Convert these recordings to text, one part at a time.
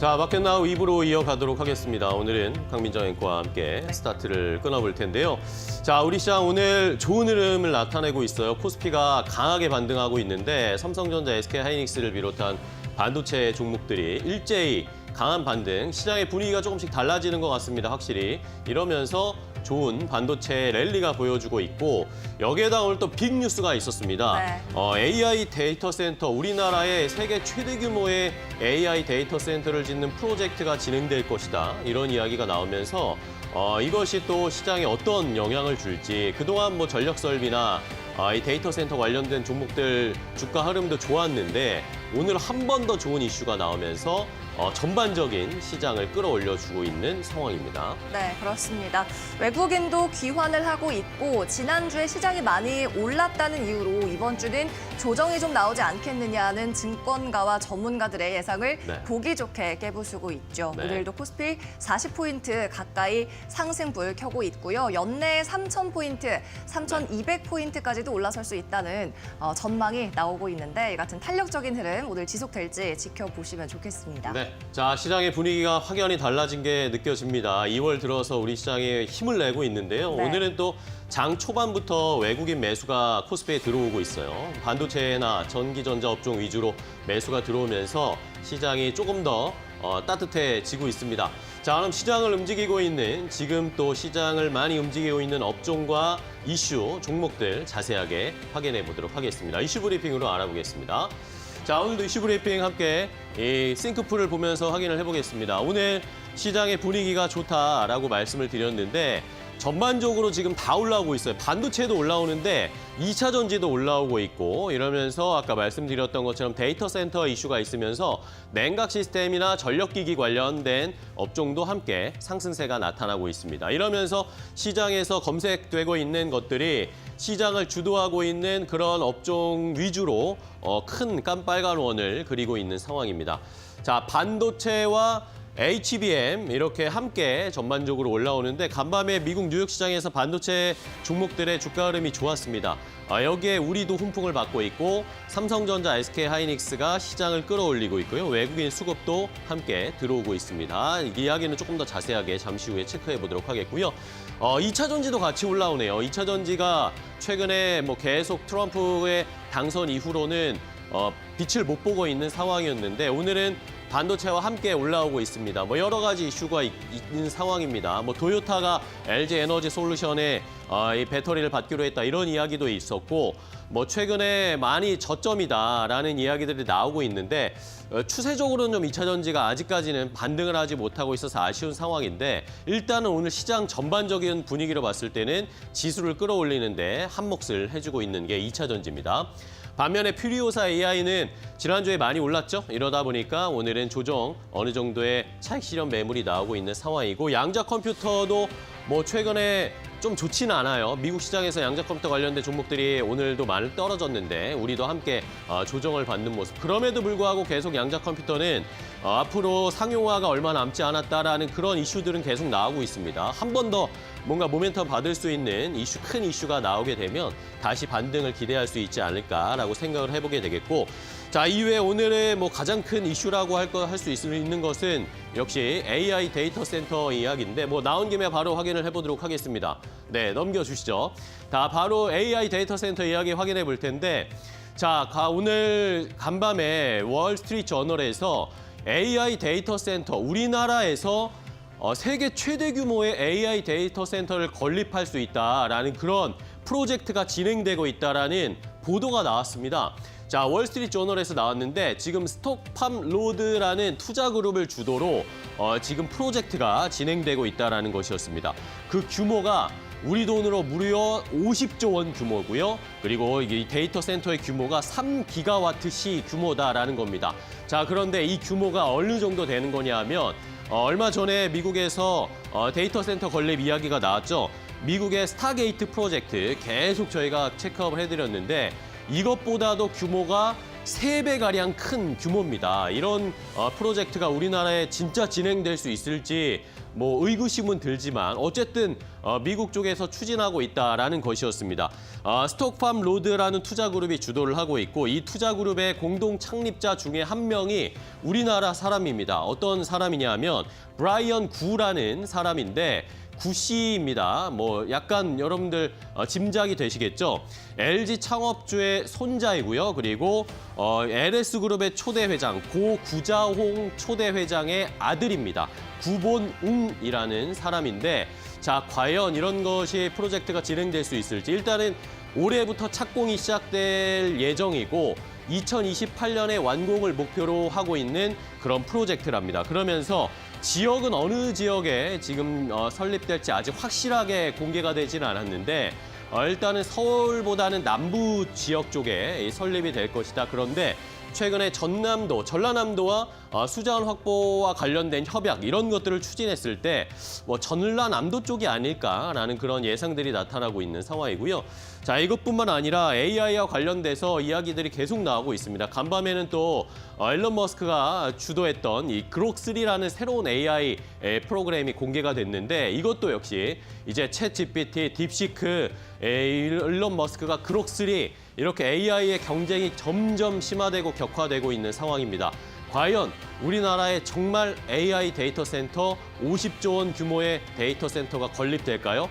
자, 마켓나우 2부로 이어가도록 하겠습니다. 오늘은 강민정 앵커와 함께 스타트를 끊어볼 텐데요. 자, 우리 시장 오늘 좋은 흐름을 나타내고 있어요. 코스피가 강하게 반등하고 있는데 삼성전자, SK하이닉스를 비롯한 반도체 종목들이 일제히 강한 반등, 시장의 분위기가 조금씩 달라지는 것 같습니다. 확실히. 이러면서 좋은 반도체 랠리가 보여주고 있고 여기에다 오늘 또 빅 뉴스가 있었습니다. 네. AI 데이터 센터, 우리나라의 세계 최대 규모의 AI 데이터 센터를 짓는 프로젝트가 진행될 것이다. 이런 이야기가 나오면서 이것이 또 시장에 어떤 영향을 줄지 그동안 뭐 전력 설비나 이 데이터 센터 관련된 종목들 주가 흐름도 좋았는데 오늘 한 번 더 좋은 이슈가 나오면서 전반적인 시장을 끌어올려주고 있는 상황입니다. 네, 그렇습니다. 외국인도 귀환을 하고 있고 지난주에 시장이 많이 올랐다는 이유로 이번 주는 조정이 좀 나오지 않겠느냐는 증권가와 전문가들의 예상을 네. 보기 좋게 깨부수고 있죠. 네. 오늘도 코스피 40포인트 가까이 상승불 켜고 있고요. 연내 3,000포인트, 3,200포인트까지도 올라설 수 있다는 전망이 나오고 있는데 이 같은 탄력적인 흐름 오늘 지속될지 지켜보시면 좋겠습니다. 네. 자, 시장의 분위기가 확연히 달라진 게 느껴집니다. 2월 들어서 우리 시장에 힘을 내고 있는데요. 네. 오늘은 또 장 초반부터 외국인 매수가 코스피에 들어오고 있어요. 반도체나 전기전자 업종 위주로 매수가 들어오면서 시장이 조금 더 따뜻해지고 있습니다. 자, 그럼 시장을 움직이고 있는 지금 또 시장을 많이 움직이고 있는 업종과 이슈, 종목들 자세하게 확인해 보도록 하겠습니다. 이슈 브리핑으로 알아보겠습니다. 자, 오늘도 이슈 브리핑 함께 이 싱크풀을 보면서 확인을 해보겠습니다. 오늘 시장의 분위기가 좋다라고 말씀을 드렸는데 전반적으로 지금 다 올라오고 있어요. 반도체도 올라오는데 2차 전지도 올라오고 있고 이러면서 아까 말씀드렸던 것처럼 데이터 센터 이슈가 있으면서 냉각 시스템이나 전력기기 관련된 업종도 함께 상승세가 나타나고 있습니다. 이러면서 시장에서 검색되고 있는 것들이 시장을 주도하고 있는 그런 업종 위주로 큰 깜빨간 원을 그리고 있는 상황입니다. 자, 반도체와 HBM 이렇게 함께 전반적으로 올라오는데 간밤에 미국 뉴욕 시장에서 반도체 종목들의 주가 흐름이 좋았습니다. 여기에 우리도 훈풍을 받고 있고 삼성전자, SK하이닉스가 시장을 끌어올리고 있고요. 외국인 수급도 함께 들어오고 있습니다. 이 이야기는 조금 더 자세하게 잠시 후에 체크해 보도록 하겠고요. 2차 전지도 같이 올라오네요. 2차 전지가 최근에 뭐 계속 트럼프의 당선 이후로는 빛을 못 보고 있는 상황이었는데 오늘은 반도체와 함께 올라오고 있습니다. 뭐 여러 가지 이슈가 있는 상황입니다. 뭐 토요타가 LG 에너지 솔루션에 이 배터리를 받기로 했다 이런 이야기도 있었고 뭐 최근에 많이 저점이다라는 이야기들이 나오고 있는데 추세적으로는 좀 2차 전지가 아직까지는 반등을 하지 못하고 있어서 아쉬운 상황인데 일단은 오늘 시장 전반적인 분위기로 봤을 때는 지수를 끌어올리는데 한 몫을 해주고 있는 게 2차 전지입니다. 반면에 퓨리오사 AI는 지난주에 많이 올랐죠. 이러다 보니까 오늘은 조정 어느 정도의 차익 실현 매물이 나오고 있는 상황이고 양자 컴퓨터도 뭐 최근에 좀 좋지는 않아요. 미국 시장에서 양자 컴퓨터 관련된 종목들이 오늘도 많이 떨어졌는데 우리도 함께 조정을 받는 모습. 그럼에도 불구하고 계속 양자 컴퓨터는 앞으로 상용화가 얼마 남지 않았다라는 그런 이슈들은 계속 나오고 있습니다. 한 번 더 뭔가 모멘텀 받을 수 있는 이슈, 큰 이슈가 나오게 되면 다시 반등을 기대할 수 있지 않을까라고 생각을 해보게 되겠고 자, 이외에 오늘의 뭐 가장 큰 이슈라고 할 수 있는 것은 역시 AI 데이터 센터 이야기인데 뭐 나온 김에 바로 확인을 해보도록 하겠습니다. 네, 넘겨주시죠. 자, 바로 AI 데이터 센터 이야기 확인해 볼 텐데 자, 오늘 간밤에 월스트리트 저널에서 AI 데이터 센터, 우리나라에서 세계 최대 규모의 AI 데이터 센터를 건립할 수 있다라는 그런 프로젝트가 진행되고 있다라는 보도가 나왔습니다. 자, 월스트리트 저널에서 나왔는데 지금 스톡팜 로드라는 투자 그룹을 주도로 지금 프로젝트가 진행되고 있다라는 것이었습니다. 그 규모가 우리 돈으로 무려 50조 원 규모고요. 그리고 이 데이터 센터의 규모가 3기가와트 시 규모다라는 겁니다. 자, 그런데 이 규모가 어느 정도 되는 거냐 하면 얼마 전에 미국에서 데이터 센터 건립 이야기가 나왔죠. 미국의 스타게이트 프로젝트 계속 저희가 체크업을 해드렸는데 이것보다도 규모가 3배가량 큰 규모입니다. 이런 프로젝트가 우리나라에 진짜 진행될 수 있을지 뭐 의구심은 들지만 어쨌든 미국 쪽에서 추진하고 있다라는 것이었습니다. 스톡팜 로드라는 투자그룹이 주도를 하고 있고 이 투자그룹의 공동 창립자 중에 한 명이 우리나라 사람입니다. 어떤 사람이냐면 브라이언 구라는 사람인데 구씨입니다. 뭐 약간 여러분들 짐작이 되시겠죠? LG 창업주의 손자이고요. 그리고 LS그룹의 초대 회장 고 구자홍 초대 회장의 아들입니다. 구본웅이라는 사람인데 자 과연 이런 것이 프로젝트가 진행될 수 있을지 일단은 올해부터 착공이 시작될 예정이고 2028년에 완공을 목표로 하고 있는 그런 프로젝트랍니다. 그러면서 지역은 어느 지역에 지금 설립될지 아직 확실하게 공개가 되지는 않았는데 일단은 서울보다는 남부 지역 쪽에 설립이 될 것이다. 그런데 최근에 전남도, 전라남도와 수자원 확보와 관련된 협약 이런 것들을 추진했을 때 뭐 전라남도 쪽이 아닐까라는 그런 예상들이 나타나고 있는 상황이고요. 자, 이것뿐만 아니라 AI와 관련돼서 이야기들이 계속 나오고 있습니다. 간밤에는 또 일론 머스크가 주도했던 이 그록3라는 새로운 AI 프로그램이 공개가 됐는데 이것도 역시 이제 챗GPT, 딥시크, 일론 머스크가 그록3 이렇게 AI의 경쟁이 점점 심화되고 격화되고 있는 상황입니다. 과연 우리나라에 정말 AI 데이터 센터 50조 원 규모의 데이터 센터가 건립될까요?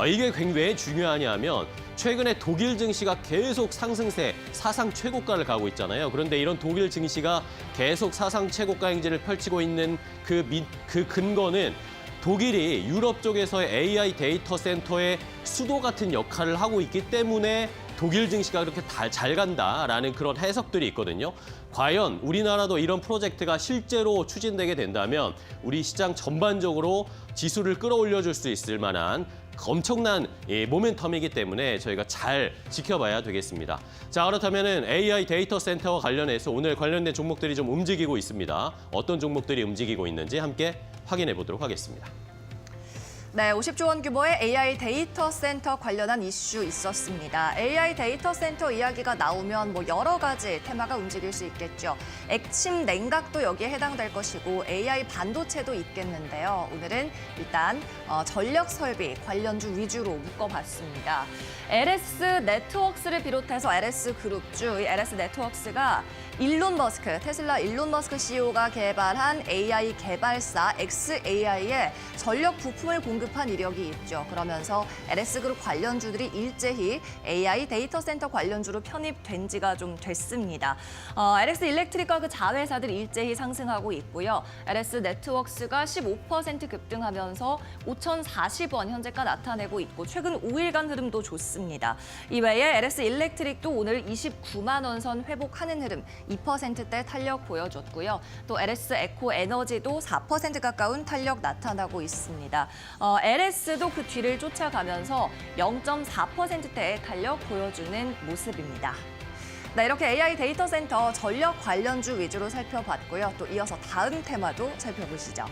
이게 왜 중요하냐면 최근에 독일 증시가 계속 상승세 사상 최고가를 가고 있잖아요. 그런데 이런 독일 증시가 계속 사상 최고가 행진을 펼치고 있는 그 근거는 독일이 유럽 쪽에서의 AI 데이터 센터의 수도 같은 역할을 하고 있기 때문에 독일 증시가 그렇게 잘 간다라는 그런 해석들이 있거든요. 과연 우리나라도 이런 프로젝트가 실제로 추진되게 된다면 우리 시장 전반적으로 지수를 끌어올려줄 수 있을 만한 엄청난 모멘텀이기 때문에 저희가 잘 지켜봐야 되겠습니다. 자, 그렇다면 AI 데이터 센터와 관련해서 오늘 관련된 종목들이 좀 움직이고 있습니다. 어떤 종목들이 움직이고 있는지 함께 확인해 보도록 하겠습니다. 네, 50조 원 규모의 AI 데이터 센터 관련한 이슈 있었습니다. AI 데이터 센터 이야기가 나오면 뭐 여러 가지 테마가 움직일 수 있겠죠. 액침 냉각도 여기에 해당될 것이고 AI 반도체도 있겠는데요. 오늘은 일단 전력 설비 관련주 위주로 묶어봤습니다. LS 네트워크스를 비롯해서 LS 그룹주, 이 LS 네트워크스가 일론 머스크, 테슬라 일론 머스크 CEO가 개발한 AI 개발사 xAI에 전력 부품을 공급한 이력이 있죠. 그러면서 LS그룹 관련주들이 일제히 AI 데이터 센터 관련주로 편입된 지가 좀 됐습니다. LS 일렉트릭과 그 자회사들이 일제히 상승하고 있고요. LS 네트워크스가 15% 급등하면서 5,040원 현재가 나타내고 있고 최근 5일간 흐름도 좋습니다. 이외에 LS 일렉트릭도 오늘 29만 원 선 회복하는 흐름 2%대 탄력 보여줬고요. 또 LS 에코 에너지도 4% 가까운 탄력 나타나고 있습니다. LS도 그 뒤를 쫓아가면서 0.4%대의 탄력 보여주는 모습입니다. 네, 이렇게 AI 데이터 센터 전력 관련주 위주로 살펴봤고요. 또 이어서 다음 테마도 살펴보시죠.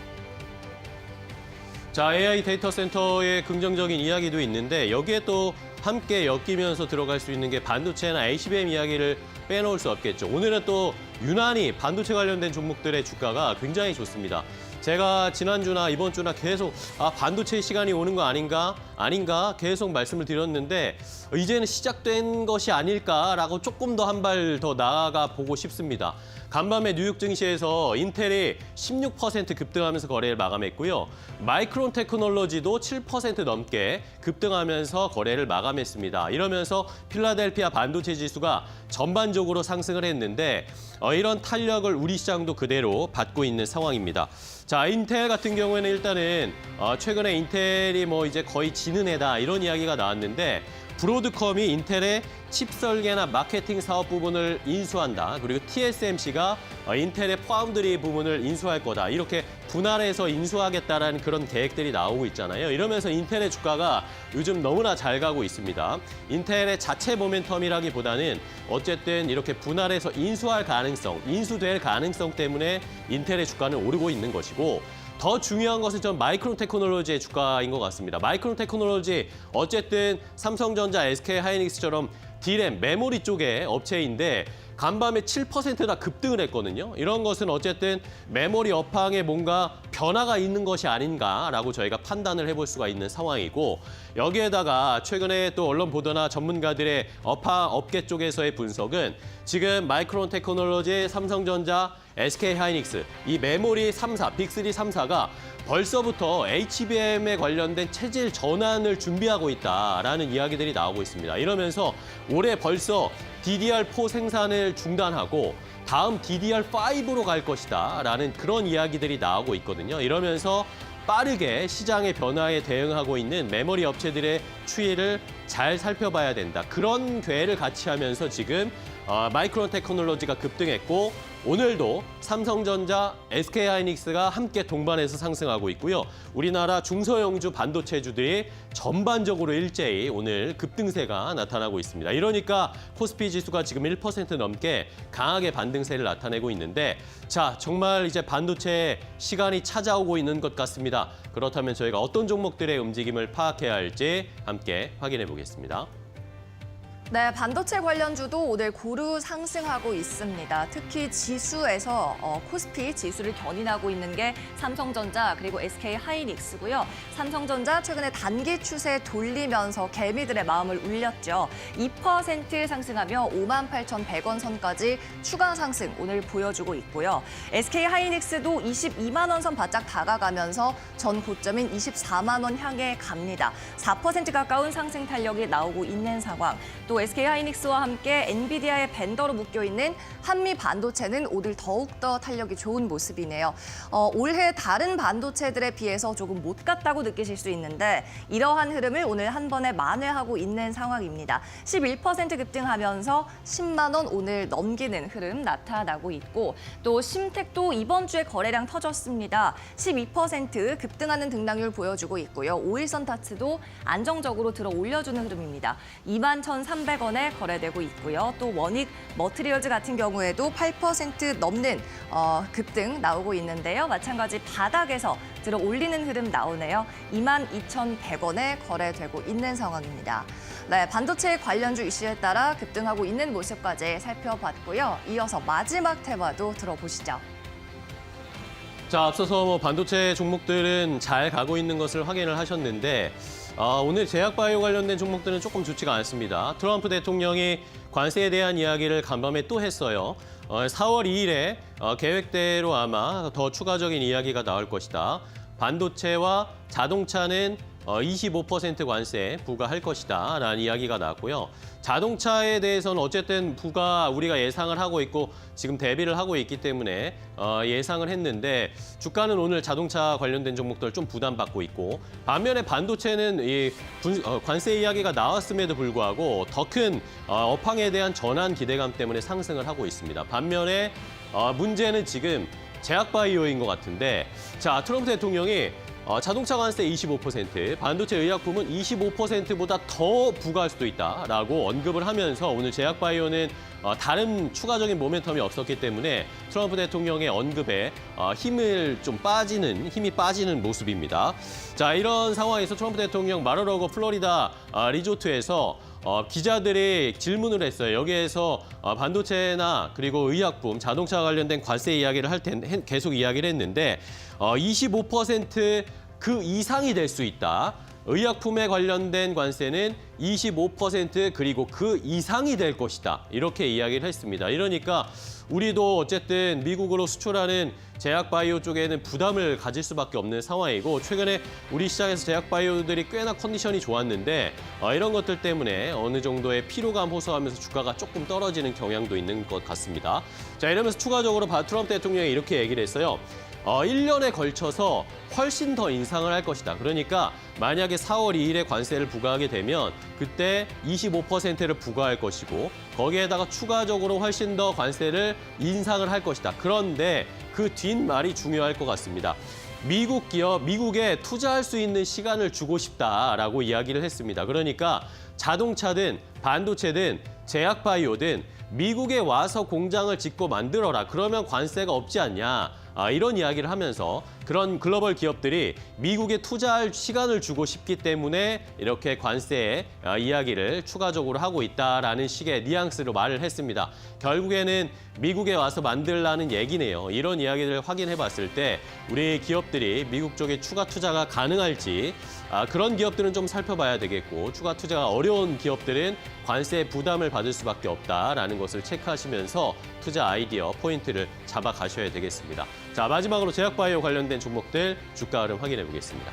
자, AI 데이터 센터의 긍정적인 이야기도 있는데 여기에 또 함께 엮이면서 들어갈 수 있는 게 반도체나 HBM 이야기를 빼놓을 수 없겠죠. 오늘은 또 유난히 반도체 관련된 종목들의 주가가 굉장히 좋습니다. 제가 지난주나 이번 주나 계속 반도체 시간이 오는 거 아닌가 계속 말씀을 드렸는데 이제는 시작된 것이 아닐까라고 조금 더 한 발 더 나아가 보고 싶습니다. 간밤에 뉴욕 증시에서 인텔이 16% 급등하면서 거래를 마감했고요. 마이크론 테크놀로지도 7% 넘게 급등하면서 거래를 마감했습니다. 이러면서 필라델피아 반도체 지수가 전반적으로 상승을 했는데 이런 탄력을 우리 시장도 그대로 받고 있는 상황입니다. 자, 인텔 같은 경우에는 일단은 최근에 인텔이 뭐 이제 거의 지는 애다 이런 이야기가 나왔는데 브로드컴이 인텔의 칩 설계나 마케팅 사업 부분을 인수한다. 그리고 TSMC가 인텔의 파운드리 부분을 인수할 거다. 이렇게 분할해서 인수하겠다라는 그런 계획들이 나오고 있잖아요. 이러면서 인텔의 주가가 요즘 너무나 잘 가고 있습니다. 인텔의 자체 모멘텀이라기보다는 어쨌든 이렇게 분할해서 인수될 가능성 때문에 인텔의 주가는 오르고 있는 것이고 더 중요한 것은 전 마이크론 테크놀로지의 주가인 것 같습니다. 마이크론 테크놀로지 어쨌든 삼성전자, SK 하이닉스처럼 D램, 메모리 쪽의 업체인데 간밤에 7%나 급등을 했거든요. 이런 것은 어쨌든 메모리 업황에 뭔가 변화가 있는 것이 아닌가라고 저희가 판단을 해볼 수가 있는 상황이고, 여기에다가 최근에 또 언론 보도나 전문가들의 업계 쪽에서의 분석은 지금 마이크론 테크놀로지, 삼성전자, SK하이닉스 이 메모리 3사, 빅3 3사가 벌써부터 HBM에 관련된 체질 전환을 준비하고 있다라는 이야기들이 나오고 있습니다. 이러면서 올해 벌써 DDR4 생산을 중단하고 다음 DDR5로 갈 것이다 라는 그런 이야기들이 나오고 있거든요. 이러면서 빠르게 시장의 변화에 대응하고 있는 메모리 업체들의 추이를 잘 살펴봐야 된다. 그런 궤를 같이 하면서 지금 마이크론 테크놀로지가 급등했고, 오늘도 삼성전자, SK하이닉스가 함께 동반해서 상승하고 있고요. 우리나라 중소형주 반도체주들이 전반적으로 일제히 오늘 급등세가 나타나고 있습니다. 이러니까 코스피 지수가 지금 1% 넘게 강하게 반등세를 나타내고 있는데, 자, 정말 이제 반도체 시간이 찾아오고 있는 것 같습니다. 그렇다면 저희가 어떤 종목들의 움직임을 파악해야 할지 함께 확인해 보겠습니다. 네, 반도체 관련주도 오늘 고루 상승하고 있습니다. 특히 지수에서 코스피 지수를 견인하고 있는 게 삼성전자 그리고 SK하이닉스고요. 삼성전자 최근에 단기 추세 돌리면서 개미들의 마음을 울렸죠. 2% 상승하며 58,100원 선까지 추가 상승 오늘 보여주고 있고요. SK하이닉스도 22만 원 선 바짝 다가가면서 전 고점인 24만 원 향해 갑니다. 4% 가까운 상승 탄력이 나오고 있는 상황. 또 SK하이닉스와 함께 엔비디아의 벤더로 묶여있는 한미 반도체는 오늘 더욱더 탄력이 좋은 모습이네요. 올해 다른 반도체들에 비해서 조금 못 갔다고 느끼실 수 있는데, 이러한 흐름을 오늘 한 번에 만회하고 있는 상황입니다. 11% 급등하면서 10만 원 오늘 넘기는 흐름 나타나고 있고, 또 심택도 이번 주에 거래량 터졌습니다. 12% 급등하는 등락률 보여주고 있고요. 5일선 타츠도 안정적으로 들어 올려주는 흐름입니다. 21,300원에 거래되고 있고요. 또 원익 머트리얼즈 같은 경우에도 8% 넘는 급등 나오고 있는데요. 마찬가지 바닥에서 들어 올리는 흐름 나오네요. 22,100원에 거래되고 있는 상황입니다. 네, 반도체 관련주 이슈에 따라 급등하고 있는 모습까지 살펴봤고요. 이어서 마지막 테마도 들어보시죠. 자, 앞서서 반도체 종목들은 잘 가고 있는 것을 확인을 하셨는데, 오늘 제약바이오 관련된 종목들은 조금 좋지가 않습니다. 트럼프 대통령이 관세에 대한 이야기를 간밤에 또 했어요. 4월 2일에 계획대로 아마 더 추가적인 이야기가 나올 것이다. 반도체와 자동차는 25% 관세 부과할 것이다 라는 이야기가 나왔고요. 자동차에 대해서는 어쨌든 부과 우리가 예상을 하고 있고 지금 대비를 하고 있기 때문에 예상을 했는데, 주가는 오늘 자동차 관련된 종목들 좀 부담받고 있고, 반면에 반도체는 이 관세 이야기가 나왔음에도 불구하고 더 큰 업황에 대한 전환 기대감 때문에 상승을 하고 있습니다. 반면에 문제는 지금 제약바이오인 것 같은데, 자, 트럼프 대통령이 자동차 관세 25%, 반도체 의약품은 25%보다 더 부과할 수도 있다라고 언급을 하면서 오늘 제약바이오는 다른 추가적인 모멘텀이 없었기 때문에 트럼프 대통령의 언급에 힘이 빠지는 모습입니다. 자, 이런 상황에서 트럼프 대통령 마르러고 플로리다 리조트에서 기자들이 질문을 했어요. 여기에서 반도체나 그리고 의약품, 자동차 관련된 관세 이야기를 할 텐데 계속 이야기를 했는데 25% 그 이상이 될 수 있다. 의약품에 관련된 관세는 25% 그리고 그 이상이 될 것이다. 이렇게 이야기를 했습니다. 이러니까 우리도 어쨌든 미국으로 수출하는 제약바이오 쪽에는 부담을 가질 수밖에 없는 상황이고, 최근에 우리 시장에서 제약바이오들이 꽤나 컨디션이 좋았는데 이런 것들 때문에 어느 정도의 피로감 호소하면서 주가가 조금 떨어지는 경향도 있는 것 같습니다. 자, 이러면서 추가적으로 트럼프 대통령이 이렇게 얘기를 했어요. 1년에 걸쳐서 훨씬 더 인상을 할 것이다. 그러니까 만약에 4월 2일에 관세를 부과하게 되면 그때 25%를 부과할 것이고, 거기에다가 추가적으로 훨씬 더 관세를 인상을 할 것이다. 그런데 그 뒷말이 중요할 것 같습니다. 미국 기업, 미국에 투자할 수 있는 시간을 주고 싶다라고 이야기를 했습니다. 그러니까 자동차든 반도체든 제약바이오든 미국에 와서 공장을 짓고 만들어라. 그러면 관세가 없지 않냐. 이런 이야기를 하면서 그런 글로벌 기업들이 미국에 투자할 시간을 주고 싶기 때문에 이렇게 관세 이야기를 추가적으로 하고 있다라는 식의 뉘앙스로 말을 했습니다. 결국에는 미국에 와서 만들라는 얘기네요. 이런 이야기를 확인해 봤을 때 우리 기업들이 미국 쪽에 추가 투자가 가능할지 그런 기업들은 좀 살펴봐야 되겠고 추가 투자가 어려운 기업들은 관세 부담을 받을 수밖에 없다라는 것을 체크하시면서 투자 아이디어 포인트를 잡아가셔야 되겠습니다. 자, 마지막으로 제약바이오 관련된 종목들 주가 흐름 확인해 보겠습니다.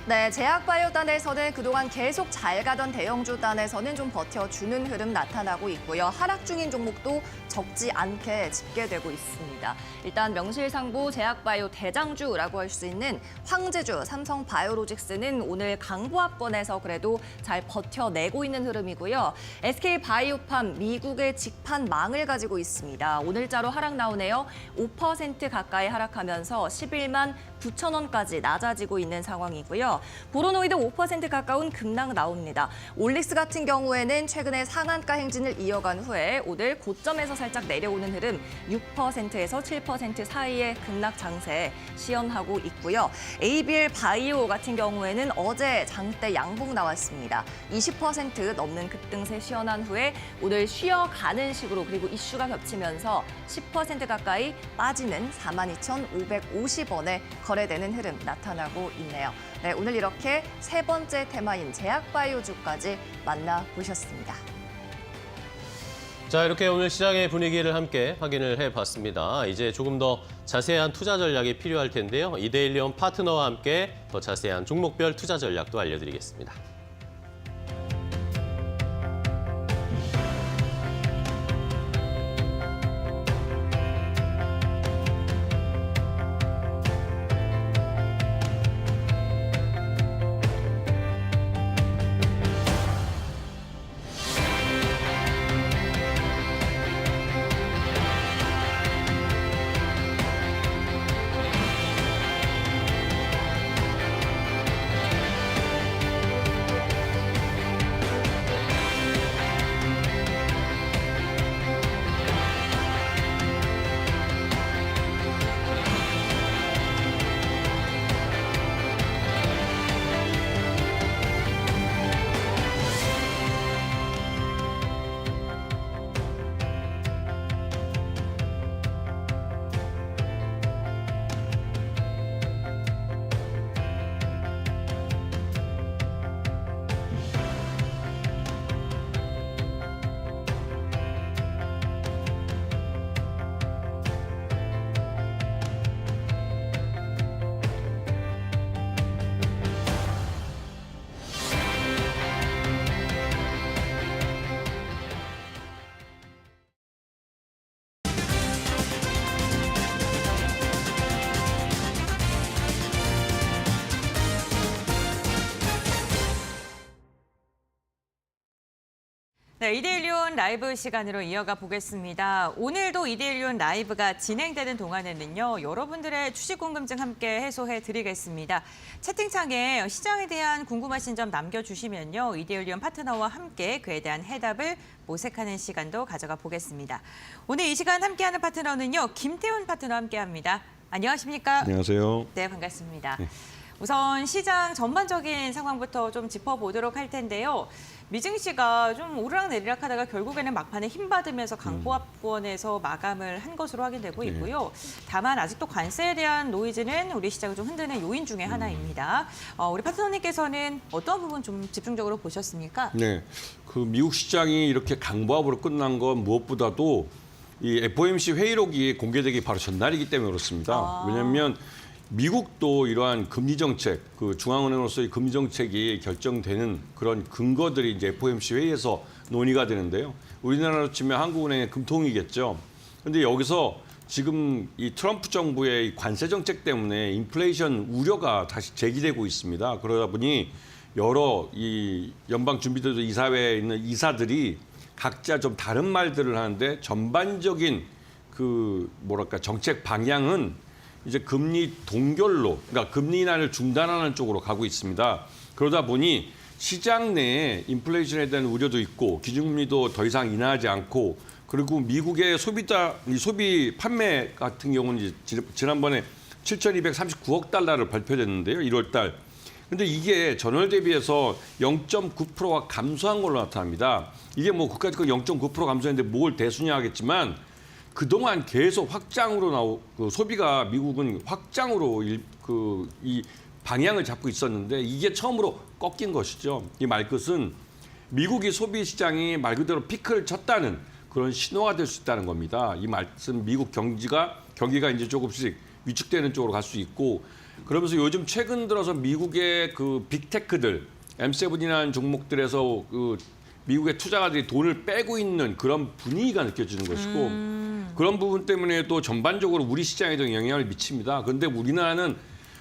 네, 제약바이오단에서는 그동안 계속 잘 가던 대형주단에서는 좀 버텨주는 흐름 나타나고 있고요. 하락 중인 종목도 적지 않게 집계되고 있습니다. 일단 명실상부 제약바이오 대장주라고 할 수 있는 황제주 삼성바이오로직스는 오늘 강보합권에서 그래도 잘 버텨내고 있는 흐름이고요. SK바이오팜 미국의 직판망을 가지고 있습니다. 오늘자로 하락 나오네요. 5% 가까이 하락하면서 11만 9천 원까지 낮아지고 있는 상황이고요. 보로노이드 5% 가까운 급락 나옵니다. 올릭스 같은 경우에는 최근에 상한가 행진을 이어간 후에 오늘 고점에서 살짝 내려오는 흐름 6%에서 7% 사이의 급락 장세 시연하고 있고요. ABL 바이오 같은 경우에는 어제 장대 양봉 나왔습니다. 20% 넘는 급등세 시연한 후에 오늘 쉬어가는 식으로 그리고 이슈가 겹치면서 10% 가까이 빠지는 42,550원에 거래되는 흐름 나타나고 있네요. 네, 오늘 이렇게 세 번째 테마인 제약바이오주까지 만나보셨습니다. 자, 이렇게 오늘 시장의 분위기를 함께 확인을 해봤습니다. 이제 조금 더 자세한 투자 전략이 필요할 텐데요. 이데일리온 파트너와 함께 더 자세한 종목별 투자 전략도 알려드리겠습니다. 네, 이데일리온 라이브 시간으로 이어가 보겠습니다. 오늘도 이데일리온 라이브가 진행되는 동안에는요, 여러분들의 주식 궁금증 함께 해소해 드리겠습니다. 채팅창에 시장에 대한 궁금하신 점 남겨주시면요, 이데일리온 파트너와 함께 그에 대한 해답을 모색하는 시간도 가져가 보겠습니다. 오늘 이 시간 함께하는 파트너는요, 김태훈 파트너와 함께합니다. 안녕하십니까? 안녕하세요. 네, 반갑습니다. 네. 우선 시장 전반적인 상황부터 좀 짚어보도록 할 텐데요. 미증 씨가 좀 오르락내리락 하다가 결국에는 막판에 힘받으면서 강보합권에서 마감을 한 것으로 확인되고 있고요. 다만 아직도 관세에 대한 노이즈는 우리 시장을 좀 흔드는 요인 중에 하나입니다. 우리 파트너님께서는 어떤 부분 좀 집중적으로 보셨습니까? 네, 그 미국 시장이 이렇게 강보합으로 끝난 건 무엇보다도 이 FOMC 회의록이 공개되기 바로 전날이기 때문에 그렇습니다. 왜냐하면 미국도 이러한 금리 정책, 그 중앙은행으로서의 금리 정책이 결정되는 그런 근거들이 이제 FOMC 회의에서 논의가 되는데요. 우리나라로 치면 한국은행의 금통이겠죠. 그런데 여기서 지금 이 트럼프 정부의 이 관세 정책 때문에 인플레이션 우려가 다시 제기되고 있습니다. 그러다 보니 여러 이 연방준비제도 이사회에 있는 이사들이 각자 좀 다른 말들을 하는데 전반적인 그 뭐랄까 정책 방향은 이제 금리 동결로, 그러니까 금리 인하를 중단하는 쪽으로 가고 있습니다. 그러다 보니 시장 내에 인플레이션에 대한 우려도 있고 기준금리도 더 이상 인하하지 않고 그리고 미국의 이 소비 판매 같은 경우는 이제 지난번에 7,239억 달러를 발표됐는데요. 1월 달. 근데 이게 전월 대비해서 0.9%가 감소한 걸로 나타납니다. 이게 뭐 그까짓 0.9% 감소했는데 뭘 대수냐 하겠지만 그동안 계속 확장으로 그 소비가 미국은 확장으로 이 방향을 잡고 있었는데 이게 처음으로 꺾인 것이죠. 이 말끝은 미국이 소비 시장이 말 그대로 피크를 쳤다는 그런 신호가 될 수 있다는 겁니다. 이 말씀 미국 경기가 이제 조금씩 위축되는 쪽으로 갈 수 있고 그러면서 요즘 최근 들어서 미국의 그 빅테크들 M7이라는 종목들에서 그 미국의 투자가들이 돈을 빼고 있는 그런 분위기가 느껴지는 것이고 그런 부분 때문에 또 전반적으로 우리 시장에도 영향을 미칩니다. 그런데 우리나라는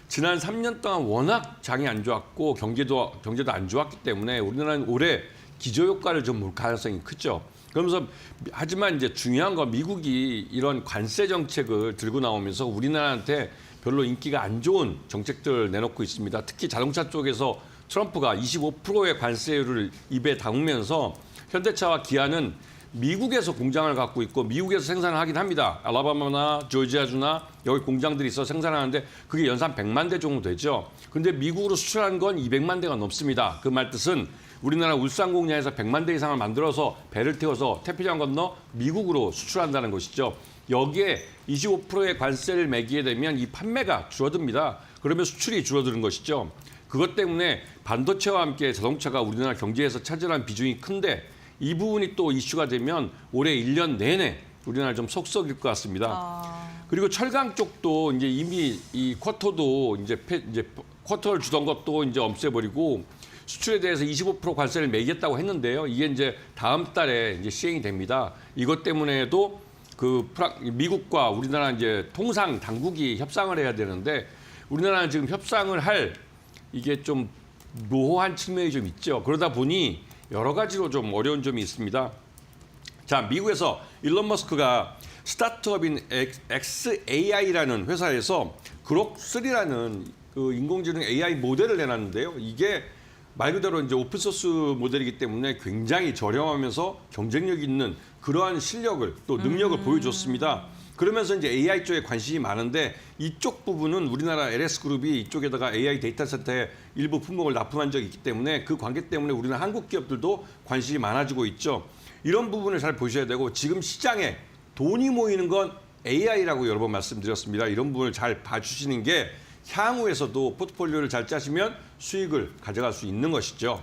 지난 3년 동안 워낙 장이 안 좋았고 경제도 안 좋았기 때문에 우리나라는 올해 기저효과를 좀 볼 가능성이 크죠. 그러면서 하지만 이제 중요한 건 미국이 이런 관세 정책을 들고 나오면서 우리나라한테 별로 인기가 안 좋은 정책들을 내놓고 있습니다. 특히 자동차 쪽에서 트럼프가 25%의 관세율을 입에 담으면서 현대차와 기아는 미국에서 공장을 갖고 있고 미국에서 생산을 하긴 합니다. 알라바마나 조지아주나 여기 공장들이 있어 생산하는데 그게 연산 100만 대 정도 되죠. 그런데 미국으로 수출한 건 200만 대가 넘습니다. 그 말 뜻은 우리나라 울산 공장에서 100만 대 이상을 만들어서 배를 태워서 태평양 건너 미국으로 수출한다는 것이죠. 여기에 25%의 관세를 매기게 되면 이 판매가 줄어듭니다. 그러면 수출이 줄어드는 것이죠. 그것 때문에 반도체와 함께 자동차가 우리나라 경제에서 차지하는 비중이 큰데 이 부분이 또 이슈가 되면 올해 1년 내내 우리나라 좀 속썩일 것 같습니다. 그리고 철강 쪽도 이제 이미 이 쿼터도 이제 쿼터를 주던 것도 이제 없애버리고 수출에 대해서 25% 관세를 매기겠다고 했는데요. 이게 이제 다음 달에 이제 시행이 됩니다. 이것 때문에도 미국과 우리나라 이제 통상 당국이 협상을 해야 되는데 우리나라는 지금 협상을 할 이게 좀 모호한 측면이 좀 있죠. 그러다 보니 여러 가지로 좀 어려운 점이 있습니다. 자, 미국에서 일론 머스크가 스타트업인 xAI라는 회사에서 그록3라는 그 인공지능 AI 모델을 내놨는데요. 이게 말 그대로 이제 오픈소스 모델이기 때문에 굉장히 저렴하면서 경쟁력 있는 그러한 실력을 또 능력을 보여줬습니다. 그러면서 이제 AI 쪽에 관심이 많은데 이쪽 부분은 우리나라 LS그룹이 이쪽에다가 AI 데이터 센터에 일부 품목을 납품한 적이 있기 때문에 그 관계 때문에 우리나라 한국 기업들도 관심이 많아지고 있죠. 이런 부분을 잘 보셔야 되고 지금 시장에 돈이 모이는 건 AI라고 여러 번 말씀드렸습니다. 이런 부분을 잘 봐주시는 게 향후에서도 포트폴리오를 잘 짜시면 수익을 가져갈 수 있는 것이죠.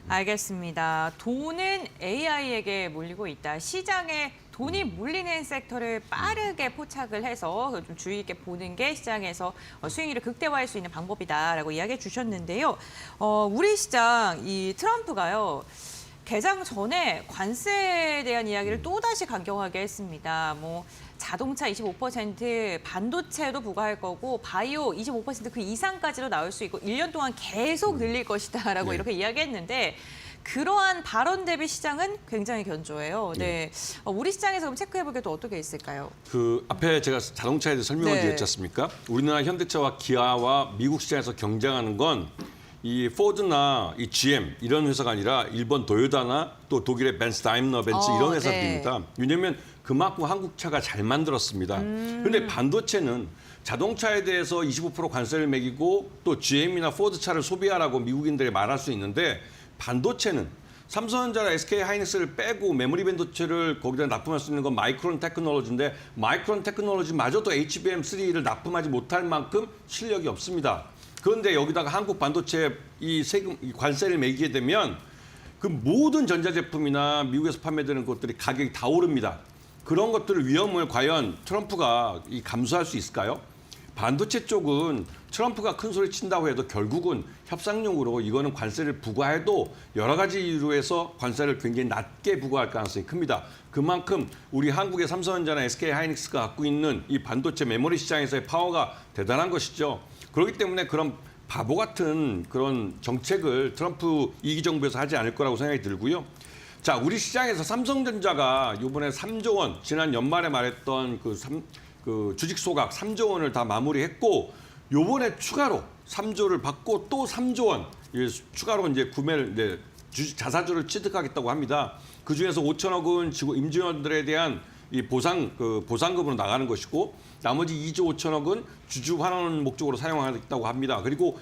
알겠습니다. 돈은 AI에게 몰리고 있다. 시장에 돈이 몰리는 섹터를 빠르게 포착을 해서 좀 주의 있게 보는 게 시장에서 수익률을 극대화할 수 있는 방법이다라고 이야기해 주셨는데요. 우리 시장 이 트럼프가요. 개장 전에 관세에 대한 이야기를 또다시 강경하게 했습니다. 뭐 자동차 25%, 반도체도 부과할 거고 바이오 25%그 이상까지도 나올 수 있고 1년 동안 계속 늘릴 것이다라고 네. 이렇게 이야기했는데 그러한 발언 대비 시장은 굉장히 견조해요. 네. 우리 시장에서 그럼 체크해보기에도 어떻게 있을까요? 그 앞에 제가 자동차에 대해서 설명을 네. 드렸지 않습니까? 우리나라 현대차와 기아와 미국 시장에서 경쟁하는 건 이 포드나 이 GM 이런 회사가 아니라 일본 도요타나 또 독일의 벤츠 다임러 벤츠 이런 회사들입니다. 네. 왜냐하면 그만큼 한국 차가 잘 만들었습니다. 그런데 반도체는 자동차에 대해서 25% 관세를 매기고 또 GM이나 포드 차를 소비하라고 미국인들이 말할 수 있는데 반도체는 삼성전자나 SK하이닉스를 빼고 메모리 반도체를 거기다 납품할 수 있는 건 마이크론 테크놀로지인데 마이크론 테크놀로지마저도 HBM3를 납품하지 못할 만큼 실력이 없습니다. 그런데 여기다가 한국 반도체 이 관세를 매기게 되면 그 모든 전자제품이나 미국에서 판매되는 것들이 가격이 다 오릅니다. 그런 것들을 위험을 과연 트럼프가 감수할 수 있을까요? 반도체 쪽은 트럼프가 큰 소리 친다고 해도 결국은 협상용으로 이거는 관세를 부과해도 여러 가지 이유로 해서 관세를 굉장히 낮게 부과할 가능성이 큽니다. 그만큼 우리 한국의 삼성전자나 SK하이닉스가 갖고 있는 이 반도체 메모리 시장에서의 파워가 대단한 것이죠. 그렇기 때문에 그런 바보 같은 그런 정책을 트럼프 2기 정부에서 하지 않을 거라고 생각이 들고요. 자, 우리 시장에서 삼성전자가 이번에 3조 원, 지난 연말에 말했던 그 주식 소각 3조 원을 다 마무리했고 요번에 추가로 3조를 받고 또 3조 원 추가로 이제 구매를 이제 자사주를 취득하겠다고 합니다. 그 중에서 5천억은 지금 임직원들에 대한 이 보상금으로 나가는 것이고 나머지 2조 5천억은 주주 환원 목적으로 사용하겠다고 합니다. 그리고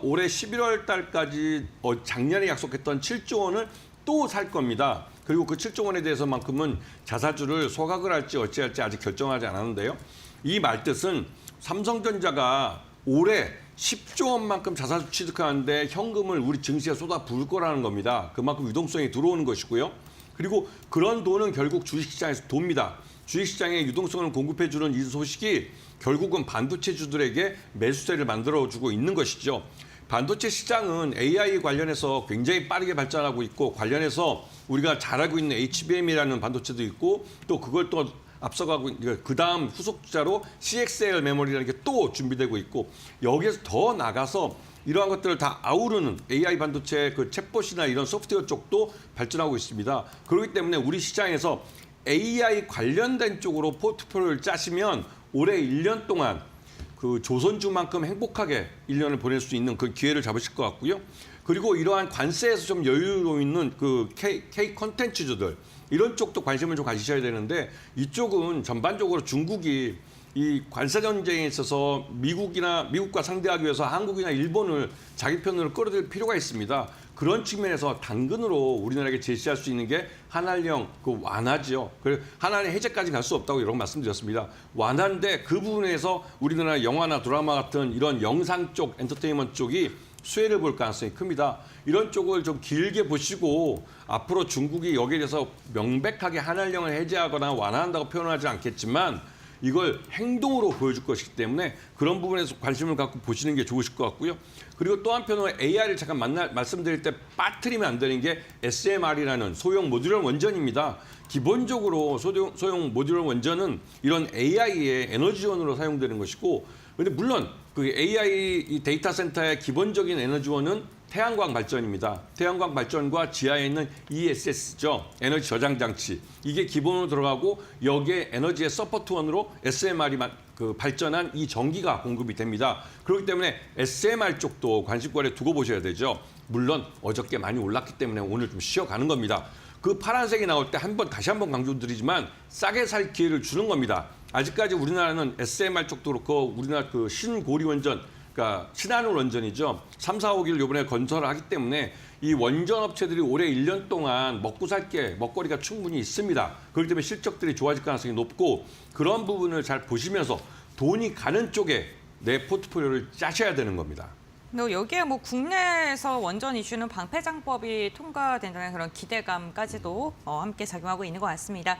올해 11월 달까지 작년에 약속했던 7조 원을 또 살 겁니다. 그리고 그 7조 원에 대해서만큼은 자사주를 소각을 할지 어찌할지 아직 결정하지 않았는데요. 이 말뜻은 삼성전자가 올해 10조 원만큼 자사주 취득하는데 현금을 우리 증시에 쏟아 부을 거라는 겁니다. 그만큼 유동성이 들어오는 것이고요. 그리고 그런 돈은 결국 주식시장에서 돕니다. 주식시장에 유동성을 공급해주는 이 소식이 결국은 반도체주들에게 매수세를 만들어주고 있는 것이죠. 반도체 시장은 AI 관련해서 굉장히 빠르게 발전하고 있고 관련해서 우리가 잘 알고 있는 HBM이라는 반도체도 있고 또 그걸 또 앞서가고 그 다음 후속주자로 CXL 메모리라는 게 또 준비되고 있고 여기에서 더 나가서 이러한 것들을 다 아우르는 AI 반도체 그 챗봇이나 이런 소프트웨어 쪽도 발전하고 있습니다. 그렇기 때문에 우리 시장에서 AI 관련된 쪽으로 포트폴리오를 짜시면 올해 1년 동안 그 조선주만큼 행복하게 1년을 보낼 수 있는 그 기회를 잡으실 것 같고요. 그리고 이러한 관세에서 좀 여유로 있는 그 K 콘텐츠주들 이런 쪽도 관심을 좀 가지셔야 되는데 이쪽은 전반적으로 중국이 이 관세 전쟁에 있어서 미국과 상대하기 위해서 한국이나 일본을 자기 편으로 끌어들일 필요가 있습니다. 그런 측면에서 당근으로 우리나라에게 제시할 수 있는 게 한한령 그 완화죠. 그래서 한한의 해제까지 갈 수 없다고 여러 번 말씀드렸습니다. 완화인데 그 부분에서 우리나라 영화나 드라마 같은 이런 영상 쪽, 엔터테인먼트 쪽이 수혜를 볼 가능성이 큽니다. 이런 쪽을 좀 길게 보시고 앞으로 중국이 여기에 대해서 명백하게 한한령을 해제하거나 완화한다고 표현하지 않겠지만 이걸 행동으로 보여줄 것이기 때문에 그런 부분에서 관심을 갖고 보시는 게 좋으실 것 같고요. 그리고 또 한편으로 AI를 잠깐 말씀드릴 때 빠뜨리면 안 되는 게 SMR이라는 소형 모듈러 원전입니다. 기본적으로 소형 모듈러 원전은 이런 AI의 에너지원으로 사용되는 것이고 그런데 물론 그 AI 이 데이터 센터의 기본적인 에너지원은 태양광 발전입니다. 태양광 발전과 지하에 있는 ESS죠. 에너지 저장 장치. 이게 기본으로 들어가고 여기에 에너지의 서포트원으로 SMR이 그 발전한 이 전기가 공급이 됩니다. 그렇기 때문에 SMR 쪽도 관심권에 두고 보셔야 되죠. 물론 어저께 많이 올랐기 때문에 오늘 좀 쉬어가는 겁니다. 그 파란색이 나올 때 다시 한번 강조드리지만 싸게 살 기회를 주는 겁니다. 아직까지 우리나라는 SMR 쪽도 그렇고 우리나라 그 신고리 원전 그러니까 신한울 원전이죠. 3, 4, 5기를 이번에 건설을 하기 때문에 이 원전 업체들이 올해 1년 동안 먹고 살 게 먹거리가 충분히 있습니다. 그렇기 때문에 실적들이 좋아질 가능성이 높고 그런 부분을 잘 보시면서 돈이 가는 쪽에 내 포트폴리오를 짜셔야 되는 겁니다. 여기에 뭐 국내에서 원전 이슈는 방패장법이 통과된다는 그런 기대감까지도 함께 작용하고 있는 것 같습니다.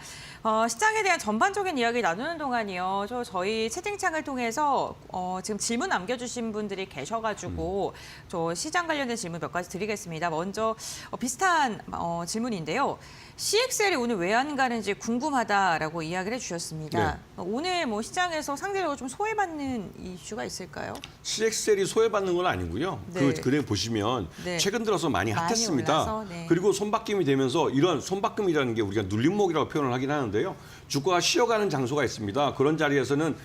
시장에 대한 전반적인 이야기 나누는 동안이요. 저희 채팅창을 통해서 지금 질문 남겨주신 분들이 계셔가지고 저 시장 관련된 질문 몇 가지 드리겠습니다. 먼저 비슷한 질문인데요. CXL이 오늘 왜 안 가는지 궁금하다라고 이야기를 해주셨습니다. 네. 오늘 뭐 시장에서 상대적으로 좀 소외받는 이슈가 있을까요? CXL이 소외받는 건 아니고요. 네. 그 그래 보시면 네. 최근 들어서 많이 핫했습니다. 올라서, 네. 그리고 손바뀜이 되면서 이런 손바뀜이라는 게 우리가 눌림목이라고 표현을 하긴 하는데요. 주가가 쉬어가는 장소가 있습니다. 그런 자리에서는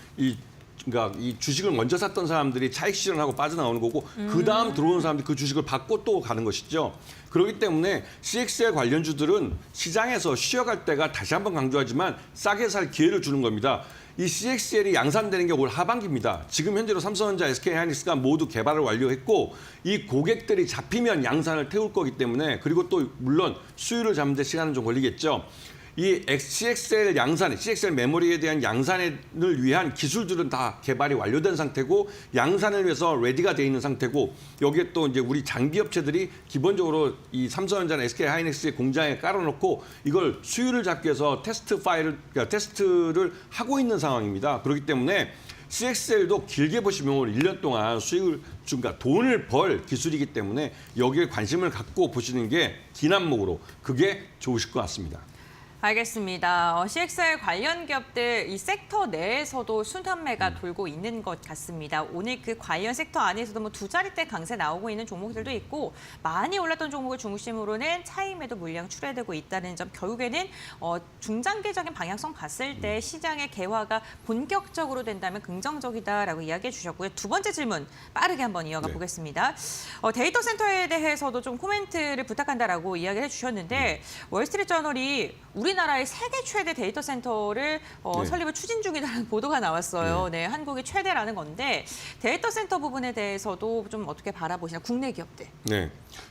그러니까 이 주식을 먼저 샀던 사람들이 차익 실현하고 빠져나오는 거고 그 다음 들어오는 사람들이 그 주식을 받고 또 가는 것이죠. 그렇기 때문에 CXL 관련주들은 시장에서 쉬어갈 때가 다시 한번 강조하지만 싸게 살 기회를 주는 겁니다. 이 CXL이 양산되는 게 올 하반기입니다. 지금 현재로 삼성전자, SK하이닉스가 모두 개발을 완료했고 이 고객들이 잡히면 양산을 태울 거기 때문에 그리고 또 물론 수율을 잡는 데 시간은 좀 걸리겠죠. 이 CXL 양산, CXL 메모리에 대한 양산을 위한 기술들은 다 개발이 완료된 상태고 양산을 위해서 레디가 돼 있는 상태고 여기에 또 이제 우리 장비 업체들이 기본적으로 이 삼성전자나 SK하이닉스의 공장에 깔아놓고 이걸 수율을 잡기 위해서 그러니까 테스트를 하고 있는 상황입니다. 그렇기 때문에 CXL도 길게 보시면 1년 동안 수익을 그러니까 돈을 벌 기술이기 때문에 여기에 관심을 갖고 보시는 게 긴 안목으로 그게 좋으실 것 같습니다. 알겠습니다. CXL 관련 기업들 이 섹터 내에서도 순환매가 돌고 있는 것 같습니다. 오늘 그 관련 섹터 안에서도 뭐 두 자릿대 강세 나오고 있는 종목들도 있고 많이 올랐던 종목을 중심으로는 차익매도 물량 출회되고 있다는 점 결국에는 중장기적인 방향성 봤을 때 시장의 개화가 본격적으로 된다면 긍정적이다라고 이야기해 주셨고요. 두 번째 질문 빠르게 한번 이어가 보겠습니다. 데이터 센터에 대해서도 좀 코멘트를 부탁한다라고 이야기를 해주셨는데 월스트리트저널이 우리나라의 세계 최대 데이터 센터를 설립을 추진 중이라는 보도가 나왔어요. 네, 한국이 최대라는 건데 데이터 센터 부분에 대해서도 좀 어떻게 바라보시나 국내 기업들? 네,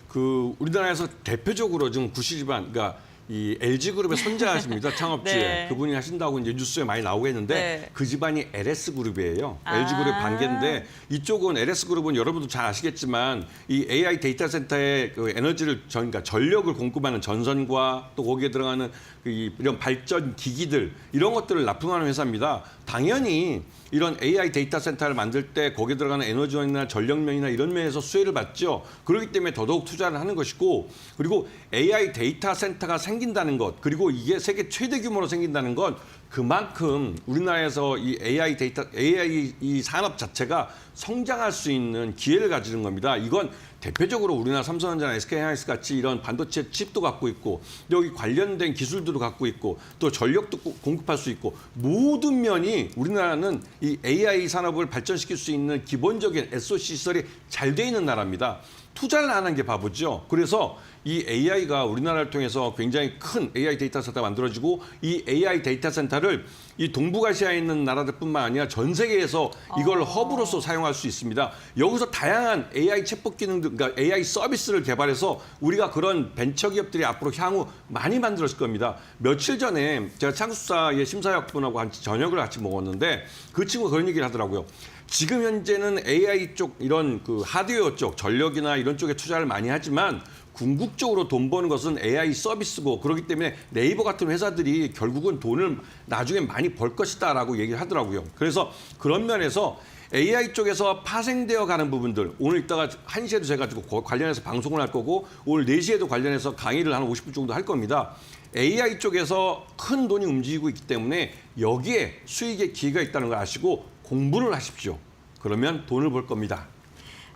그 우리나라에서 대표적으로 지금 구시집안, 그러니까 이 LG그룹의 손자십니다. 창업주에 네. 그분이 하신다고 이제 뉴스에 많이 나오고 했는데 네. 그 집안이 LS그룹이에요. LG그룹 반개인데 이쪽은 LS그룹은 여러분도 잘 아시겠지만 이 AI 데이터 센터의 그 에너지를 그러니까 전력을 공급하는 전선과 또 거기에 들어가는 이런 발전 기기들 이런 것들을 납품하는 회사입니다. 당연히 이런 AI 데이터 센터를 만들 때 거기에 들어가는 에너지원이나 전력면이나 이런 면에서 수혜를 받죠. 그렇기 때문에 더더욱 투자를 하는 것이고 그리고 AI 데이터 센터가 생긴다는 것 그리고 이게 세계 최대 규모로 생긴다는 건 그만큼 우리나라에서 이 AI 이 산업 자체가 성장할 수 있는 기회를 가지는 겁니다. 이건 대표적으로 우리나라 삼성전자나 SK하이닉스 같이 이런 반도체 칩도 갖고 있고 여기 관련된 기술들도 갖고 있고 또 전력도 공급할 수 있고 모든 면이 우리나라는 이 AI 산업을 발전시킬 수 있는 기본적인 SOC 시설이 잘 돼 있는 나라입니다. 투자를 안 하는 게 바보죠. 그래서 이 AI가 우리나라를 통해서 굉장히 큰 AI 데이터 센터가 만들어지고 이 AI 데이터 센터를 이 동북아시아에 있는 나라들뿐만 아니라 전 세계에서 이걸 허브로서 사용할 수 있습니다. 여기서 다양한 AI 챗봇 기능들, 그러니까 AI 서비스를 개발해서 우리가 그런 벤처 기업들이 앞으로 향후 많이 만들었을 겁니다. 며칠 전에 제가 창수사의 심사역분하고 저녁을 같이 먹었는데 그 친구가 그런 얘기를 하더라고요. 지금 현재는 AI 쪽 이런 그 하드웨어 쪽 전력이나 이런 쪽에 투자를 많이 하지만 궁극적으로 돈 버는 것은 AI 서비스고 그렇기 때문에 네이버 같은 회사들이 결국은 돈을 나중에 많이 벌 것이다라고 얘기를 하더라고요. 그래서 그런 면에서 AI 쪽에서 파생되어 가는 부분들 오늘 이따가 1시에도 제가 관련해서 방송을 할 거고 오늘 4시에도 관련해서 강의를 한 50분 정도 할 겁니다. AI 쪽에서 큰 돈이 움직이고 있기 때문에 여기에 수익의 기회가 있다는 걸 아시고 공부를 하십시오. 그러면 돈을 벌 겁니다.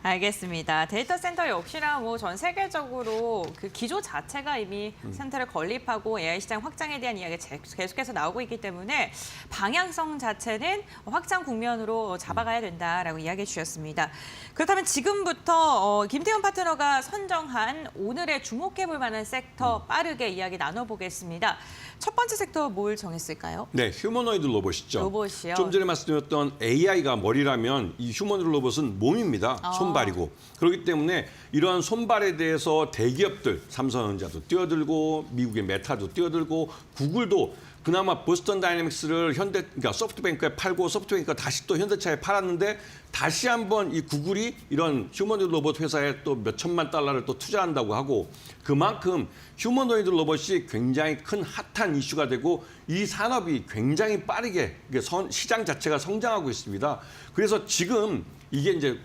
알겠습니다. 데이터 센터 역시나 뭐 전 세계적으로 그 기조 자체가 이미 센터를 건립하고 AI 시장 확장에 대한 이야기가 계속해서 나오고 있기 때문에 방향성 자체는 확장 국면으로 잡아가야 된다라고 이야기해 주셨습니다. 그렇다면 지금부터 김태훈 파트너가 선정한 오늘의 주목해볼 만한 섹터 빠르게 이야기 나눠보겠습니다. 첫 번째 섹터 뭘 정했을까요? 네, 휴머노이드 로봇이죠. 로봇이요. 좀 전에 말씀드렸던 AI가 머리라면 이 휴머노이드 로봇은 몸입니다. 손발이고. 그렇기 때문에 이러한 손발에 대해서 대기업들, 삼성전자도 뛰어들고 미국의 메타도 뛰어들고 구글도 그나마 보스턴 다이내믹스를 그러니까 소프트뱅크에 팔고 소프트뱅크가 다시 또 현대차에 팔았는데 다시 한번 이 구글이 이런 휴머노이드 로봇 회사에 또 몇 천만 달러를 또 투자한다고 하고 그만큼 휴머노이드 로봇이 굉장히 큰 핫한 이슈가 되고 이 산업이 굉장히 빠르게 시장 자체가 성장하고 있습니다. 그래서 지금 이게 이제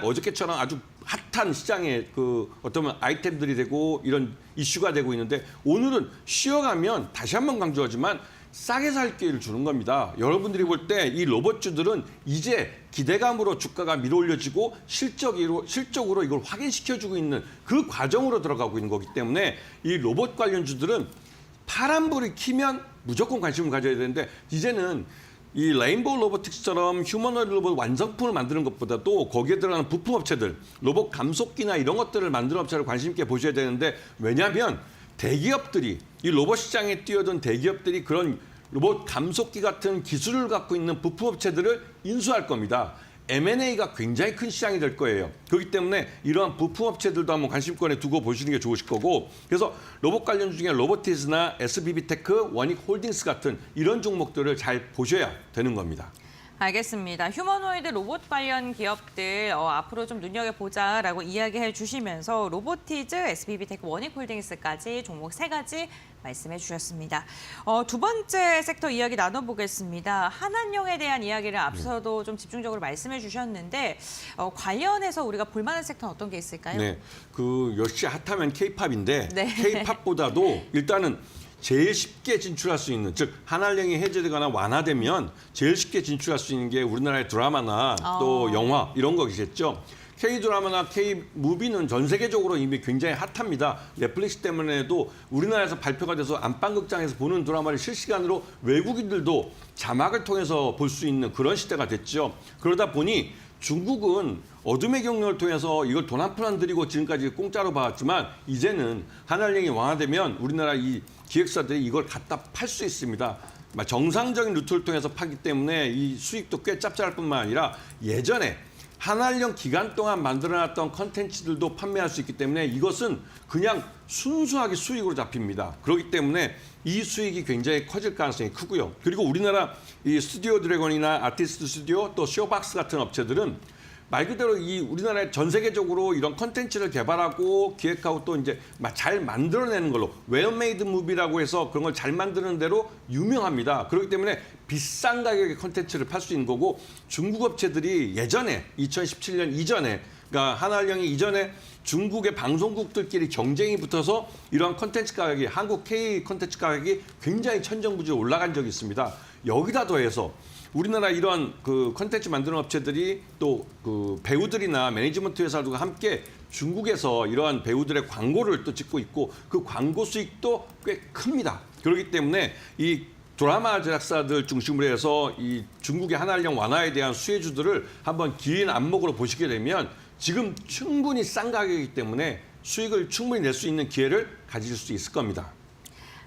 어저께처럼 아주 핫한 시장의 그 어떤 아이템들이 되고 이런 이슈가 되고 있는데 오늘은 쉬어가면 다시 한번 강조하지만 싸게 살 기회를 주는 겁니다. 여러분들이 볼 때 이 로봇주들은 이제 기대감으로 주가가 밀어올려지고 실적으로 이걸 확인시켜주고 있는 그 과정으로 들어가고 있는 거기 때문에 이 로봇 관련주들은 파란불이 켜면 무조건 관심을 가져야 되는데 이제는 이 레인보우 로보틱스처럼 휴머노이드 로봇 완성품을 만드는 것보다도 거기에 들어가는 부품 업체들, 로봇 감속기나 이런 것들을 만드는 업체를 관심 있게 보셔야 되는데 왜냐하면 대기업들이 이 로봇 시장에 뛰어든 대기업들이 그런 로봇 감속기 같은 기술을 갖고 있는 부품 업체들을 인수할 겁니다. M&A가 굉장히 큰 시장이 될 거예요. 그렇기 때문에 이러한 부품 업체들도 한번 관심권에 두고 보시는 게 좋으실 거고 그래서 로봇 관련 중에 로보티즈나 SBB테크, 원익홀딩스 같은 이런 종목들을 잘 보셔야 되는 겁니다. 알겠습니다. 휴머노이드 로봇 관련 기업들 앞으로 좀 눈여겨보자라고 이야기해 주시면서 로보티즈, SBB테크, 원익홀딩스까지 종목 3가지 말씀해 주셨습니다. 두 번째 섹터 이야기 나눠보겠습니다. 한한령에 대한 이야기를 앞서도 좀 집중적으로 말씀해 주셨는데 관련해서 우리가 볼만한 섹터는 어떤 게 있을까요? 네, 그 역시 핫하면 K-팝인데 네. K-팝보다도 일단은 제일 쉽게 진출할 수 있는, 즉 한한령이 해제되거나 완화되면 제일 쉽게 진출할 수 있는 게 우리나라의 드라마나 또 영화 이런 거겠죠. K-드라마나 K-무비는 전 세계적으로 이미 굉장히 핫합니다. 넷플릭스 때문에도 우리나라에서 발표가 돼서 안방극장에서 보는 드라마를 실시간으로 외국인들도 자막을 통해서 볼 수 있는 그런 시대가 됐죠. 그러다 보니 중국은 어둠의 경로를 통해서 이걸 돈 한 푼 안 들이고 지금까지 공짜로 봐왔지만 이제는 한한령이 완화되면 우리나라 이 기획사들이 이걸 갖다 팔 수 있습니다. 정상적인 루트를 통해서 파기 때문에 이 수익도 꽤 짭짤할 뿐만 아니라 예전에 한한령 기간 동안 만들어놨던 컨텐츠들도 판매할 수 있기 때문에 이것은 그냥 순수하게 수익으로 잡힙니다. 그렇기 때문에 이 수익이 굉장히 커질 가능성이 크고요. 그리고 우리나라 이 스튜디오 드래곤이나 아티스트 스튜디오 또 쇼박스 같은 업체들은 말 그대로 이 우리나라에 전 세계적으로 이런 컨텐츠를 개발하고 기획하고 또 이제 잘 만들어내는 걸로 웰메이드 무비라고 해서 그런 걸 잘 만드는 대로 유명합니다. 그렇기 때문에 비싼 가격의 컨텐츠를 팔 수 있는 거고 중국 업체들이 예전에 2017년 이전에 그러니까 한한령이 이전에 중국의 방송국들끼리 경쟁이 붙어서 이러한 컨텐츠 가격이 한국 K 컨텐츠 가격이 굉장히 천정부지로 올라간 적이 있습니다. 여기다 더해서 우리나라 이런 그 컨텐츠 만드는 업체들이 또 그 배우들이나 매니지먼트 회사들과 함께 중국에서 이러한 배우들의 광고를 또 찍고 있고 그 광고 수익도 꽤 큽니다. 그렇기 때문에 이 드라마 제작사들 중심으로 해서 이 중국의 한한령 완화에 대한 수혜주들을 한번 긴 안목으로 보시게 되면 지금 충분히 싼 가격이기 때문에 수익을 충분히 낼 수 있는 기회를 가질 수 있을 겁니다.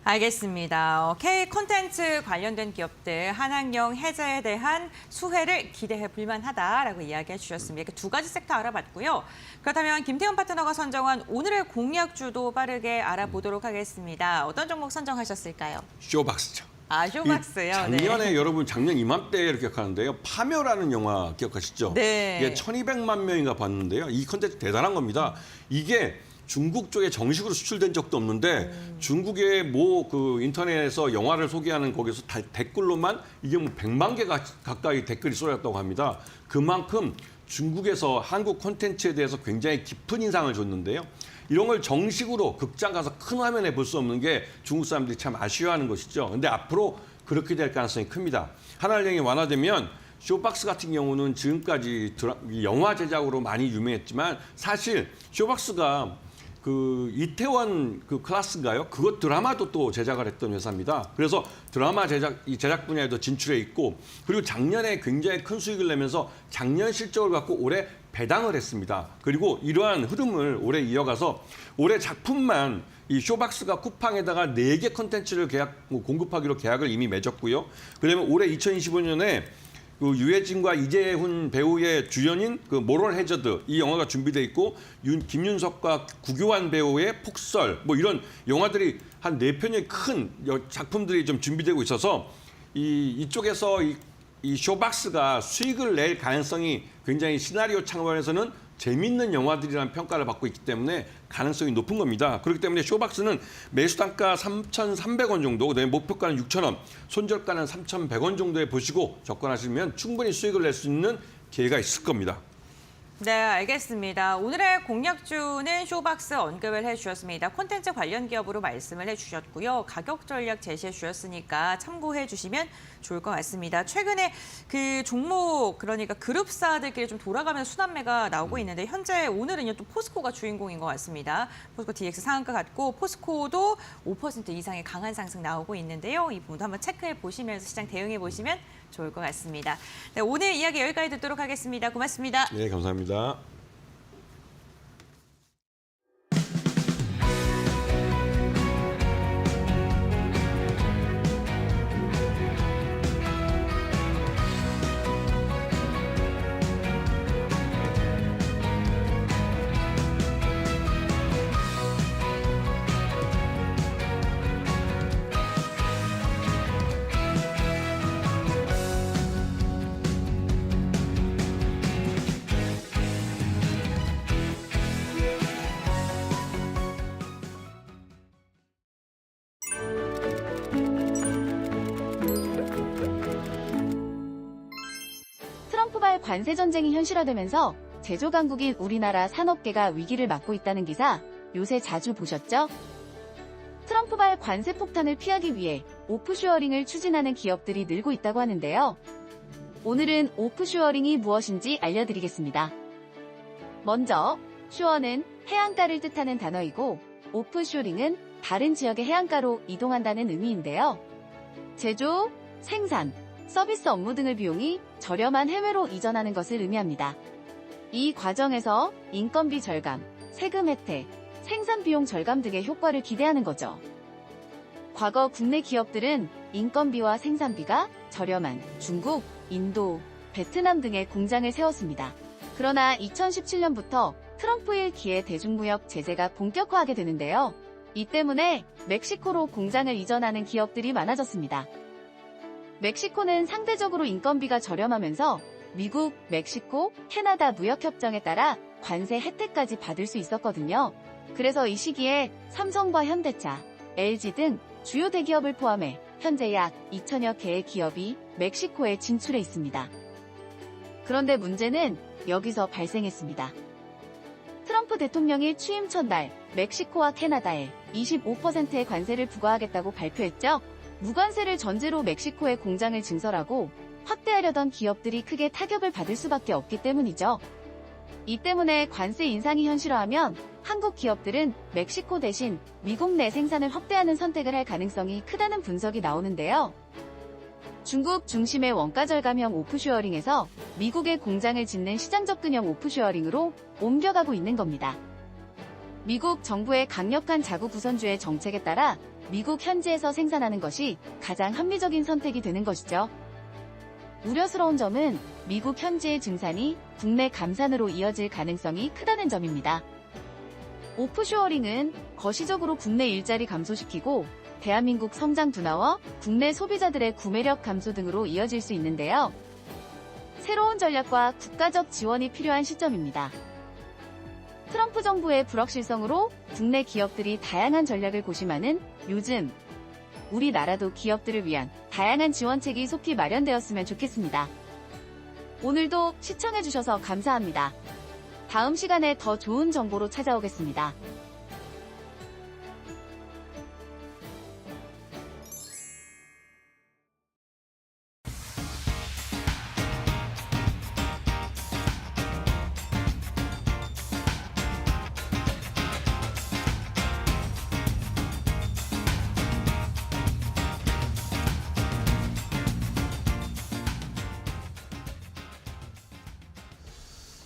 알겠습니다. K 콘텐츠 관련된 기업들 한한령 해제에 대한 수혜를 기대해 볼 만하다라고 이야기해 주셨습니다. 이렇게 두 가지 섹터 알아봤고요. 그렇다면 김태현 파트너가 선정한 오늘의 공약주도 빠르게 알아보도록 하겠습니다. 어떤 종목 선정하셨을까요? 쇼박스죠. 아, 쇼박스요. 작년에 네. 여러분 작년 이맘때를 기억하는데요. 파묘라는 영화 기억하시죠? 네. 이게 1,200만 명인가 봤는데요. 이 컨텐츠 대단한 겁니다. 이게 중국 쪽에 정식으로 수출된 적도 없는데 중국의 뭐 그 인터넷에서 영화를 소개하는 거기서 댓글로만 이게 뭐 100만 개 가까이 댓글이 쏟아졌다고 합니다. 그만큼 중국에서 한국 콘텐츠에 대해서 굉장히 깊은 인상을 줬는데요. 이런 걸 정식으로 극장 가서 큰 화면에 볼 수 없는 게 중국 사람들이 참 아쉬워하는 것이죠. 근데 앞으로 그렇게 될 가능성이 큽니다. 한한령이 완화되면 쇼박스 같은 경우는 지금까지 영화 제작으로 많이 유명했지만 사실 쇼박스가 그 이태원 그 클래스인가요? 그것 드라마도 또 제작을 했던 회사입니다. 그래서 드라마 제작 분야에도 진출해 있고 그리고 작년에 굉장히 큰 수익을 내면서 작년 실적을 갖고 올해 배당을 했습니다. 그리고 이러한 흐름을 올해 이어가서 올해 작품만 이 쇼박스가 쿠팡에다가 4개 컨텐츠를 공급하기로 계약을 이미 맺었고요. 그다음에 올해 2025년에 그 유해진과 이재훈 배우의 주연인 그 모럴 해저드 이 영화가 준비돼 있고 김윤석과 구교환 배우의 폭설 뭐 이런 영화들이 한 4편의 큰 작품들이 좀 준비되고 있어서 이쪽에서 이 쇼박스가 수익을 낼 가능성이 굉장히 시나리오 창업에서는 재밌는 영화들이라는 평가를 받고 있기 때문에 가능성이 높은 겁니다. 그렇기 때문에 쇼박스는 매수 단가 3,300원 정도, 그다음에 목표가는 6,000원, 손절가는 3,100원 정도에 보시고 접근하시면 충분히 수익을 낼 수 있는 기회가 있을 겁니다. 네, 알겠습니다. 오늘의 공약주는 쇼박스 언급을 해주셨습니다. 콘텐츠 관련 기업으로 말씀을 해주셨고요. 가격 전략 제시해 주셨으니까 참고해 주시면 좋을 것 같습니다. 최근에 그 종목, 그러니까 그룹사들끼리 좀 돌아가면서 순환매가 나오고 있는데 현재 오늘은요 또 포스코가 주인공인 것 같습니다. 포스코 DX 상한가 같고 포스코도 5% 이상의 강한 상승 나오고 있는데요. 이 부분도 한번 체크해 보시면서 시장 대응해 보시면 좋을 것 같습니다. 네, 오늘 이야기 여기까지 듣도록 하겠습니다. 고맙습니다. 네, 감사합니다. 트럼프발 관세 전쟁이 현실화되면서 제조 강국인 우리나라 산업계가 위기를 맞고 있다는 기사 요새 자주 보셨죠? 트럼프발 관세 폭탄을 피하기 위해 오프쇼어링을 추진하는 기업들이 늘고 있다고 하는데요. 오늘은 오프쇼어링이 무엇인지 알려드리겠습니다. 먼저 쇼어는 해안가를 뜻하는 단어이고 오프쇼링은 다른 지역의 해안가로 이동한다는 의미인데요. 제조, 생산, 서비스 업무 등의 비용이 저렴한 해외로 이전하는 것을 의미합니다. 이 과정에서 인건비 절감, 세금 혜택, 생산 비용 절감 등의 효과를 기대하는 거죠. 과거 국내 기업들은 인건비와 생산비가 저렴한 중국, 인도, 베트남 등의 공장을 세웠습니다. 그러나 2017년부터 트럼프 1기의 대중무역 제재가 본격화하게 되는데요. 이 때문에 멕시코로 공장을 이전하는 기업들이 많아졌습니다. 멕시코는 상대적으로 인건비가 저렴하면서 미국, 멕시코, 캐나다 무역협정에 따라 관세 혜택까지 받을 수 있었거든요. 그래서 이 시기에 삼성과 현대차, LG 등 주요 대기업을 포함해 현재 약 2천여 개의 기업이 멕시코에 진출해 있습니다. 그런데 문제는 여기서 발생했습니다. 트럼프 대통령이 취임 첫날 멕시코와 캐나다에 25%의 관세를 부과하겠다고 발표했죠. 무관세를 전제로 멕시코에 공장을 증설하고 확대하려던 기업들이 크게 타격을 받을 수밖에 없기 때문이죠. 이 때문에 관세 인상이 현실화하면 한국 기업들은 멕시코 대신 미국 내 생산을 확대하는 선택을 할 가능성이 크다는 분석이 나오는데요. 중국 중심의 원가 절감형 오프쇼어링에서 미국의 공장을 짓는 시장 접근형 오프쇼어링으로 옮겨가고 있는 겁니다. 미국 정부의 강력한 자국 우선주의 정책에 따라 미국 현지에서 생산하는 것이 가장 합리적인 선택이 되는 것이죠. 우려스러운 점은 미국 현지의 증산이 국내 감산으로 이어질 가능성이 크다는 점입니다. 오프쇼어링은 거시적으로 국내 일자리 감소시키고 대한민국 성장 둔화와 국내 소비자들의 구매력 감소 등으로 이어질 수 있는데요. 새로운 전략과 국가적 지원이 필요한 시점입니다. 트럼프 정부의 불확실성으로 국내 기업들이 다양한 전략을 고심하는 요즘 우리나라도 기업들을 위한 다양한 지원책이 속히 마련되었으면 좋겠습니다. 오늘도 시청해주셔서 감사합니다. 다음 시간에 더 좋은 정보로 찾아오겠습니다.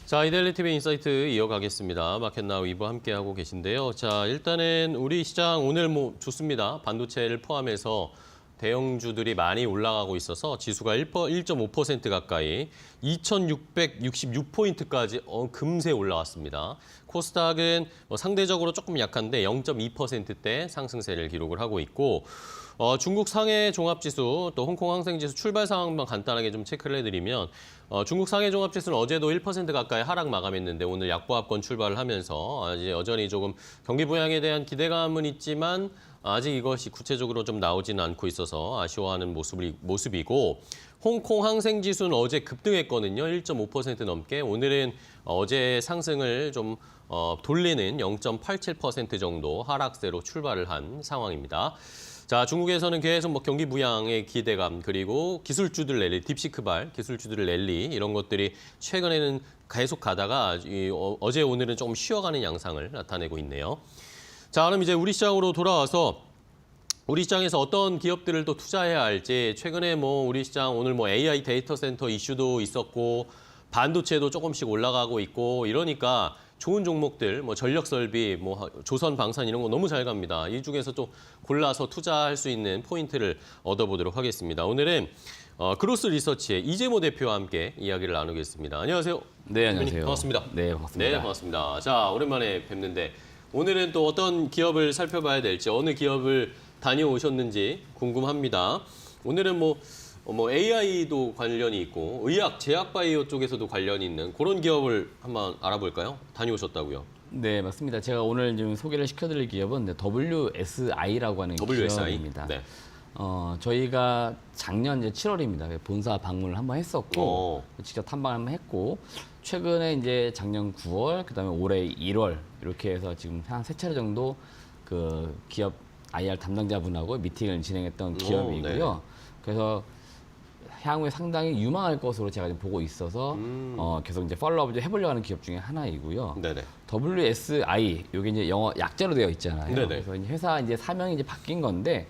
자, 이데일리 TV 인사이트 이어가겠습니다. 마켓나우 2부 함께하고 계신데요. 자, 일단은 우리 시장 오늘 뭐 좋습니다. 반도체를 포함해서 대형주들이 많이 올라가고 있어서 지수가 1.5% 가까이 2,666포인트까지 금세 올라왔습니다. 코스닥은 상대적으로 조금 약한데 0.2%대 상승세를 기록을 하고 있고 중국 상해 종합지수 또 홍콩 항생지수 출발 상황만 간단하게 좀 체크를 해드리면 중국 상해 종합지수는 어제도 1% 가까이 하락 마감했는데 오늘 약보합권 출발을 하면서 이제 여전히 조금 경기 부양에 대한 기대감은 있지만 아직 이것이 구체적으로 좀 나오지는 않고 있어서 아쉬워하는 모습이고 홍콩 항생지수는 어제 급등했거든요. 1.5% 넘게. 오늘은 어제 상승을 좀 돌리는 0.87% 정도 하락세로 출발을 한 상황입니다. 자, 중국에서는 계속 경기 부양의 기대감 그리고 기술주들 랠리, 딥시크발 기술주들 랠리 이런 것들이 최근에는 계속 가다가 어제 오늘은 조금 쉬어가는 양상을 나타내고 있네요. 자, 그럼 이제 우리 시장으로 돌아와서 우리 시장에서 어떤 기업들을 또 투자해야 할지 최근에 우리 시장 오늘 AI 데이터 센터 이슈도 있었고 반도체도 조금씩 올라가고 있고 이러니까 좋은 종목들, 전력 설비, 조선 방산 이런 거 너무 잘 갑니다. 이 중에서 좀 골라서 투자할 수 있는 포인트를 얻어보도록 하겠습니다. 오늘은 그로스 리서치의 이재모 대표와 함께 이야기를 나누겠습니다. 안녕하세요. 네, 안녕하세요. 반갑습니다. 네, 반갑습니다. 네, 반갑습니다. 자, 오랜만에 뵙는데 오늘은 또 어떤 기업을 살펴봐야 될지 어느 기업을 다녀오셨는지 궁금합니다. 오늘은 AI도 관련이 있고 의학, 제약바이오 쪽에서도 관련이 있는 그런 기업을 한번 알아볼까요? 다녀오셨다고요? 네, 맞습니다. 제가 오늘 좀 소개를 시켜드릴 기업은 WSI라고 하는 기업입니다. 네. 저희가 작년 이제 7월입니다. 본사 방문을 한번 했었고 직접 탐방을 한번 했고 최근에 이제 작년 9월, 그다음에 올해 1월 이렇게 해서 지금 한 3차례 정도 그 기업 IR 담당자분하고 미팅을 진행했던 네네. 기업이고요. 그래서 향후에 상당히 유망할 것으로 제가 지금 보고 있어서 계속 이제 팔로우업을 좀 해보려고 하는 기업 중에 하나이고요. 네네. WSI 요게 이제 영어 약자로 되어 있잖아요. 네네. 그래서 이제 회사 이제 사명이 이제 바뀐 건데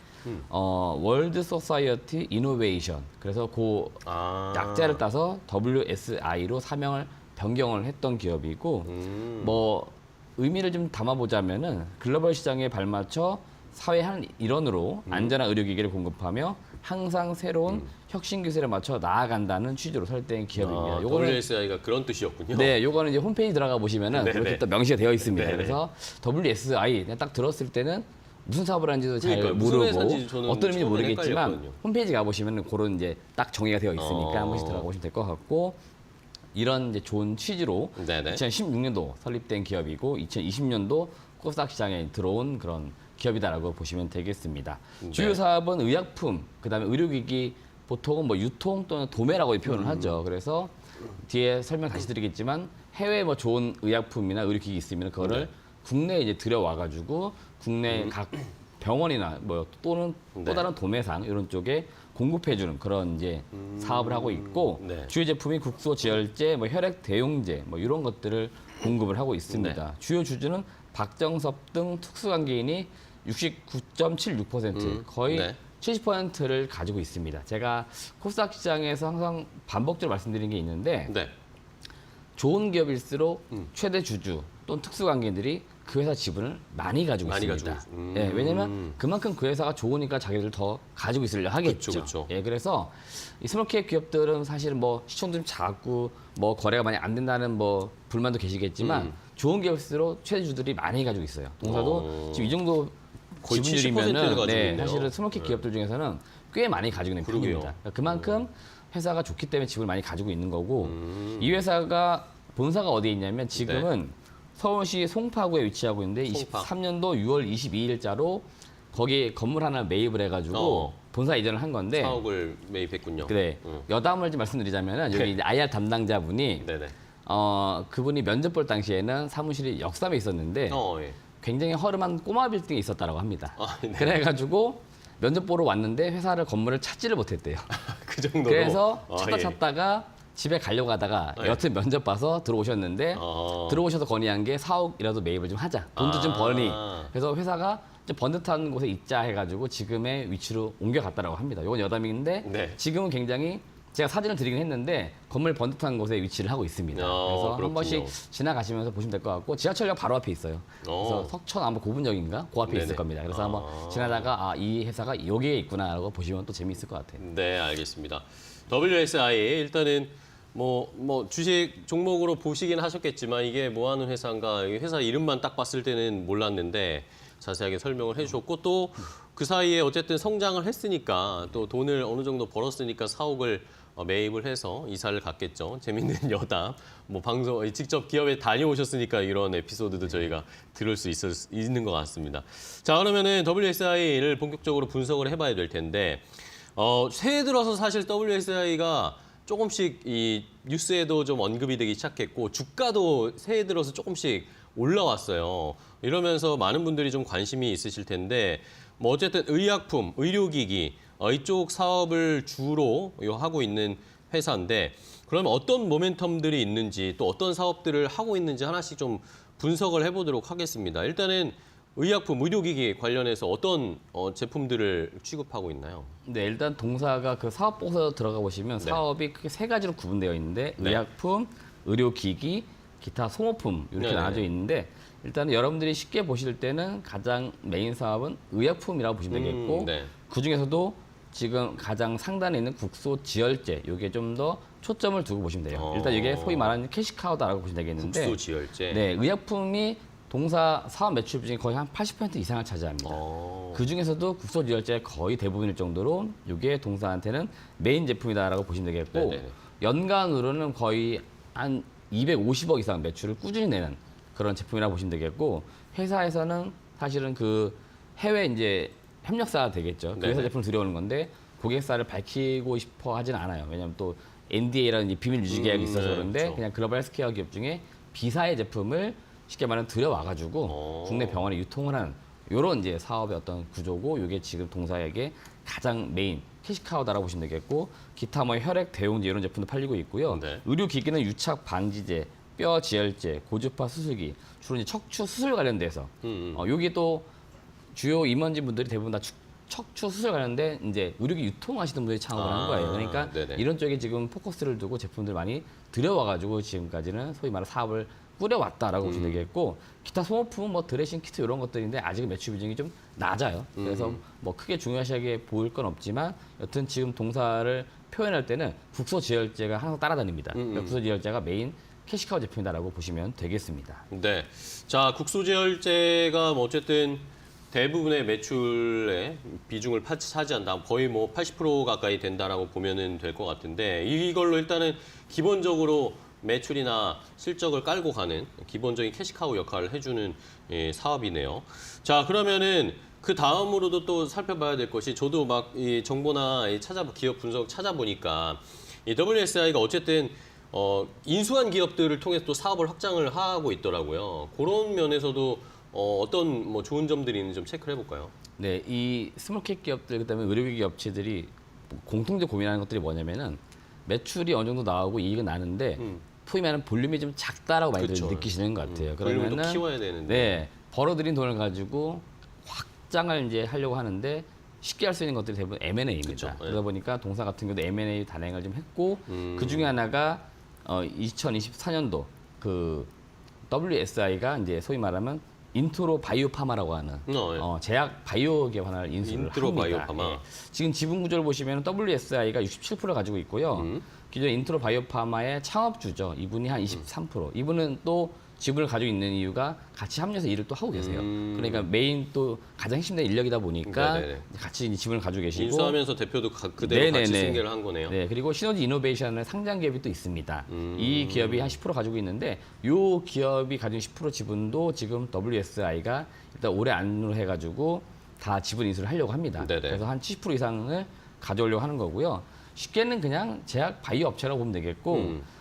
월드 소사이어티 이노베이션. 그래서 그 약자를 따서 WSI로 사명을 변경을 했던 기업이고 뭐 의미를 좀 담아보자면은 글로벌 시장에 발맞춰 사회 한 일원으로 안전한 의료기기를 공급하며 항상 새로운 혁신 기술에 맞춰 나아간다는 취지로 설정된 기업입니다. 요거는 WSI가 그런 뜻이었군요. 네, 요거는 이제 홈페이지 들어가 보시면은 네네. 그렇게 또 명시가 되어 있습니다. 네네. 그래서 WSI 그냥 딱 들었을 때는 무슨 사업을 하는지도 잘 그러니까요. 무슨 모르고 회사인지 저는 어떤 의미인지 처음에 모르겠지만 헷갈렸거든요. 홈페이지 가 보시면은 그런 이제 딱 정의가 되어 있으니까 한 번씩 들어가 보시면 될 것 같고 이런 이제 좋은 취지로 네네. 2016년도 설립된 기업이고 2020년도 코스닥 시장에 들어온 그런 기업이다라고 보시면 되겠습니다. 네. 주요 사업은 의약품, 그다음에 의료기기, 보통은 뭐 유통 또는 도매라고 표현을 하죠. 그래서 뒤에 설명 다시 드리겠지만 해외에 뭐 좋은 의약품이나 의료기기 있으면 그거를 네. 국내에 이제 들여와가지고 국내 각 병원이나 뭐 또는 네. 또 다른 도매상 이런 쪽에 공급해주는 그런 이제 사업을 하고 있고 네. 주요 제품이 국소 지혈제, 뭐 혈액 대용제 뭐 이런 것들을 공급을 하고 있습니다. 네. 주요 주주는 박정섭 등 특수관계인이 69.76% 거의 네. 70%를 가지고 있습니다. 제가 코스닥 시장에서 항상 반복적으로 말씀드린 게 있는데 네. 좋은 기업일수록 최대 주주 또는 특수관계인들이 그 회사 지분을 많이 가지고 많이 있습니다. 가지고 있- 예, 왜냐하면 그만큼 그 회사가 좋으니까 자기들 더 가지고 있으려 하겠죠. 그쵸, 그쵸. 예, 그래서 이 스몰캡 기업들은 사실은 뭐 시총도 좀 작고 뭐 거래가 많이 안 된다는 뭐 불만도 계시겠지만 좋은 기업일수록 최대 주주들이 많이 가지고 있어요. 동사도 지금 이 정도 거의 70%를 지분율이면은 가지고 네, 있네요. 사실은 스몰캡 기업들 중에서는 꽤 많이 가지고 있는 그러게요. 편입니다. 그러니까 그만큼 회사가 좋기 때문에 지분을 많이 가지고 있는 거고 이 회사가 본사가 어디에 있냐면 지금은 서울시 송파구에 위치하고 있는데 송파. 23년도 6월 22일자로 거기 건물 하나 매입을 해가지고 본사 이전을 한 건데 4억을 매입했군요. 그래 여담을 좀 말씀드리자면 여기 이제 IR 담당자분이 네네. 그분이 면접 볼 당시에는 사무실이 역삼에 있었는데 예. 굉장히 허름한 꼬마 빌딩에 있었다고 합니다. 아, 네. 그래가지고 면접 보러 왔는데 회사를 건물을 찾지를 못했대요. 그 정도로. 그래서 아, 찾다 예. 찾다가 집에 가려고 하다가 예. 여튼 면접 봐서 들어오셨는데 들어오셔서 건의한 게 4억이라도 매입을 좀 하자. 돈도 좀 버니. 그래서 회사가 좀 번듯한 곳에 있자 해가지고 지금의 위치로 옮겨갔다라고 합니다. 이건 여담인데 네. 지금은 굉장히 제가 사진을 드리긴 했는데 건물 번듯한 곳에 위치를 하고 있습니다. 그래서 그렇군요. 한 번씩 지나가시면서 보시면 될 것 같고 지하철역 바로 앞에 있어요. 그래서 석천 아마 고분역인가 그 앞에 네네. 있을 겁니다. 그래서 한번 지나다가 이 회사가 여기에 있구나라고 보시면 또 재미있을 것 같아요. 네, 알겠습니다. WSI 일단은 뭐 주식 종목으로 보시긴 하셨겠지만 이게 뭐 하는 회사인가 이 회사 이름만 딱 봤을 때는 몰랐는데 자세하게 설명을 해주셨고 또 그 사이에 어쨌든 성장을 했으니까 또 돈을 어느 정도 벌었으니까 4억을 매입을 해서 이사를 갔겠죠. 재밌는 여담. 뭐 방송 직접 기업에 다녀오셨으니까 이런 에피소드도 저희가 들을 수 있는 것 같습니다. 자, 그러면은 WSI를 본격적으로 분석을 해봐야 될 텐데 새해 들어서 사실 WSI가 조금씩 이 뉴스에도 좀 언급이 되기 시작했고 주가도 새해 들어서 조금씩 올라왔어요. 이러면서 많은 분들이 좀 관심이 있으실 텐데 뭐 어쨌든 의약품, 의료기기 이쪽 사업을 주로 하고 있는 회사인데 그러면 어떤 모멘텀들이 있는지 또 어떤 사업들을 하고 있는지 하나씩 좀 분석을 해보도록 하겠습니다. 일단은 의약품, 의료기기 관련해서 어떤 제품들을 취급하고 있나요? 네, 일단 동사가 그 사업 보고서 들어가 보시면 네. 사업이 크게 세 가지로 구분되어 있는데 네. 의약품, 의료기기, 기타 소모품 이렇게 네네. 나눠져 있는데 일단 여러분들이 쉽게 보실 때는 가장 메인 사업은 의약품이라고 보시면 되겠고 네. 그 중에서도 지금 가장 상단에 있는 국소 지혈제 이게 좀 더 초점을 두고 보시면 돼요. 일단 이게 소위 말하는 캐시카우다라고 보시면 되겠는데 국소지혈제. 네, 의약품이 동사 사업 매출 중에 거의 한 80% 이상을 차지합니다. 그 중에서도 국소지혈제 거의 대부분일 정도로 이게 동사한테는 메인 제품이다라고 보시면 되겠고 네네네. 연간으로는 거의 한 250억 이상 매출을 꾸준히 내는 그런 제품이라고 보시면 되겠고 회사에서는 사실은 그 해외 이제 협력사가 되겠죠. 그 회사 네네. 제품을 들여오는 건데 고객사를 밝히고 싶어 하진 않아요. 왜냐하면 또 NDA라는 비밀 유지 계약이 있어서 네, 그런데 그렇죠. 그냥 글로벌 헬스케어 기업 중에 B사의 제품을 쉽게 말하면 들여와가지고 국내 병원에 유통을 하는 이런 이제 사업의 어떤 구조고 이게 지금 동사에게 가장 메인 캐시카우다라고 보시면 되겠고 기타 뭐 혈액 대용제 이런 제품도 팔리고 있고요. 네. 의료기기는 유착 방지제, 뼈 지혈제, 고주파 수술기 주로 이제 척추 수술 관련돼서 여기 또 주요 임원진 분들이 대부분 다 척추 수술 관련된 이제 의료기 유통하시는 분들이 창업을 한 거예요. 그러니까 네네. 이런 쪽에 지금 포커스를 두고 제품들 많이 들여와가지고 지금까지는 소위 말하는 사업을 꾸려왔다라고 보시면 되겠고 기타 소모품 뭐 드레싱 키트 이런 것들인데 아직은 매출 비중이 좀 낮아요. 그래서 뭐 크게 중요하게 보일 건 없지만 여튼 지금 동사를 표현할 때는 국소지혈제가 항상 따라다닙니다. 그러니까 국소지혈제가 메인 캐시카우 제품이다라고 보시면 되겠습니다. 네. 자, 국소지혈제가 뭐 어쨌든 대부분의 매출의 비중을 차지한다. 거의 뭐 80% 가까이 된다라고 보면은 될 것 같은데 이걸로 일단은 기본적으로 매출이나 실적을 깔고 가는 기본적인 캐시카우 역할을 해주는 사업이네요. 자, 그러면은 그 다음으로도 또 살펴봐야 될 것이 저도 막 이 정보나 기업 분석 찾아보니까 이 WSI가 어쨌든 인수한 기업들을 통해서 또 사업을 확장을 하고 있더라고요. 그런 면에서도 어떤 뭐 좋은 점들이 있는지 좀 체크를 해볼까요? 네, 이 스몰캡 기업들 그다음에 의료기기 업체들이 공통적으로 고민하는 것들이 뭐냐면은 매출이 어느 정도 나오고 이익은 나는데 소위 말하는 볼륨이 좀 작다라고 많이들 그쵸. 느끼시는 것 같아요. 볼륨을 또 그러면은 키워야 되는데. 네, 벌어들인 돈을 가지고 확장을 이제 하려고 하는데 쉽게 할 수 있는 것들이 대부분 M&A입니다. 그쵸, 네. 그러다 보니까 동사 같은 경우도 M&A 단행을 좀 했고 그 중에 하나가 2024년도 그 WSI가 이제 소위 말하면 인트로 바이오파마라고 하는 예. 제약 바이오 기업 하나를 인수를 인트로 합니다. 바이오파마. 예. 지금 지분 구조를 보시면 WSI가 67% 가지고 있고요. 기존 인트로 바이오파마의 창업주죠. 이분이 한 23%. 이분은 또 지분을 가지고 있는 이유가 같이 합류해서 일을 또 하고 계세요. 그러니까 메인 또 가장 핵심된 인력이다 보니까 네네네. 같이 이제 지분을 가지고 계시고 인수하면서 대표도 그대로 같이 네네네. 승계를 한 거네요. 네, 그리고 시너지 이노베이션의 상장 기업이 또 있습니다. 음. 이 기업이 한 10% 가지고 있는데 이 기업이 가진 10% 지분도 지금 WSI가 일단 올해 안으로 해가지고 다 지분 인수를 하려고 합니다. 네네. 그래서 한 70% 이상을 가져오려고 하는 거고요. 쉽게는 그냥 제약 바이오 업체라고 보면 되겠고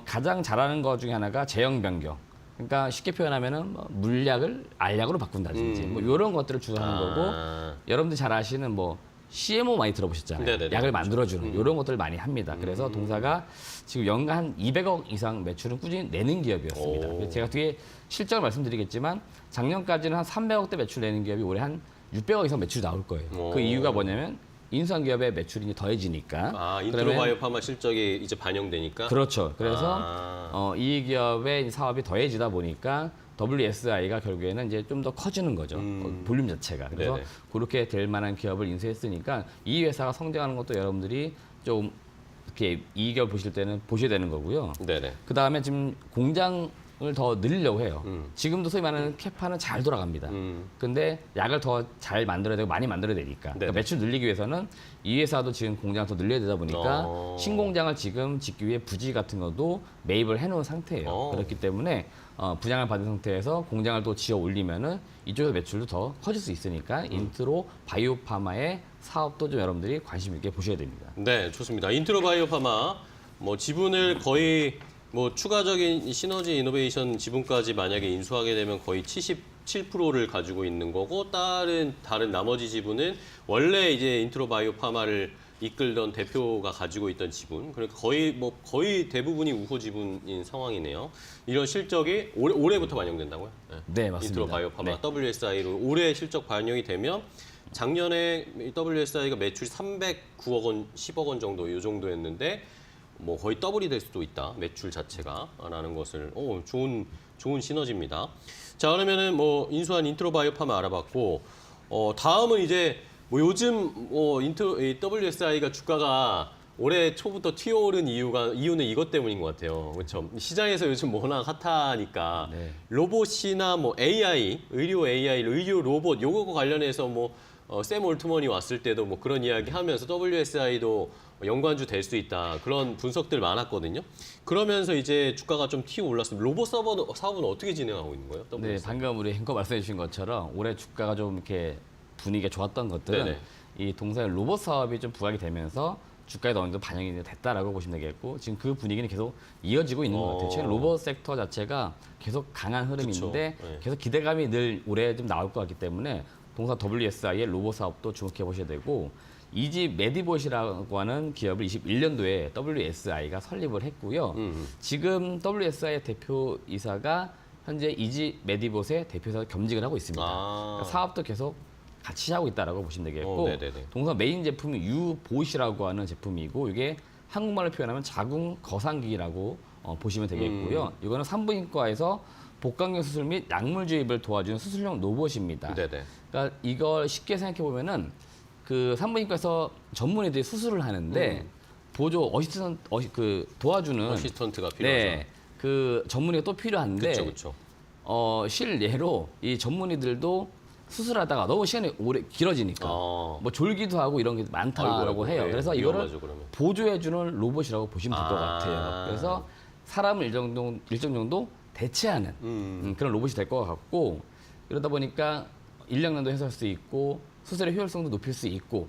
가장 잘하는 것 중에 하나가 제형 변경. 그러니까 쉽게 표현하면은 뭐 물약을 알약으로 바꾼다든지 뭐 이런 것들을 주도하는 거고 여러분들 잘 아시는 뭐 CMO 많이 들어보셨잖아요. 네네네. 약을 만들어주는 이런 것들을 많이 합니다. 그래서 동사가 지금 연간 한 200억 이상 매출은 꾸준히 내는 기업이었습니다. 오. 그래서 제가 뒤에 실적을 말씀드리겠지만 작년까지는 한 300억대 매출 내는 기업이 올해 한 600억 이상 매출이 나올 거예요. 오. 그 이유가 뭐냐면 인수한 기업의 매출이 이제 더해지니까. 인트로 그러면 바이오파마 실적이 이제 반영되니까. 그렇죠. 그래서 이 기업의 사업이 더해지다 보니까 WSI가 결국에는 이제 좀 더 커지는 거죠. 볼륨 자체가. 그래서 네네. 그렇게 될 만한 기업을 인수했으니까 이 회사가 성장하는 것도 여러분들이 좀 이렇게 이 기업 보실 때는 보셔야 되는 거고요. 네네. 그 다음에 지금 공장을 더 늘리려고 해요. 지금도 소위 말하는 캐파는 잘 돌아갑니다. 근데 약을 더 잘 만들어야 되고 많이 만들어야 되니까. 네네. 그러니까 매출 늘리기 위해서는 이 회사도 지금 공장을 더 늘려야 되다 보니까 신공장을 지금 짓기 위해 부지 같은 것도 매입을 해놓은 상태예요. 그렇기 때문에 분양을 받은 상태에서 공장을 또 지어 올리면은 이쪽에서 매출도 더 커질 수 있으니까 인트로 바이오파마의 사업도 좀 여러분들이 관심 있게 보셔야 됩니다. 네, 좋습니다. 인트로 바이오파마 뭐 지분을 거의 뭐 추가적인 시너지 이노베이션 지분까지 만약에 인수하게 되면 거의 77%를 가지고 있는 거고 다른 나머지 지분은 원래 이제 인트로 바이오파마를 이끌던 대표가 가지고 있던 지분, 그러니까 거의 대부분이 우호 지분인 상황이네요. 이런 실적이 올해부터 반영된다고요? 네, 맞습니다. 인트로 바이오파마 네. WSI로 올해 실적 반영이 되면 작년에 WSI가 매출이 309억 원, 10억 원 정도 이 정도였는데 뭐 거의 더블이 될 수도 있다. 매출 자체가라는 것을 좋은 시너지입니다. 자, 그러면은 뭐 인수한 인트로 바이오파마 알아봤고 다음은 이제 뭐 요즘 WSI가 주가가 올해 초부터 튀어오른 이유는 이것 때문인 것 같아요. 그렇죠. 시장에서 요즘 워낙 핫하니까 네. 로봇이나 뭐 AI, 의료 로봇 요거 관련해서 샘 올트먼이 왔을 때도 뭐 그런 이야기 하면서 WSI도 연관주 될 수 있다. 그런 분석들 많았거든요. 그러면서 이제 주가가 좀 튀어 올랐습니다. 로봇 사업은 어떻게 진행하고 있는 거예요? 네, WSI? 방금 우리 앵커 말씀해 주신 것처럼 올해 주가가 좀 이렇게 분위기가 좋았던 것들은 네네. 이 동사의 로봇 사업이 좀 부각이 되면서 주가에도 어느 정도 반영이 됐다라고 보시면 되겠고 지금 그 분위기는 계속 이어지고 있는 것 같아요. 최근 로봇 섹터 자체가 계속 강한 흐름인데 그쵸. 네. 계속 기대감이 늘 올해 좀 나올 것 같기 때문에 동사 WSI의 로봇 사업도 주목해 보셔야 되고 이지 메디봇이라고 하는 기업을 21년도에 WSI가 설립을 했고요. 지금 WSI의 대표이사가 현재 이지 메디봇의 대표이사 겸직을 하고 있습니다. 그러니까 사업도 계속 같이 하고 있다라고 보시면 되겠고 네네네. 동사 메인 제품이 유봇이라고 하는 제품이고 이게 한국말로 표현하면 자궁 거상기라고 보시면 되겠고요. 이거는 산부인과에서 복강경 수술 및 약물 주입을 도와주는 수술용 로봇입니다. 네네. 그러니까 이걸 쉽게 생각해 보면은 그 산부인과에서 전문의들이 수술을 하는데 보조 그 도와주는 어시스턴트가 필요하죠. 네, 그 전문의가 또 필요한데 그렇죠. 실례로 이 전문의들도 수술하다가 너무 시간이 오래 길어지니까 뭐 졸기도 하고 이런 게 많다라고 아이고, 해요. 네, 그래서 이거를 위험하죠, 그러면. 보조해주는 로봇이라고 보시면 될 것 같아요. 그래서 사람을 일정 정도 대체하는 그런 로봇이 될 것 같고 그러다 보니까 인력난도 해소할 수 있고 수술의 효율성도 높일 수 있고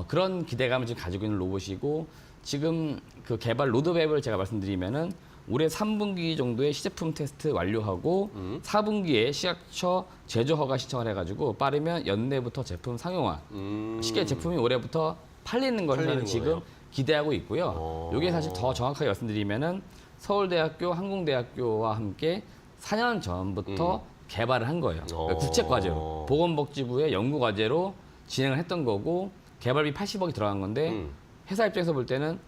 그런 기대감을 지금 가지고 있는 로봇이고 지금 그 개발 로드맵을 제가 말씀드리면은 올해 3분기 정도에 시제품 테스트 완료하고 4분기에 시약처 제조 허가 신청을 해가지고 빠르면 연내부터 제품 상용화. 쉽게 제품이 올해부터 팔리는 걸 팔리는 저는 지금 거네요. 기대하고 있고요. 이게 사실 더 정확하게 말씀드리면은 서울대학교, 항공대학교와 함께 4년 전부터 개발을 한 거예요. 그러니까 국책 과제로 보건복지부의 연구 과제로 진행을 했던 거고 개발비 80억이 들어간 건데 회사 입장에서 볼 때는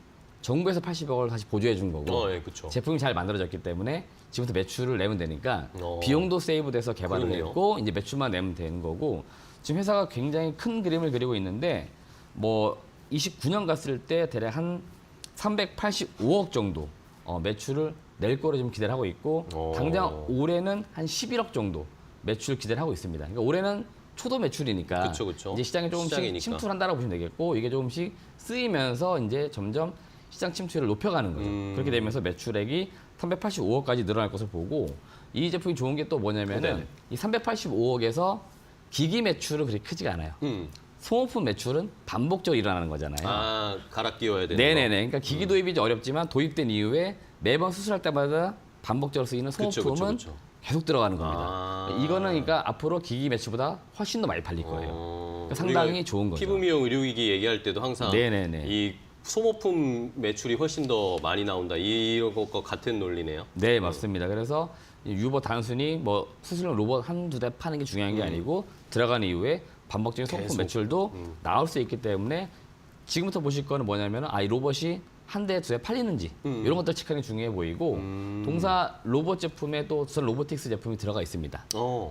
정부에서 80억을 다시 보조해 준 거고 예, 그쵸. 제품이 잘 만들어졌기 때문에 지금부터 매출을 내면 되니까 비용도 세이브돼서 개발을 그러네요. 했고 이제 매출만 내면 되는 거고 지금 회사가 굉장히 큰 그림을 그리고 있는데 뭐 29년 갔을 때 대략 한 385억 정도 매출을 낼 거로 지금 기대를 하고 있고 당장 올해는 한 11억 정도 매출 기대를 하고 있습니다. 그러니까 올해는 초도 매출이니까 그쵸. 이제 시장이 조금씩 시장이니까. 침투를 한다고 보시면 되겠고 이게 조금씩 쓰이면서 이제 점점 시장 침투율을 높여가는 거죠. 그렇게 되면서 매출액이 385억까지 늘어날 것을 보고 이 제품이 좋은 게 또 뭐냐면은 네네. 이 385억에서 기기 매출은 그렇게 크지가 않아요. 소모품 매출은 반복적으로 일어나는 거잖아요. 갈아 끼워야 되는 네네네. 거. 그러니까 기기 도입이 어렵지만 도입된 이후에 매번 수술할 때마다 반복적으로 쓰이는 소모품은 그쵸. 계속 들어가는 겁니다. 이거는 그러니까 앞으로 기기 매출보다 훨씬 더 많이 팔릴 거예요. 그러니까 상당히 우리가 좋은 거죠. 피부 미용 의료기기 얘기할 때도 항상 네네네. 이 소모품 매출이 훨씬 더 많이 나온다. 이런 것과 같은 논리네요. 네, 맞습니다. 그래서 유보 단순히 뭐 수술용 로봇 한두 대 파는 게 중요한 게 아니고 들어간 이후에 반복적인 소모품 계속. 매출도 나올 수 있기 때문에 지금부터 보실 거는 뭐냐면은 이 로봇이 한 대, 두 대 팔리는지 이런 것들 체크하는 게 중요해 보이고 동사 로봇 제품에 또 두산 로보틱스 제품이 들어가 있습니다.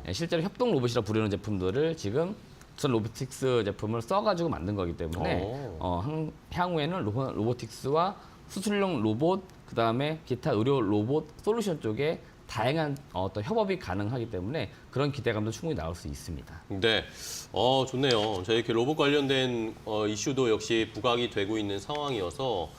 예, 실제로 협동 로봇이라 부르는 제품들을 지금 두산 로보틱스 제품을 써가지고 만든 거기 때문에 향후에는 로보틱스와 수술용 로봇 그다음에 기타 의료 로봇 솔루션 쪽에 다양한 어떤 협업이 가능하기 때문에 그런 기대감도 충분히 나올 수 있습니다. 네, 좋네요. 저희 이렇게 로봇 관련된 이슈도 역시 부각이 되고 있는 상황이어서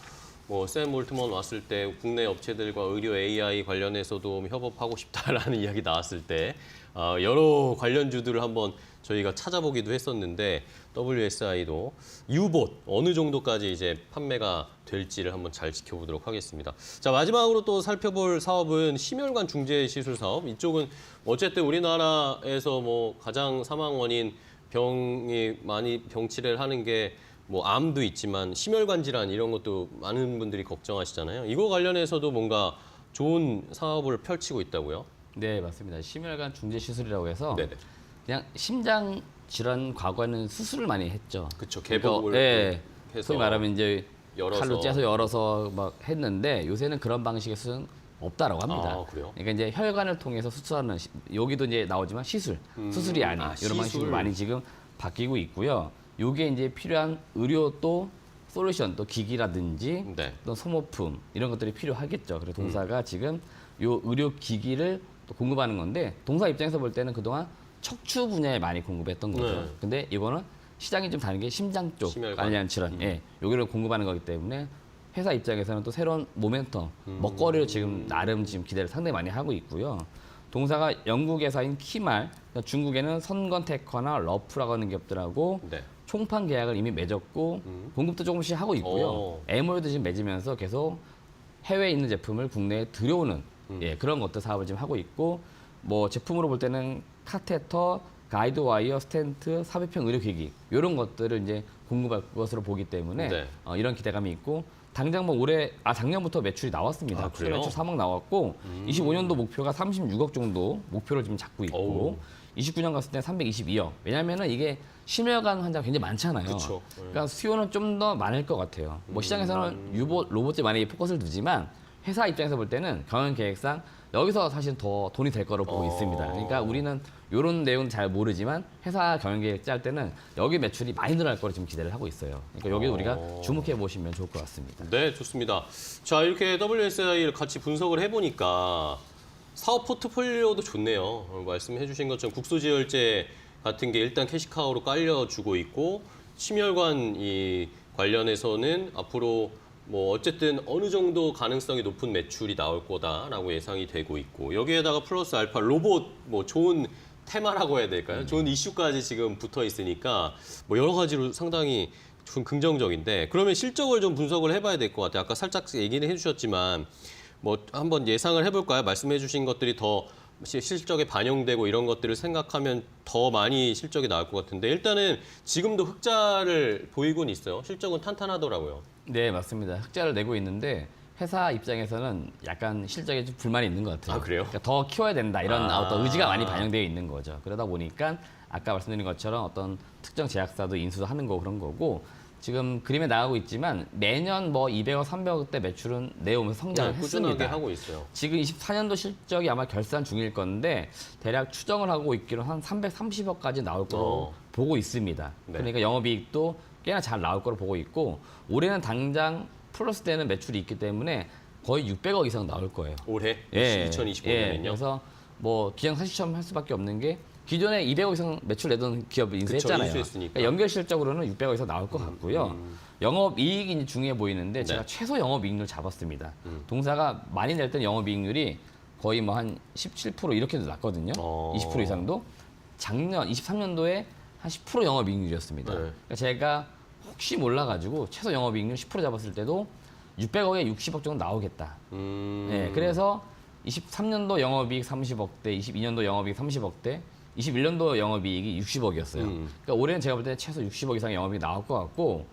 뭐 샘 올트먼 왔을 때 국내 업체들과 의료 AI 관련해서도 협업하고 싶다라는 이야기 나왔을 때 여러 관련주들을 한번 저희가 찾아보기도 했었는데 WSI도 유봇 어느 정도까지 이제 판매가 될지를 한번 잘 지켜보도록 하겠습니다. 자, 마지막으로 또 살펴볼 사업은 심혈관 중재 시술 사업. 이쪽은 어쨌든 우리나라에서 뭐 가장 사망 원인 병이 많이 병치레를 하는 게 뭐 암도 있지만 심혈관 질환 이런 것도 많은 분들이 걱정하시잖아요. 이거 관련해서도 뭔가 좋은 사업을 펼치고 있다고요? 네, 맞습니다. 심혈관 중재 시술이라고 해서 네네. 그냥 심장 질환 과거에는 수술을 많이 했죠. 그쵸, 개복을 네, 해서 소위 말하면 이제 열어서. 칼로 째서 열어서 막 했는데 요새는 그런 방식의 수술은 없다라고 합니다. 그래요? 그러니까 이제 혈관을 통해서 수술하는 여기도 이제 나오지만 수술이 아닌 이런 시술. 방식으로 많이 지금 바뀌고 있고요. 요게 이제 필요한 의료 또 솔루션 또 기기라든지 네. 또 소모품 이런 것들이 필요하겠죠. 그래서 동사가 지금 요 의료 기기를 또 공급하는 건데 동사 입장에서 볼 때는 그동안 척추 분야에 많이 공급했던 거죠. 네. 근데 이거는 시장이 좀 다른 게 심장 쪽 심혈관. 관련 질환, 여기를 공급하는 거기 때문에 회사 입장에서는 또 새로운 모멘텀, 먹거리를 지금 나름 지금 기대를 상당히 많이 하고 있고요. 동사가 영국 회사인 키말, 중국에는 선건테커나 러프라고 하는 기업들하고 네. 통판 계약을 이미 맺었고 공급도 조금씩 하고 있고요. 오. MOU도 지금 맺으면서 계속 해외에 있는 제품을 국내에 들여오는 예, 그런 것들 사업을 지금 하고 있고 뭐 제품으로 볼 때는 카테터, 가이드 와이어, 스텐트, 삽입형 의료기기 이런 것들을 이제 공급할 것으로 보기 때문에 네. 이런 기대감이 있고 당장 뭐 작년부터 매출이 나왔습니다. 아, 추가 그래요? 매출 3억 나왔고 25년도 목표가 36억 정도 목표를 지금 잡고 있고 어우. 29년 갔을 때 322억. 왜냐면은 이게 심혈관 환자가 굉장히 많잖아요. 그쵸. 그러니까 수요는 좀 더 많을 것 같아요. 뭐 시장에서는 로봇에 많이 포커스를 두지만 회사 입장에서 볼 때는 경영 계획상 여기서 사실 더 돈이 될 거로 보고 있습니다. 그러니까 우리는 이런 내용은 잘 모르지만 회사 경영 계획 짤 때는 여기 매출이 많이 늘어날 거로 지금 기대를 하고 있어요. 그러니까 여기 우리가 주목해 보시면 좋을 것 같습니다. 네, 좋습니다. 자, 이렇게 WSI를 같이 분석을 해보니까 사업 포트폴리오도 좋네요. 말씀해 주신 것처럼 국소지혈제 같은 게 일단 캐시카우로 깔려주고 있고 심혈관 이 관련해서는 앞으로 뭐 어쨌든 어느 정도 가능성이 높은 매출이 나올 거다라고 예상이 되고 있고 여기에다가 플러스 알파 로봇 뭐 좋은 테마라고 해야 될까요? 좋은 이슈까지 지금 붙어 있으니까 뭐 여러 가지로 상당히 좀 긍정적인데 그러면 실적을 좀 분석을 해봐야 될 것 같아요. 아까 살짝 얘기는 해주셨지만 뭐 한번 예상을 해볼까요? 말씀해 주신 것들이 더 실적에 반영되고 이런 것들을 생각하면 더 많이 실적이 나올 것 같은데 일단은 지금도 흑자를 보이곤 있어요. 실적은 탄탄하더라고요. 네, 맞습니다. 흑자를 내고 있는데 회사 입장에서는 약간 실적에 좀 불만이 있는 것 같아요. 아, 그래요? 그러니까 더 키워야 된다 이런 어떤 의지가 많이 반영되어 있는 거죠. 그러다 보니까 아까 말씀드린 것처럼 어떤 특정 제약사도 인수도 하는 거 그런 거고 지금 그림에 나가고 있지만 매년 뭐 200억, 300억대 매출은 내오면서 성장을 네, 꾸준하게 했습니다. 하고 있어요. 지금 24년도 실적이 아마 결산 중일 건데 대략 추정을 하고 있기로 한 330억까지 나올 거로 보고 있습니다. 네. 그러니까 영업이익도 꽤나 잘 나올 거로 보고 있고 올해는 당장 플러스 되는 매출이 있기 때문에 거의 600억 이상 나올 거예요. 올해 예, 2025년은요. 그래서 뭐 기정사실처럼 할 수밖에 없는 게 기존에 200억 이상 매출 내던 기업을 인수했잖아요. 인수했으니까. 그러니까 연결 실적으로는 600억 이상 나올 것 같고요. 영업이익이 중요해 보이는데 네. 제가 최소 영업이익률 잡았습니다. 동사가 많이 낼 때는 영업이익률이 거의 뭐 한 17% 이렇게도 났거든요. 20% 이상도. 작년 23년도에 한 10% 영업이익률이었습니다. 네. 그러니까 제가 혹시 몰라가지고 최소 영업이익률 10% 잡았을 때도 600억에 60억 정도 나오겠다. 네, 그래서 23년도 영업이익 30억대, 22년도 영업이익 30억대, 21년도 영업이익이 60억이었어요. 그러니까 올해는 제가 볼 때는 최소 60억 이상 영업이익이 나올 것 같고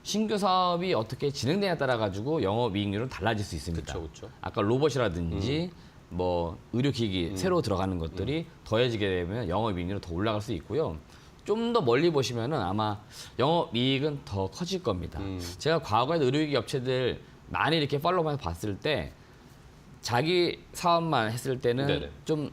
신규 사업이 어떻게 진행되냐에 따라 가지고 영업이익률은 달라질 수 있습니다. 그렇죠. 아까 로봇이라든지 뭐 의료기기 새로 들어가는 것들이 더해지게 되면 영업이익률은 더 올라갈 수 있고요. 좀 더 멀리 보시면은 아마 영업이익은 더 커질 겁니다. 제가 과거에 의료기기 업체들 많이 이렇게 팔로우해서 봤을 때 자기 사업만 했을 때는 네네. 좀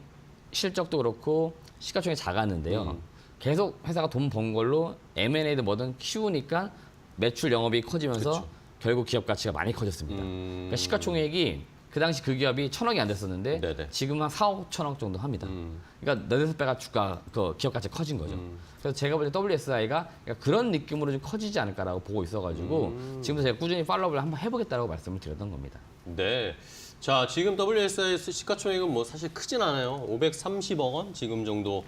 실적도 그렇고 시가총액이 작았는데요. 계속 회사가 돈 번 걸로 M&A도 뭐든 키우니까 매출 영업이익이 커지면서 그쵸. 결국 기업 가치가 많이 커졌습니다. 그러니까 시가총액이 그 당시 그 기업이 1,000억이 안 됐었는데 네네. 지금 한 4억 5천억 정도 합니다. 그러니까 4~5배가 주가 그 기업 가치가 커진 거죠. 그래서 제가 볼 때 WSI가 그런 느낌으로 좀 커지지 않을까라고 보고 있어가지고 지금도 제가 꾸준히 팔로우를 한번 해보겠다라고 말씀을 드렸던 겁니다. 네. 자, 지금 WSI 시가총액은 뭐 사실 크진 않아요. 530억 원 지금 정도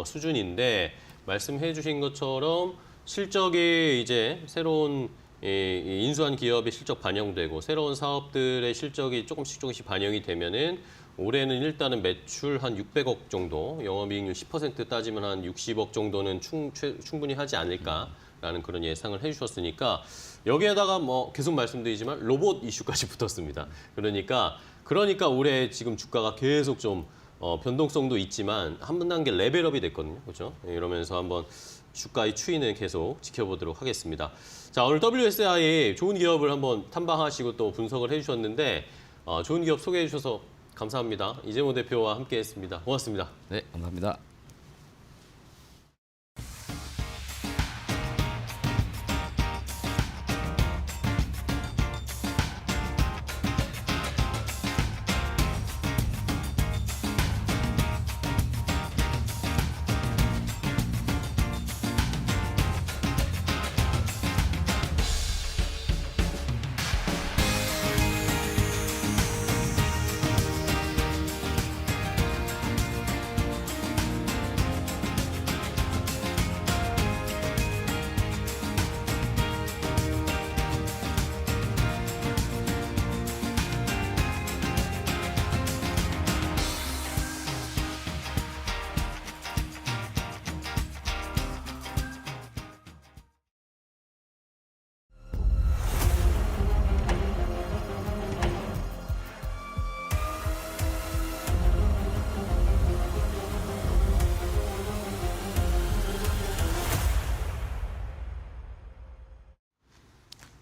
수준인데 말씀해 주신 것처럼 실적이 이제 새로운 이 인수한 기업의 실적 반영되고 새로운 사업들의 실적이 조금씩 반영이 되면은 올해는 일단은 매출 한 600억 정도, 영업이익률 10% 따지면 한 60억 정도는 충분히 하지 않을까라는 그런 예상을 해주셨으니까 여기에다가 뭐 계속 말씀드리지만 로봇 이슈까지 붙었습니다. 그러니까 올해 지금 주가가 계속 좀 변동성도 있지만 한 단계 레벨업이 됐거든요. 그렇죠? 이러면서 한번 주가의 추이는 계속 지켜보도록 하겠습니다. 자, 오늘 WSI 좋은 기업을 한번 탐방하시고 또 분석을 해주셨는데 좋은 기업 소개해 주셔서 감사합니다. 이재모 대표와 함께했습니다. 고맙습니다. 네, 감사합니다.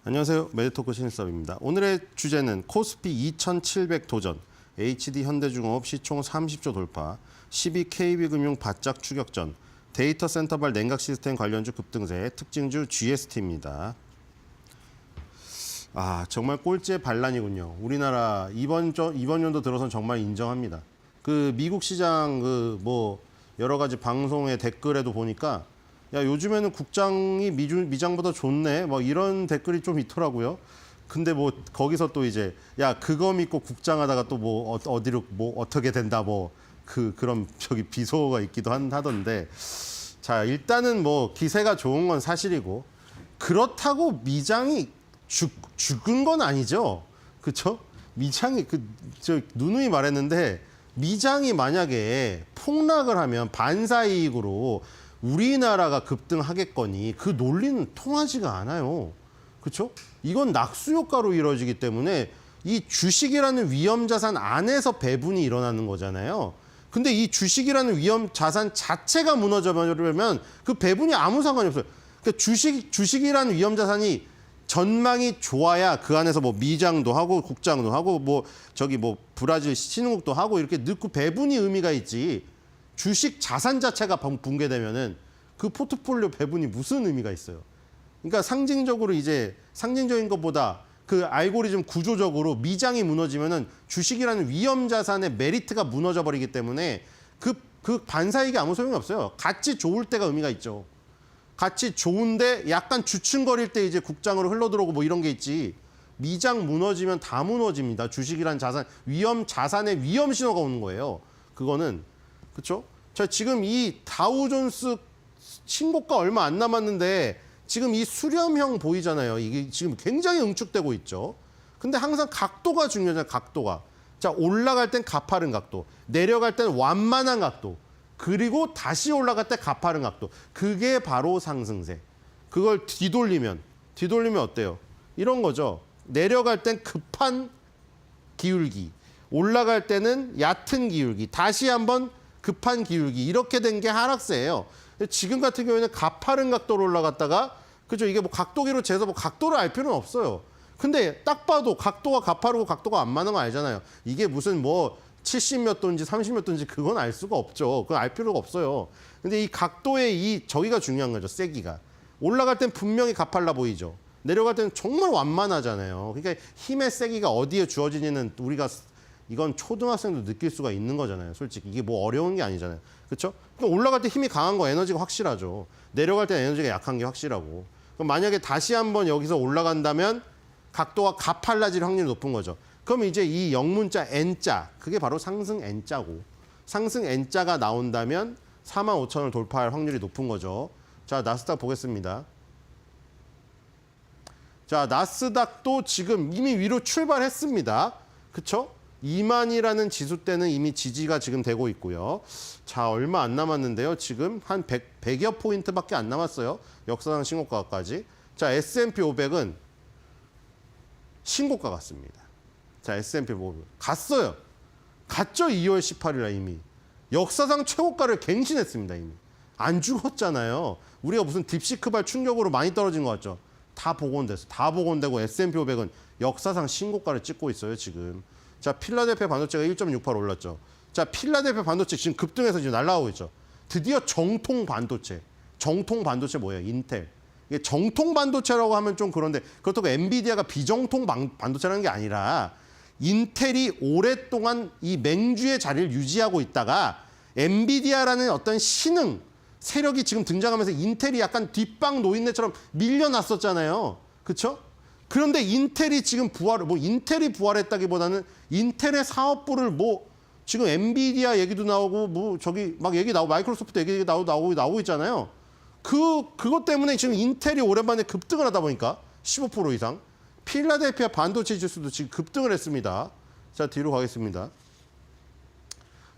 안녕하세요. 매드토크 신일섭입니다. 오늘의 주제는 코스피 2700 도전, HD 현대중공업 시총 30조 돌파, 12KB금융 바짝 추격전, 데이터 센터발 냉각 시스템 관련주 급등세, 특징주 GST입니다. 정말 꼴찌의 반란이군요. 우리나라 이번 연도 들어선 정말 인정합니다. 그 미국 시장 여러 가지 방송의 댓글에도 보니까 야, 요즘에는 국장이 미장보다 좋네. 이런 댓글이 좀 있더라고요. 근데 거기서 또 이제 야, 그거 믿고 국장하다가 또 어디로 어떻게 된다 그런 비소가 있기도 하던데. 자, 일단은 기세가 좋은 건 사실이고 그렇다고 미장이 죽은 건 아니죠. 그렇죠? 미장이 누누이 말했는데 미장이 만약에 폭락을 하면 반사이익으로 우리나라가 급등하겠거니 그 논리는 통하지가 않아요. 그렇죠? 이건 낙수 효과로 이루어지기 때문에 이 주식이라는 위험 자산 안에서 배분이 일어나는 거잖아요. 근데 이 주식이라는 위험 자산 자체가 무너져 버리면 그 배분이 아무 상관이 없어요. 그러니까 주식이라는 위험 자산이 전망이 좋아야 그 안에서 미장도 하고 국장도 하고 브라질 신흥국도 하고 이렇게 넣고 배분이 의미가 있지. 주식 자산 자체가 붕괴되면은 그 포트폴리오 배분이 무슨 의미가 있어요. 그러니까 상징적인 것보다 그 알고리즘 구조적으로 미장이 무너지면은 주식이라는 위험 자산의 메리트가 무너져 버리기 때문에 그 반사이익이 아무 소용이 없어요. 같이 좋을 때가 의미가 있죠. 같이 좋은데 약간 주춤거릴 때 이제 국장으로 흘러들어오고 이런 게 있지. 미장 무너지면 다 무너집니다. 주식이란 자산, 위험 자산의 위험 신호가 오는 거예요. 그거는 그렇죠? 자, 지금 이 다우존스 신고가 얼마 안 남았는데 지금 이 수렴형 보이잖아요. 이게 지금 굉장히 응축되고 있죠. 근데 항상 각도가 중요하잖아요. 각도가. 자, 올라갈 땐 가파른 각도, 내려갈 땐 완만한 각도, 그리고 다시 올라갈 때 가파른 각도. 그게 바로 상승세. 그걸 뒤돌리면 어때요? 이런 거죠. 내려갈 땐 급한 기울기, 올라갈 때는 얕은 기울기, 다시 한번 급한 기울기, 이렇게 된 게 하락세예요. 지금 같은 경우에는 가파른 각도로 올라갔다가 그죠? 이게 각도기로 재서 각도를 알 필요는 없어요. 근데 딱 봐도 각도가 가파르고 각도가 완만한 거 알잖아요. 이게 무슨 70몇 도인지 30몇 도인지 그건 알 수가 없죠. 그건 알 필요가 없어요. 근데 이 각도의 저기가 중요한 거죠. 세기가. 올라갈 땐 분명히 가팔라 보이죠. 내려갈 때는 정말 완만하잖아요. 그러니까 힘의 세기가 어디에 주어지냐는 이건 초등학생도 느낄 수가 있는 거잖아요. 솔직히 이게 어려운 게 아니잖아요. 그렇죠? 그러니까 올라갈 때 힘이 강한 거 에너지가 확실하죠. 내려갈 때 에너지가 약한 게 확실하고. 그럼 만약에 다시 한번 여기서 올라간다면 각도가 가팔라질 확률이 높은 거죠. 그럼 이제 이 영문자 N자, 그게 바로 상승 N자고, 상승 N자가 나온다면 45,000을 돌파할 확률이 높은 거죠. 자, 나스닥 보겠습니다. 자, 나스닥도 지금 이미 위로 출발했습니다. 그렇죠? 2만이라는 지수 때는 이미 지지가 지금 되고 있고요. 자, 얼마 안 남았는데요. 지금 한 100여 포인트밖에 안 남았어요. 역사상 신고가까지. 자, S&P 500은 신고가 같습니다. 자, S&P 500 갔어요. 갔죠. 2월 18일에 이미. 역사상 최고가를 갱신했습니다. 이미. 안 죽었잖아요. 우리가 무슨 딥시크발 충격으로 많이 떨어진 것 같죠. 다 복원됐어. 다 복원되고 S&P 500은 역사상 신고가를 찍고 있어요. 지금. 자, 필라델피아 반도체가 1.68 올랐죠. 자, 필라델피아 반도체 지금 급등해서 지금 날아가고 있죠. 드디어 정통 반도체. 정통 반도체 뭐예요? 인텔. 이게 정통 반도체라고 하면 좀 그런데 그렇다고 엔비디아가 비정통 반도체라는 게 아니라 인텔이 오랫동안 이 맹주의 자리를 유지하고 있다가 엔비디아라는 어떤 신흥 세력이 지금 등장하면서 인텔이 약간 뒷방 노인네처럼 밀려났었잖아요. 그렇죠? 그런데 인텔이 지금 인텔이 부활했다기보다는 인텔의 사업부를 지금 엔비디아 얘기도 나오고 얘기 나오고 마이크로소프트 얘기 나오고 있잖아요. 그것 때문에 지금 인텔이 오랜만에 급등을 하다 보니까 15% 이상 필라델피아 반도체 지수도 지금 급등을 했습니다. 자, 뒤로 가겠습니다.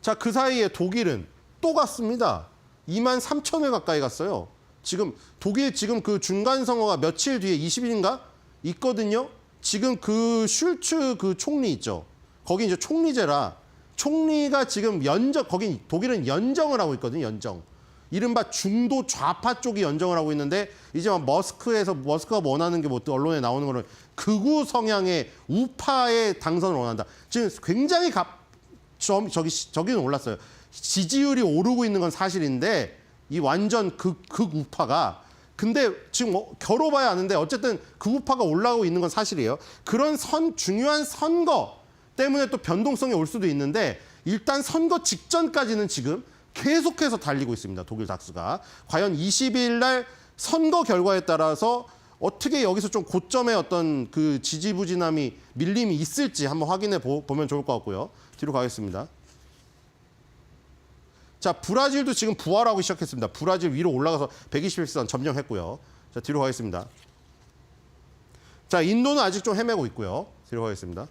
자, 그 사이에 독일은 또 갔습니다. 23,000회 가까이 갔어요. 지금 독일 지금 그 중간 선거가 며칠 뒤에 20일인가 있거든요. 지금 그 슐츠 그 총리 있죠. 거기 이제 총리제라 총리가 지금 거기 독일은 연정을 하고 있거든요. 이른바 중도 좌파 쪽이 연정을 하고 있는데 이제 막 머스크가 원하는 게 뭐 언론에 나오는 거는 극우 성향의 우파의 당선을 원한다. 지금 굉장히 저기는 올랐어요. 지지율이 오르고 있는 건 사실인데 이 완전 극우파가 근데 지금 겨뤄봐야 아는데 어쨌든 극우파가 올라오고 있는 건 사실이에요. 그런 중요한 선거 때문에 또 변동성이 올 수도 있는데 일단 선거 직전까지는 지금 계속해서 달리고 있습니다. 독일 다크스가. 과연 22일 날 선거 결과에 따라서 어떻게 여기서 좀 고점의 어떤 그 지지부진함이 밀림이 있을지 한번 확인해 보면 좋을 것 같고요. 뒤로 가겠습니다. 자, 브라질도 지금 부활하기 시작했습니다. 브라질 위로 올라가서 121선 점령했고요. 자, 뒤로 가겠습니다. 자, 인도는 아직 좀 헤매고 있고요. 뒤로 가겠습니다.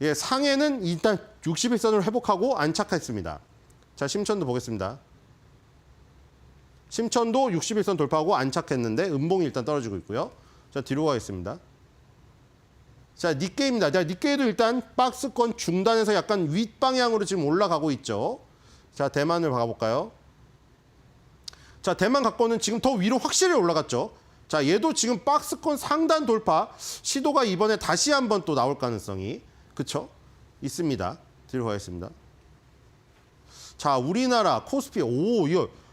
예, 상해는 일단 61선을 회복하고 안착했습니다. 자, 심천도 보겠습니다. 심천도 61선 돌파하고 안착했는데 음봉이 일단 떨어지고 있고요. 자, 뒤로 가겠습니다. 자, 니케이입니다. 자, 니케이도 일단 박스권 중단에서 약간 윗방향으로 지금 올라가고 있죠. 자, 대만을 가볼까요? 자, 대만 갖고는 지금 더 위로 확실히 올라갔죠. 자, 얘도 지금 박스권 상단 돌파 시도가 이번에 다시 한번 또 나올 가능성이 그쵸? 있습니다. 뒤로 가겠습니다. 자, 우리나라 코스피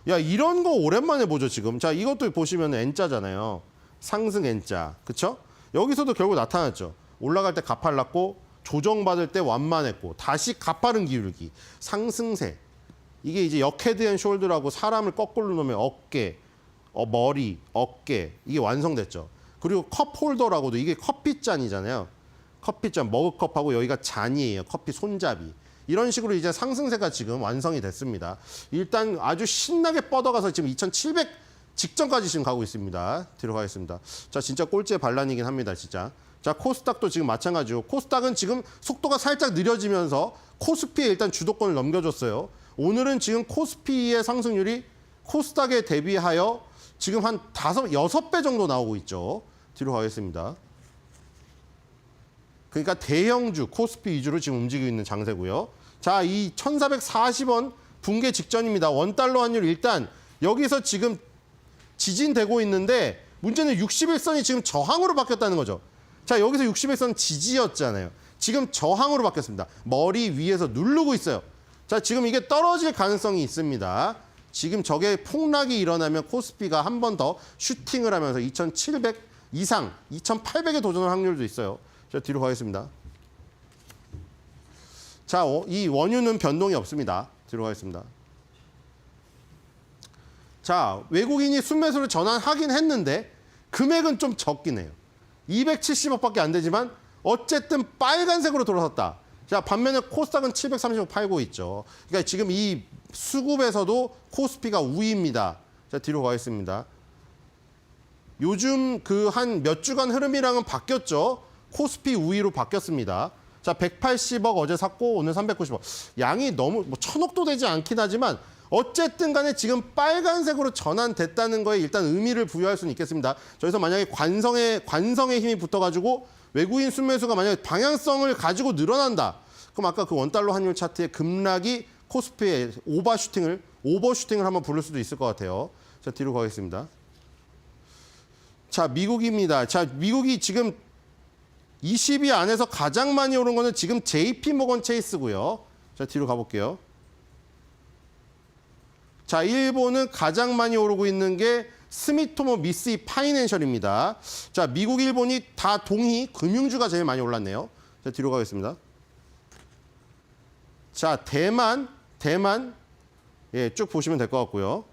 야, 이런 거 오랜만에 보죠, 지금. 자, 이것도 보시면 N자잖아요. 상승 N자. 그쵸? 여기서도 결국 나타났죠. 올라갈 때 가팔랐고 조정받을 때 완만했고 다시 가파른 기울기. 상승세. 이게 이제 역헤드 앤 숄더라고 사람을 거꾸로 놓으면 어깨, 머리, 어깨 이게 완성됐죠. 그리고 컵 홀더라고도 이게 커피잔이잖아요. 커피잔, 머그컵하고 여기가 잔이에요. 커피 손잡이. 이런 식으로 이제 상승세가 지금 완성이 됐습니다. 일단 아주 신나게 뻗어가서 지금 2700 직전까지 지금 가고 있습니다. 뒤로 가겠습니다. 자, 진짜 꼴찌의 반란이긴 합니다, 진짜. 자, 코스닥도 지금 마찬가지고 코스닥은 지금 속도가 살짝 느려지면서 코스피에 일단 주도권을 넘겨줬어요. 오늘은 지금 코스피의 상승률이 코스닥에 대비하여 지금 한 6배 정도 나오고 있죠. 뒤로 가겠습니다. 그러니까 대형주, 코스피 위주로 지금 움직이고 있는 장세고요. 자, 이 1440원 붕괴 직전입니다. 원달러 환율 일단 여기서 지금 지진되고 있는데 문제는 61선이 지금 저항으로 바뀌었다는 거죠. 자, 여기서 61선 지지였잖아요. 지금 저항으로 바뀌었습니다. 머리 위에서 누르고 있어요. 자, 지금 이게 떨어질 가능성이 있습니다. 지금 저게 폭락이 일어나면 코스피가 한 번 더 슈팅을 하면서 2700 이상, 2800에 도전할 확률도 있어요. 자, 뒤로 가겠습니다. 자, 이 원유는 변동이 없습니다. 뒤로 가겠습니다. 자, 외국인이 순매수를 전환하긴 했는데 금액은 좀 적긴 해요. 270억밖에 안 되지만 어쨌든 빨간색으로 돌아섰다. 자, 반면에 코스닥은 730억 팔고 있죠. 그러니까 지금 이 수급에서도 코스피가 우위입니다. 자, 뒤로 가겠습니다. 요즘 그 한 몇 주간 흐름이랑은 바뀌었죠. 코스피 우위로 바뀌었습니다. 자, 180억 어제 샀고 오늘 390억. 양이 너무 1000억도 되지 않긴 하지만 어쨌든 간에 지금 빨간색으로 전환됐다는 거에 일단 의미를 부여할 수는 있겠습니다. 저기서 만약에 관성의 힘이 붙어가지고 외국인 순매수가 만약에 방향성을 가지고 늘어난다. 그럼 아까 그 원달러 환율 차트의 급락이 코스피의 오버슈팅을 한번 부를 수도 있을 것 같아요. 자, 뒤로 가겠습니다. 자, 미국입니다. 자, 미국이 지금 20위 안에서 가장 많이 오른 거는 지금 JP 모건 체이스고요. 자, 뒤로 가볼게요. 자, 일본은 가장 많이 오르고 있는 게 스미토모 미쓰이 파이낸셜입니다. 자, 미국, 일본이 다 동의 금융주가 제일 많이 올랐네요. 자, 뒤로 가겠습니다. 자, 대만 예, 쭉 보시면 될 것 같고요.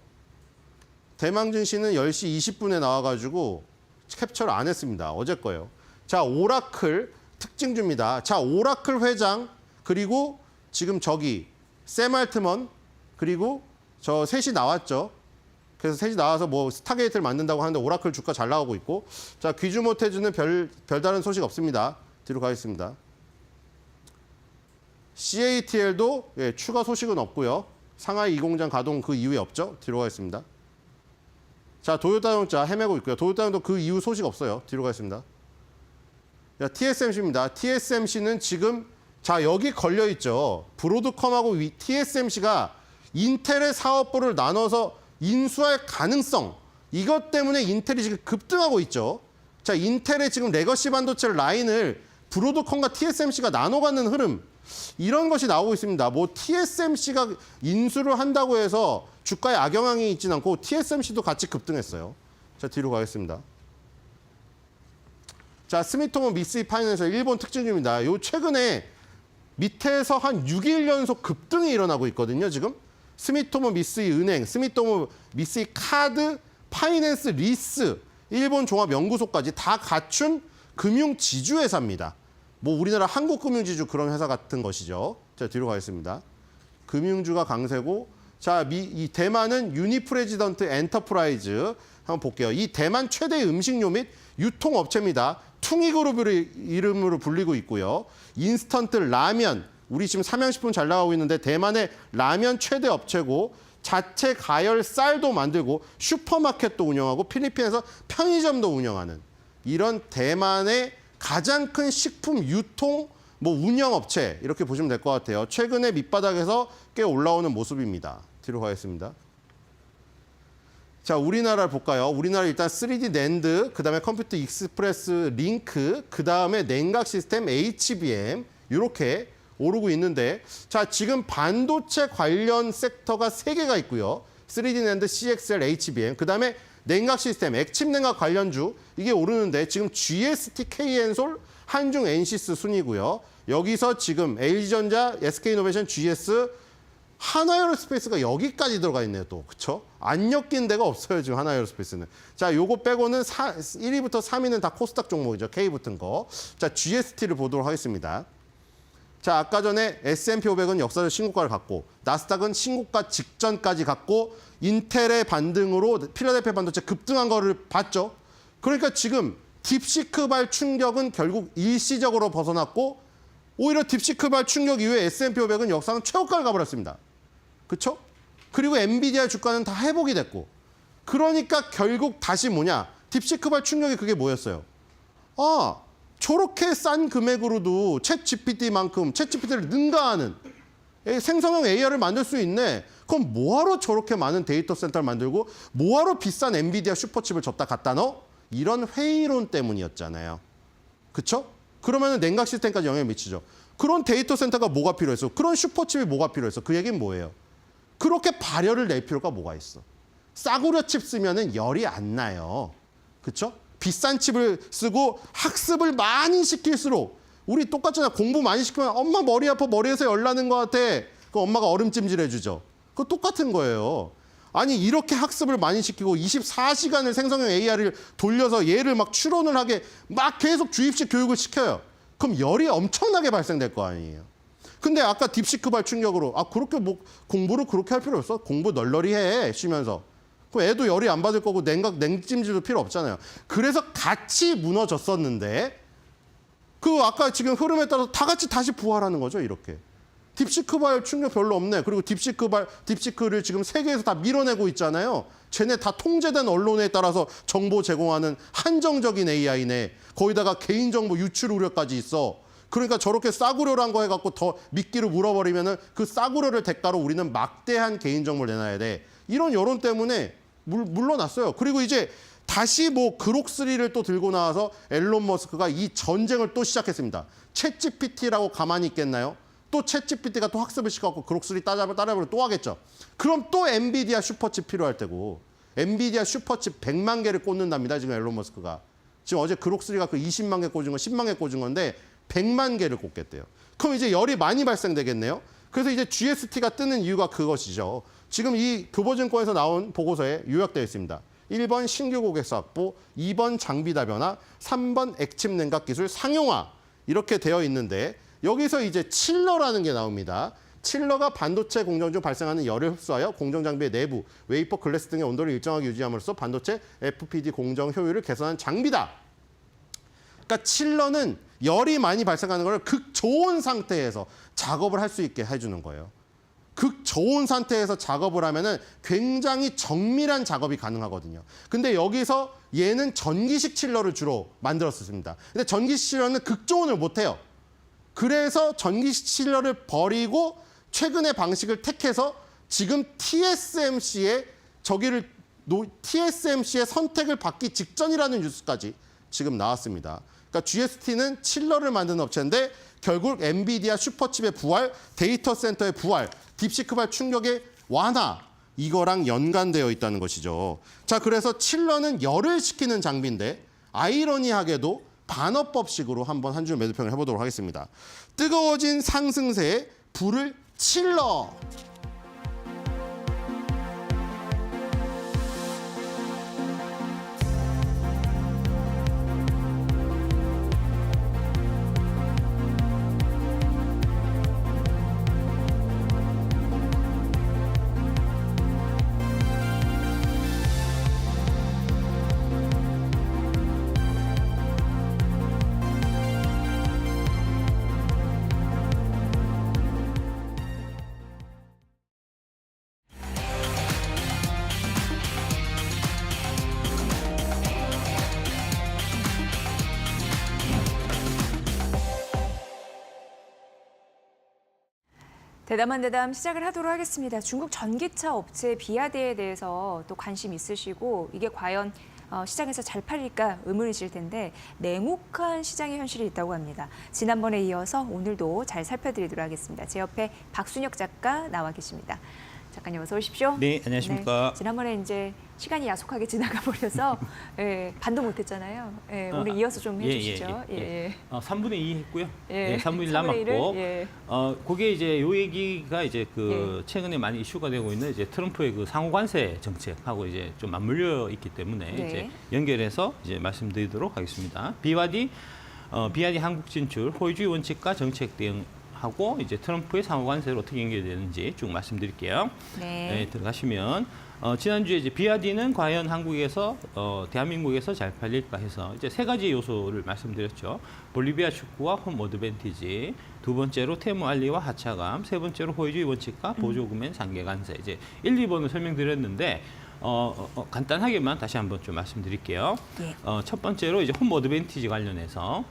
대만 증시는 10시 20분에 나와가지고 캡처를 안 했습니다. 어제 거예요. 자, 오라클 특징주입니다. 자, 오라클 회장 그리고 지금 저기 샘 알트먼 그리고 저 셋이 나왔죠. 그래서 셋이 나와서 뭐 스타게이트를 만든다고 하는데 오라클 주가 잘 나오고 있고. 자, 귀주모테주는 별다른 소식 없습니다. 뒤로 가겠습니다. CATL도 예, 추가 소식은 없고요. 상하이 2공장 가동 그 이후에 없죠. 뒤로 가겠습니다. 자, 도요타자동차 헤매고 있고요. 도요타도 그 이후 소식 없어요. 뒤로 가겠습니다. 자, TSMC입니다. TSMC는 지금 자, 여기 걸려 있죠. 브로드컴하고 TSMC가 인텔의 사업부를 나눠서 인수할 가능성, 이것 때문에 인텔이 지금 급등하고 있죠. 자, 인텔의 지금 레거시 반도체 라인을 브로드컴과 TSMC가 나눠 갖는 흐름, 이런 것이 나오고 있습니다. 뭐 TSMC가 인수를 한다고 해서 주가에 악영향이 있지는 않고 TSMC도 같이 급등했어요. 자, 뒤로 가겠습니다. 자, 스미토모 미쓰이 파이낸셜 일본 특징입니다. 요 최근에 밑에서 한 6일 연속 급등이 일어나고 있거든요, 지금. 스미토모 미쓰이 은행, 스미토모 미쓰이 카드, 파이낸스 리스, 일본 종합연구소까지 다 갖춘 금융 지주 회사입니다. 뭐 우리나라 한국금융지주 그런 회사 같은 것이죠. 자, 뒤로 가겠습니다. 금융주가 강세고, 자, 이 대만은 유니프레지던트 엔터프라이즈 한번 볼게요. 이 대만 최대 음식료 및 유통업체입니다. 퉁이그룹을 이름으로 불리고 있고요. 인스턴트 라면, 우리 지금 삼양식품 잘 나가고 있는데 대만의 라면 최대 업체고, 자체 가열 쌀도 만들고 슈퍼마켓도 운영하고 필리핀에서 편의점도 운영하는 이런 대만의 가장 큰 식품 유통 운영업체, 이렇게 보시면 될 것 같아요. 최근에 밑바닥에서 꽤 올라오는 모습입니다. 뒤로 가겠습니다. 자, 우리나라를 볼까요? 우리나라 일단 3D 낸드, 그다음에 컴퓨터 익스프레스 링크, 그다음에 냉각 시스템 HBM, 이렇게 오르고 있는데, 자, 지금 반도체 관련 섹터가 3개가 있고요. 3D 낸드, CXL, HBM, 그다음에 냉각 시스템, 액침 냉각 관련주, 이게 오르는데 지금 GST, KN솔, 한중, NC스 순이고요. 여기서 지금 LG전자, SK이노베이션, GS, 하나에어로스페이스가 여기까지 들어가 있네요, 또. 그쵸? 안 엮인 데가 없어요, 지금 하나에어로스페이스는. 자, 요거 빼고는 1위부터 3위는 다 코스닥 종목이죠, K 붙은 거. 자, GST를 보도록 하겠습니다. 자, 아까 전에 S&P 500은 역사적 신고가를 갖고, 나스닥은 신고가 직전까지 갖고, 인텔의 반등으로 필라델피아 반도체 급등한 거를 봤죠. 그러니까 지금 딥시크발 충격은 결국 일시적으로 벗어났고, 오히려 딥시크발 충격 이후에 S&P 500은 역사상 최고가를 가버렸습니다. 그렇죠? 그리고 엔비디아 주가는 다 회복이 됐고, 그러니까 결국 다시 뭐냐? 딥시크발 충격이 그게 뭐였어요? 아, 저렇게 싼 금액으로도 챗GPT만큼 챗GPT를 능가하는 생성형 AI를 만들 수 있네. 그럼 뭐하러 저렇게 많은 데이터 센터를 만들고 뭐하러 비싼 엔비디아 슈퍼칩을 줬다 갖다 넣어? 이런 회의론 때문이었잖아요. 그렇죠? 그러면 냉각 시스템까지 영향을 미치죠. 그런 데이터 센터가 뭐가 필요했어? 그런 슈퍼칩이 뭐가 필요했어? 그 얘기는 뭐예요? 그렇게 발열을 낼 필요가 뭐가 있어? 싸구려 칩 쓰면은 열이 안 나요. 그렇죠? 비싼 칩을 쓰고 학습을 많이 시킬수록, 우리 똑같잖아. 공부 많이 시키면 엄마 머리 아파, 머리에서 열 나는 것 같아. 그 엄마가 얼음찜질 해주죠. 그거 똑같은 거예요. 아니, 이렇게 학습을 많이 시키고 24시간을 생성형 AI를 돌려서 얘를 막 추론을 하게 막 계속 주입식 교육을 시켜요. 그럼 열이 엄청나게 발생될 거 아니에요. 근데 아까 딥시크발 충격으로, 아, 그렇게 뭐 공부를 그렇게 할 필요 없어. 공부 널널히 해, 쉬면서. 그럼 애도 열이 안 받을 거고 냉찜질도 필요 없잖아요. 그래서 같이 무너졌었는데, 그 아까 지금 흐름에 따라서 다 같이 다시 부활하는 거죠, 이렇게. 딥시크발 충격 별로 없네. 그리고 딥시크를 지금 세계에서 다 밀어내고 있잖아요. 쟤네 다 통제된 언론에 따라서 정보 제공하는 한정적인 AI네. 거기다가 개인정보 유출 우려까지 있어. 그러니까 저렇게 싸구려란 거 해갖고 더 미끼로 물어버리면은 그 싸구려를 대가로 우리는 막대한 개인정보를 내놔야 돼. 이런 여론 때문에 물러났어요. 그리고 이제 다시 뭐 그록3를 또 들고 나와서 앨런 머스크가 이 전쟁을 또 시작했습니다. 챗GPT라고 가만히 있겠나요? 또 챗GPT가 또 학습을 시켜갖고 그록3 따라해보려 또 하겠죠. 그럼 또 엔비디아 슈퍼칩 필요할 때고, 엔비디아 슈퍼칩 100만 개를 꽂는답니다, 지금 앨런 머스크가. 지금 어제 그록3가 그 20만 개 꽂은 거, 10만 개 꽂은 건데 100만 개를 꽂겠대요. 그럼 이제 열이 많이 발생되겠네요. 그래서 이제 GST가 뜨는 이유가 그것이죠. 지금 이 교보증권에서 나온 보고서에 요약되어 있습니다. 1번 신규 고객사 확보, 2번 장비 다변화, 3번 액침 냉각 기술 상용화, 이렇게 되어 있는데, 여기서 이제 칠러라는 게 나옵니다. 칠러가 반도체 공정 중 발생하는 열을 흡수하여 공정 장비의 내부, 웨이퍼, 글래스 등의 온도를 일정하게 유지함으로써 반도체 FPD 공정 효율을 개선하는 장비다. 그러니까 칠러는 열이 많이 발생하는 걸 극저온 상태에서 작업을 할 수 있게 해주는 거예요. 극저온 상태에서 작업을 하면은 굉장히 정밀한 작업이 가능하거든요. 근데 여기서 얘는 전기식 칠러를 주로 만들었습니다. 근데 전기식 칠러는 극저온을 못해요. 그래서 전기식 칠러를 버리고 최근의 방식을 택해서 지금 TSMC의 TSMC의 선택을 받기 직전이라는 뉴스까지 지금 나왔습니다. 그러니까 GST는 칠러를 만드는 업체인데 결국 엔비디아 슈퍼칩의 부활, 데이터 센터의 부활, 딥시크발 충격의 완화 이거랑 연관되어 있다는 것이죠. 자, 그래서 칠러는 열을 식히는 장비인데 아이러니하게도 반어법식으로 한번 한 줄 매도평을 해보도록 하겠습니다. 뜨거워진 상승세에 불을 칠러. 대담한 대담 시작을 하도록 하겠습니다. 중국 전기차 업체 비아디에 대해서 또 관심 있으시고 이게 과연 시장에서 잘 팔릴까 의문이실 텐데 냉혹한 시장의 현실이 있다고 합니다. 지난번에 이어서 오늘도 잘 살펴드리도록 하겠습니다. 제 옆에 박순혁 작가 나와 계십니다. 작가님 어서 오십시오. 네, 안녕하십니까. 네, 지난번에 이제 시간이 야속하게 지나가 버려서 예, 반도 못했잖아요. 예, 오늘 이어서 좀 해주시죠. 3분의 2 했고요. 예, 3분의 1 3분의 남았고, 1을, 예. 그게 이제 요 얘기가 이제 최근에 많이 이슈가 되고 있는 이제 트럼프의 그 상호 관세 정책하고 이제 좀 맞물려 있기 때문에 네. 이제 연결해서 이제 말씀드리도록 하겠습니다. 비아디 한국 진출, 호의주의 원칙과 정책 대응. 하고 이제 트럼프의 상호 관세를 어떻게 연결되는지 쭉 말씀드릴게요. 네. 들어가시면 지난주에 이제 비아디는 과연 한국에서 대한민국에서 잘 팔릴까 해서 이제 세 가지 요소를 말씀드렸죠. 볼리비아 축구와 홈 어드밴티지, 두 번째로 테무 알리와 하차감, 세 번째로 호의주의 원칙과 보조금엔 상계 관세. 이제 1, 2번을 설명드렸는데 간단하게만 다시 한번 좀 말씀드릴게요. 예. 첫 번째로 이제 홈 어드밴티지 관련해서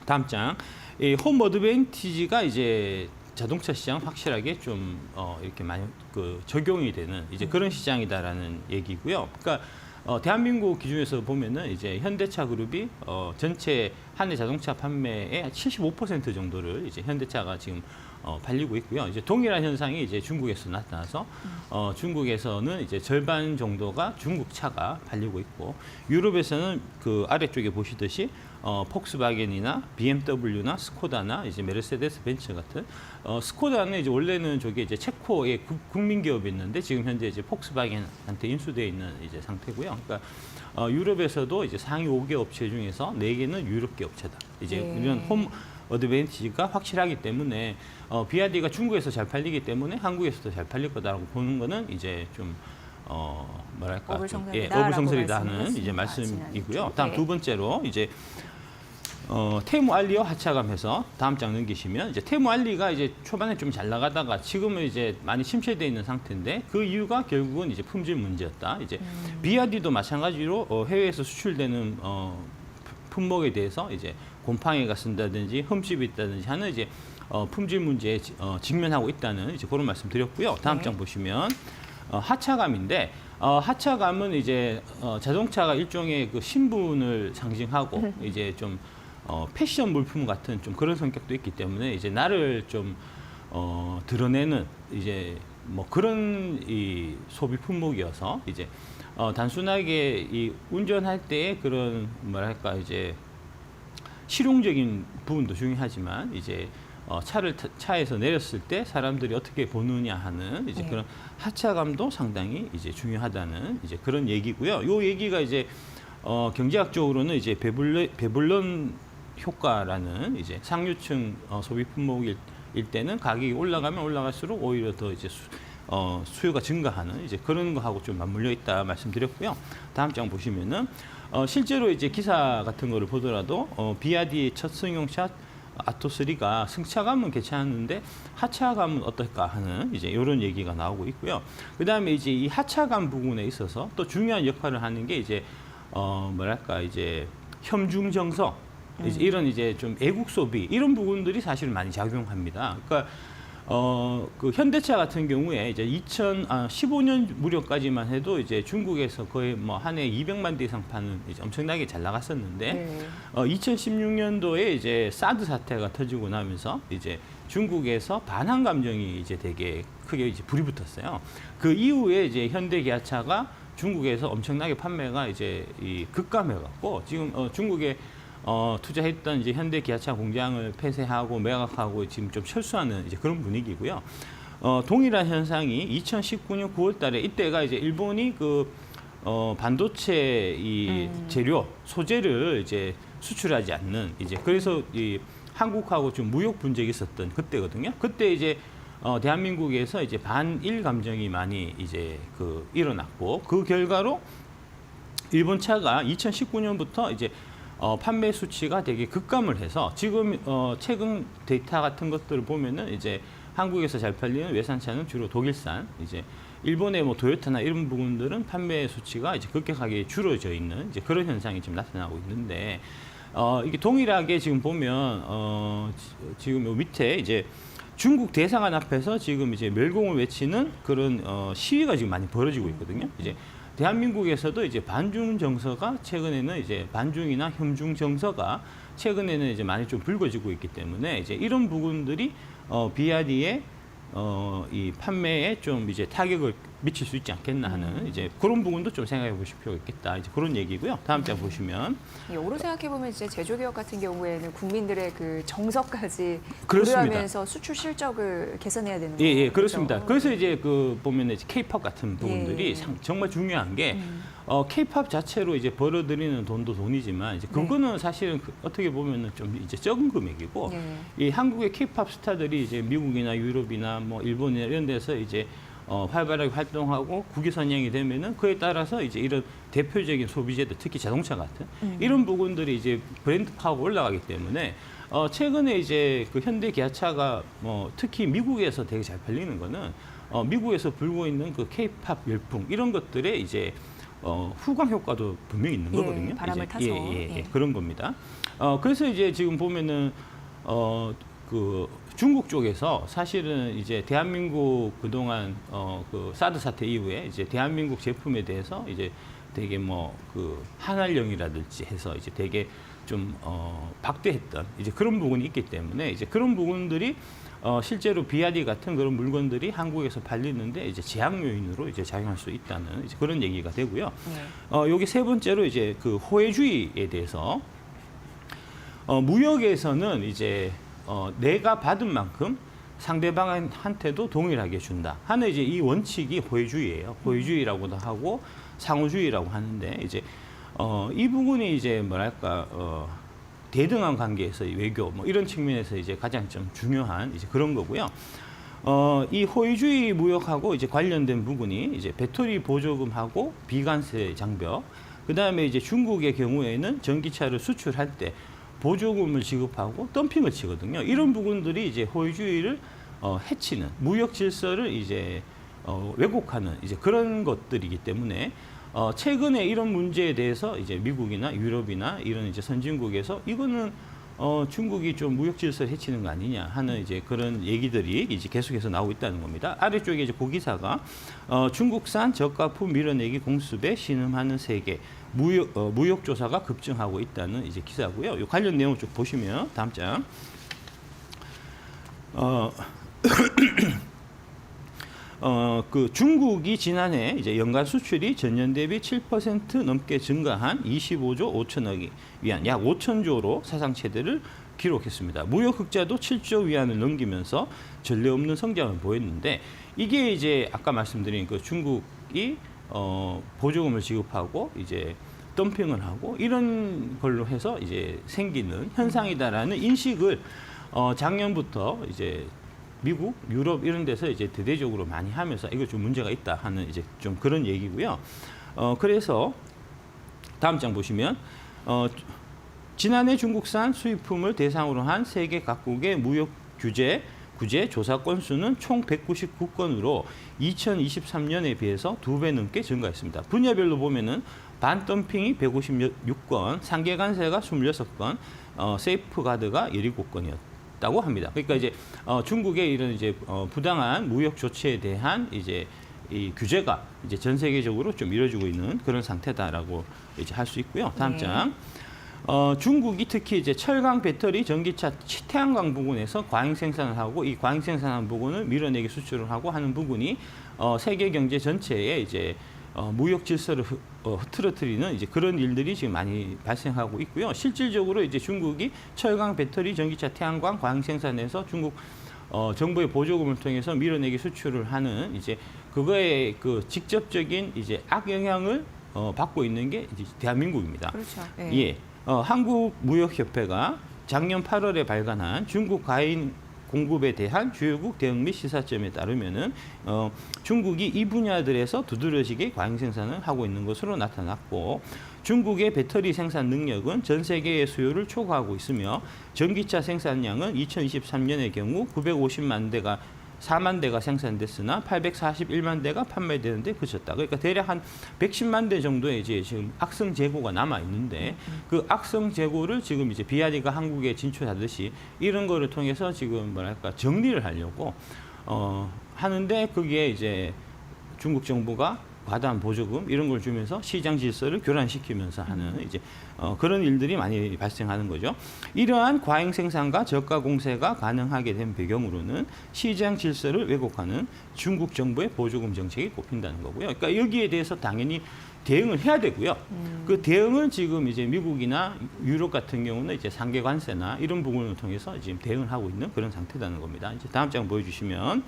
다음 장. 이 홈 어드밴티지가 이제 자동차 시장 확실하게 좀 이렇게 많이 적용이 되는 이제 그런 시장이다라는 얘기고요. 그러니까 대한민국 기준에서 보면은 이제 현대차 그룹이 전체 한 해 자동차 판매의 75% 정도를 이제 현대차가 지금 팔리고 있고요. 이제 동일한 현상이 이제 중국에서 나타나서 중국에서는 이제 절반 정도가 중국 차가 팔리고 있고 유럽에서는 그 아래쪽에 보시듯이 폭스바겐이나 BMW나 스코다나 이제 메르세데스 벤츠 같은 스코다는 이제 원래는 저게 이제 체코의 국민 기업이었는데 지금 현재 이제 폭스바겐한테 인수되어 있는 이제 상태고요. 그러니까 유럽에서도 이제 상위 5개 업체 중에서 4개는 유럽계 업체다. 이제 이런 홈 어드밴티지가 확실하기 때문에 비아디가 중국에서 잘 팔리기 때문에 한국에서도 잘 팔릴 거다라고 보는 거는 이제 좀 뭐랄까 어불성설이다 하는 이제 말씀이고요. 다음 두 번째로 이제 테무 알리와 하차감해서 다음 장 넘기시면 이제 테무 알리가 이제 초반에 좀 잘 나가다가 지금은 이제 많이 침체되어 있는 상태인데 그 이유가 결국은 이제 품질 문제였다. 이제 비아디도 마찬가지로 해외에서 수출되는 품목에 대해서 이제 곰팡이가 쓴다든지 흠집이 있다든지 하는 이제 품질 문제에 직면하고 있다는 이제 그런 말씀 드렸고요. 다음 장 보시면 하차감인데 하차감은 이제 자동차가 일종의 그 신분을 상징하고 이제 좀 패션 물품 같은 좀 그런 성격도 있기 때문에 이제 나를 좀 드러내는 이제 뭐 그런 이 소비 품목이어서 이제 단순하게 이 운전할 때의 그런 뭐랄까 이제 실용적인 부분도 중요하지만 이제 차에서 내렸을 때 사람들이 어떻게 보느냐 하는 이제 그런 하차감도 상당히 이제 중요하다는 이제 그런 얘기고요. 요 얘기가 이제 경제학적으로는 이제 배불런 효과라는 이제 상류층 소비 품목일 때는 가격이 올라가면 올라갈수록 오히려 더 이제 수요가 증가하는 이제 그런 거하고 좀 맞물려 있다 말씀드렸고요. 다음 장 보시면은 실제로 이제 기사 같은 거를 보더라도 비아디의 첫 승용차 아토3가 승차감은 괜찮은데 하차감은 어떨까 하는 이제 이런 얘기가 나오고 있고요. 그다음에 이제 이 하차감 부분에 있어서 또 중요한 역할을 하는 게 이제 뭐랄까 이제 혐중정서 이제 이런 이제 좀 애국 소비 이런 부분들이 사실 많이 작용합니다. 그러니까 그 현대차 같은 경우에 이제 2015년 무렵까지만 해도 이제 중국에서 거의 뭐 한 해 200만 대 이상 파는 이제 엄청나게 잘 나갔었는데 네. 2016년도에 이제 사드 사태가 터지고 나면서 이제 중국에서 반한 감정이 이제 되게 크게 이제 불이 붙었어요. 그 이후에 이제 현대 기아차가 중국에서 엄청나게 판매가 이제 급감해갖고 지금 중국에 투자했던 이제 현대 기아차 공장을 폐쇄하고 매각하고 지금 좀 철수하는 이제 그런 분위기고요. 동일한 현상이 2019년 9월달에 이때가 이제 일본이 그 반도체 이 재료 소재를 이제 수출하지 않는 이제 그래서 이 한국하고 좀 무역 분쟁이 있었던 그때거든요. 그때 이제 대한민국에서 이제 반일 감정이 많이 이제 일어났고 그 결과로 일본 차가 2019년부터 이제 판매 수치가 되게 급감을 해서 지금 최근 데이터 같은 것들을 보면은 이제 한국에서 잘 팔리는 외산차는 주로 독일산, 이제 일본의 뭐 도요타나 이런 부분들은 판매 수치가 이제 급격하게 줄어져 있는 이제 그런 현상이 지금 나타나고 있는데 이게 동일하게 지금 보면 지금 요 밑에 이제 중국 대사관 앞에서 지금 이제 멸공을 외치는 그런 시위가 지금 많이 벌어지고 있거든요. 이제 대한민국에서도 이제 반중 정서가 최근에는 이제 반중이나 혐중 정서가 최근에는 이제 많이 좀 불거지고 있기 때문에 이제 이런 부분들이 비아디의 이 판매에 좀 이제 타격을 미칠 수 있지 않겠나 하는 이제 그런 부분도 좀 생각해 보실 필요가 있겠다. 이제 그런 얘기고요. 다음 장 보시면 역으로 생각해 보면 이제 제조기업 같은 경우에는 국민들의 그 정서까지 그렇습니다. 고려하면서 수출 실적을 개선해야 되는 예, 거죠. 그렇습니다. 그래서 이제 보면 이제 K-팝 같은 부분들이 예. 정말 중요한 게 K-팝 자체로 이제 벌어들이는 돈도 돈이지만 이제 그거는 사실은 어떻게 보면은 좀 이제 적은 금액이고 이 한국의 K-팝 스타들이 이제 미국이나 유럽이나 뭐 일본이나 이런 데서 이제 활발하게 활동하고 국위 선양이 되면은 그에 따라서 이제 이런 대표적인 소비재들 특히 자동차 같은 이런 부분들이 이제 브랜드 파워가 올라가기 때문에 최근에 이제 그 현대 기아차가 뭐 특히 미국에서 되게 잘 팔리는 거는 미국에서 불고 있는 그 K-팝 열풍 이런 것들에 이제 후광 효과도 분명히 있는 거거든요. 바람을 이제, 타서. 예, 그런 겁니다. 그래서 이제 지금 보면은 그 중국 쪽에서 사실은 이제 대한민국 그동안 그 사드 사태 이후에 이제 대한민국 제품에 대해서 이제 되게 뭐 그 한알령이라든지 해서 이제 되게 좀 박대했던 이제 그런 부분이 있기 때문에 이제 그런 부분들이 실제로 비아디 같은 그런 물건들이 한국에서 팔리는데 이제 제약 요인으로 이제 작용할 수 있다는 이제 그런 얘기가 되고요. 여기 세 번째로 이제 그 호혜주의에 대해서 무역에서는 이제 내가 받은 만큼 상대방한테도 동일하게 준다 하는 이제 이 원칙이 호혜주의예요. 호혜주의라고도 하고 상호주의라고 하는데 이제 이 부분이 이제 뭐랄까 대등한 관계에서 외교 뭐 이런 측면에서 이제 가장 좀 중요한 이제 그런 거고요. 이 호의주의 무역하고 이제 관련된 부분이 이제 배터리 보조금하고 비관세 장벽, 그 다음에 이제 중국의 경우에는 전기차를 수출할 때 보조금을 지급하고 덤핑을 치거든요. 이런 부분들이 이제 호의주의를 해치는 무역 질서를 이제 왜곡하는 이제 그런 것들이기 때문에 최근에 이런 문제에 대해서 이제 미국이나 유럽이나 이런 이제 선진국에서 이거는 중국이 좀 무역 질서를 해치는 거 아니냐 하는 이제 그런 얘기들이 이제 계속해서 나오고 있다는 겁니다. 아래쪽에 이제 고기사가 중국산 저가품 밀어내기 공습에 신음하는 세계 무역 조사가 급증하고 있다는 이제 기사고요. 이 관련 내용을 쭉 보시면 다음 장. 그 중국이 지난해 이제 연간 수출이 전년 대비 7% 넘게 증가한 25조 5천억 위안, 약 5천조로 사상 최대를 기록했습니다. 무역 흑자도 7조 위안을 넘기면서 전례 없는 성장을 보였는데 이게 이제 아까 말씀드린 그 중국이 보조금을 지급하고 이제 덤핑을 하고 이런 걸로 해서 이제 생기는 현상이다라는 인식을 작년부터 이제 미국, 유럽 이런 데서 이제 대대적으로 많이 하면서 이거 좀 문제가 있다 하는 이제 좀 그런 얘기고요. 그래서 다음 장 보시면 지난해 중국산 수입품을 대상으로 한 세계 각국의 무역 구제 조사 건수는 총 199건으로 2023년에 비해서 2배 넘게 증가했습니다. 분야별로 보면은 반덤핑이 156건, 상계관세가 26건, 세이프가드가 17건이었습니다. 있다고 합니다. 그러니까 이제 중국의 이런 이제 부당한 무역 조치에 대한 이제 이 규제가 이제 전 세계적으로 좀 이루어지고 있는 그런 상태다라고 이제 할 수 있고요. 다음 네. 장. 중국이 특히 이제 철강, 배터리, 전기차, 태양광 부분에서 과잉 생산을 하고 이 과잉 생산한 부분을 밀어내기 수출을 하고 하는 부분이 세계 경제 전체에 이제 무역 질서를 흐트러뜨리는 이제 그런 일들이 지금 많이 발생하고 있고요. 실질적으로 이제 중국이 철강, 배터리, 전기차, 태양광 과잉 생산에서 중국 정부의 보조금을 통해서 밀어내기 수출을 하는 이제 그거에 그 직접적인 이제 악영향을 받고 있는 게 이제 대한민국입니다. 그렇죠. 예. 한국무역협회가 작년 8월에 발간한 중국 과잉 공급에 대한 주요국 대응 및 시사점에 따르면은 중국이 이 분야들에서 두드러지게 과잉 생산을 하고 있는 것으로 나타났고 중국의 배터리 생산 능력은 전 세계의 수요를 초과하고 있으며 전기차 생산량은 2023년의 경우 950만 대가 4만 대가 생산됐으나 841만 대가 판매되는데 그쳤다. 그러니까 대략 한 110만 대 정도의 이제 지금 악성 재고가 남아 있는데 그 악성 재고를 지금 이제 비아디가 한국에 진출하듯이 이런 거를 통해서 지금 뭐랄까 정리를 하려고 하는데 그게 이제 중국 정부가 과다한 보조금 이런 걸 주면서 시장 질서를 교란시키면서 하는 이제 그런 일들이 많이 발생하는 거죠. 이러한 과잉 생산과 저가 공세가 가능하게 된 배경으로는 시장 질서를 왜곡하는 중국 정부의 보조금 정책이 꼽힌다는 거고요. 그러니까 여기에 대해서 당연히 대응을 해야 되고요. 그 대응을 지금 이제 미국이나 유럽 같은 경우는 이제 상계 관세나 이런 부분을 통해서 지금 대응을 하고 있는 그런 상태라는 겁니다. 이제 다음 장 보여주시면.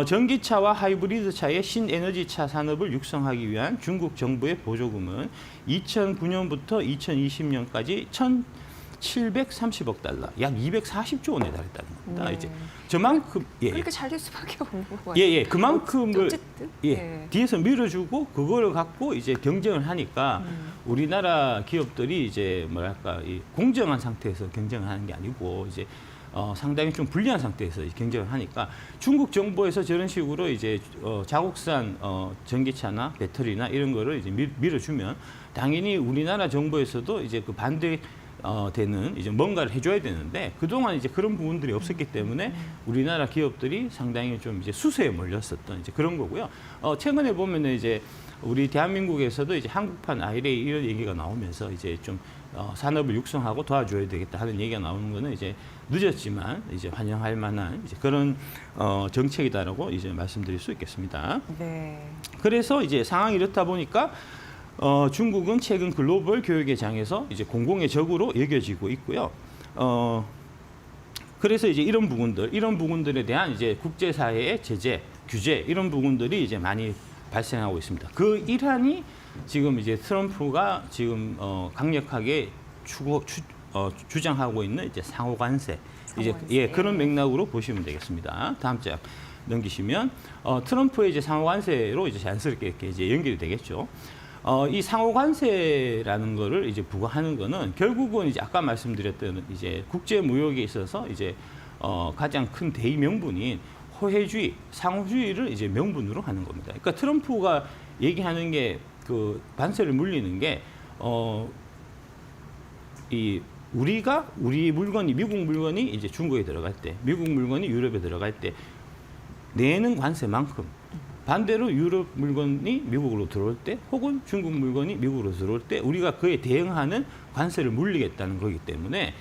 전기차와 하이브리드차의 신에너지차 산업을 육성하기 위한 중국 정부의 보조금은 2009년부터 2020년까지 1,730억 달러, 약 240조 원에 달했다는 겁니다. 이제 저만큼 그렇게 잘 될 수밖에 없는 거예요. 예, 그만큼을 어쨌든. 뒤에서 밀어주고 그거를 갖고 이제 경쟁을 하니까 우리나라 기업들이 이제 뭐랄까 이 공정한 상태에서 경쟁을 하는 게 아니고 이제 상당히 좀 불리한 상태에서 경쟁을 하니까 중국 정부에서 저런 식으로 이제 자국산 전기차나 배터리나 이런 거를 이제 밀어주면 당연히 우리나라 정부에서도 이제 그 반대 되는 이제 뭔가를 해줘야 되는데 그동안 이제 그런 부분들이 없었기 때문에 우리나라 기업들이 상당히 좀 이제 수세에 몰렸었던 이제 그런 거고요. 최근에 보면은 이제 우리 대한민국에서도 이제 한국판 IRA 이런 얘기가 나오면서 이제 좀 산업을 육성하고 도와줘야 되겠다 하는 얘기가 나오는 거는 이제 늦었지만 이제 환영할 만한 이제 그런 정책이다라고 이제 말씀드릴 수 있겠습니다. 네. 그래서 이제 상황이 이렇다 보니까 중국은 최근 글로벌 교역의 장에서 이제 공공의 적으로 여겨지고 있고요. 그래서 이제 이런 부분들에 대한 이제 국제사회의 제재, 규제 이런 부분들이 이제 많이 발생하고 있습니다. 그 일환이 지금 이제 트럼프가 지금 강력하게 주장하고 있는 이제 상호 관세. 이제 그런 맥락으로 보시면 되겠습니다. 다음 장 넘기시면 트럼프의 이제 상호 관세로 이제 자연스럽게 이렇게 이제 연결이 되겠죠. 이 상호 관세라는 거를 이제 부과하는 거는 결국은 이제 아까 말씀드렸던 이제 국제 무역에 있어서 이제 가장 큰 대의 명분인 호혜주의, 상호주의를 이제 명분으로 하는 겁니다. 그러니까 트럼프가 얘기하는 게 그 관세를 물리는 게 우리 물건이 미국 물건이 이제 중국에 들어갈 때, 미국 물건이 유럽에 들어갈 때 내는 관세만큼 반대로 유럽 물건이 미국으로 들어올 때 혹은 중국 물건이 미국으로 들어올 때 우리가 그에 대응하는 관세를 물리겠다는 거기 때문에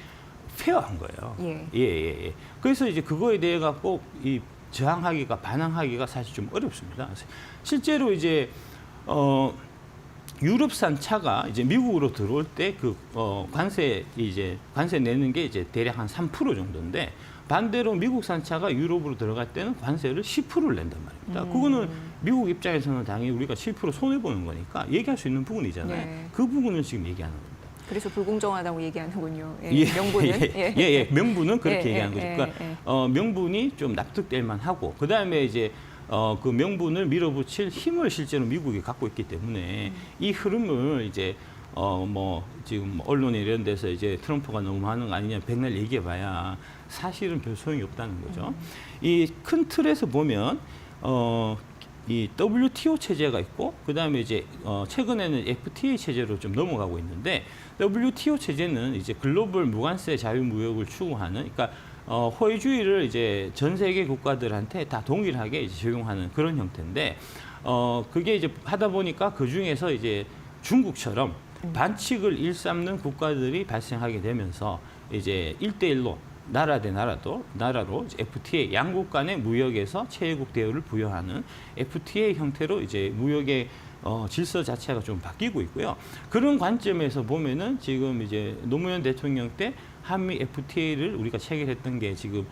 페어한 거예요. 예. 그래서 이제 그거에 대해 갖고 이 저항하기가 반항하기가 사실 좀 어렵습니다. 실제로 이제 유럽산 차가 이제 미국으로 들어올 때 그 관세 내는 게 이제 대략 한 3% 정도인데 반대로 미국산 차가 유럽으로 들어갈 때는 관세를 10%를 낸단 말입니다. 그거는 미국 입장에서는 당연히 우리가 7% 손해 보는 거니까 얘기할 수 있는 부분이잖아요. 네. 그 부분을 지금 얘기하는 겁니다. 그래서 불공정하다고 얘기하는군요. 명분은 명분은 그렇게 얘기하는 거죠. 그러니까 명분이 좀 납득될 만하고 그다음에 이제 그 명분을 밀어붙일 힘을 실제로 미국이 갖고 있기 때문에 이 흐름을 이제 지금 언론에 이런 데서 이제 트럼프가 너무 하는 거 아니냐 백날 얘기해봐야 사실은 별 소용이 없다는 거죠. 이 큰 틀에서 보면 이 WTO 체제가 있고 그다음에 이제 최근에는 FTA 체제로 좀 넘어가고 있는데 WTO 체제는 이제 글로벌 무관세 자유무역을 추구하는 그러니까 호의주의를 이제 전 세계 국가들한테 다 동일하게 이제 적용하는 그런 형태인데 그게 이제 하다 보니까 그 중에서 이제 중국처럼 반칙을 일삼는 국가들이 발생하게 되면서 이제 1대1로 나라 대 나라로 FTA 양국 간의 무역에서 최애국 대우를 부여하는 FTA 형태로 이제 무역의 질서 자체가 좀 바뀌고 있고요. 그런 관점에서 보면은 지금 이제 노무현 대통령 때 한미 FTA를 우리가 체결했던 게 지금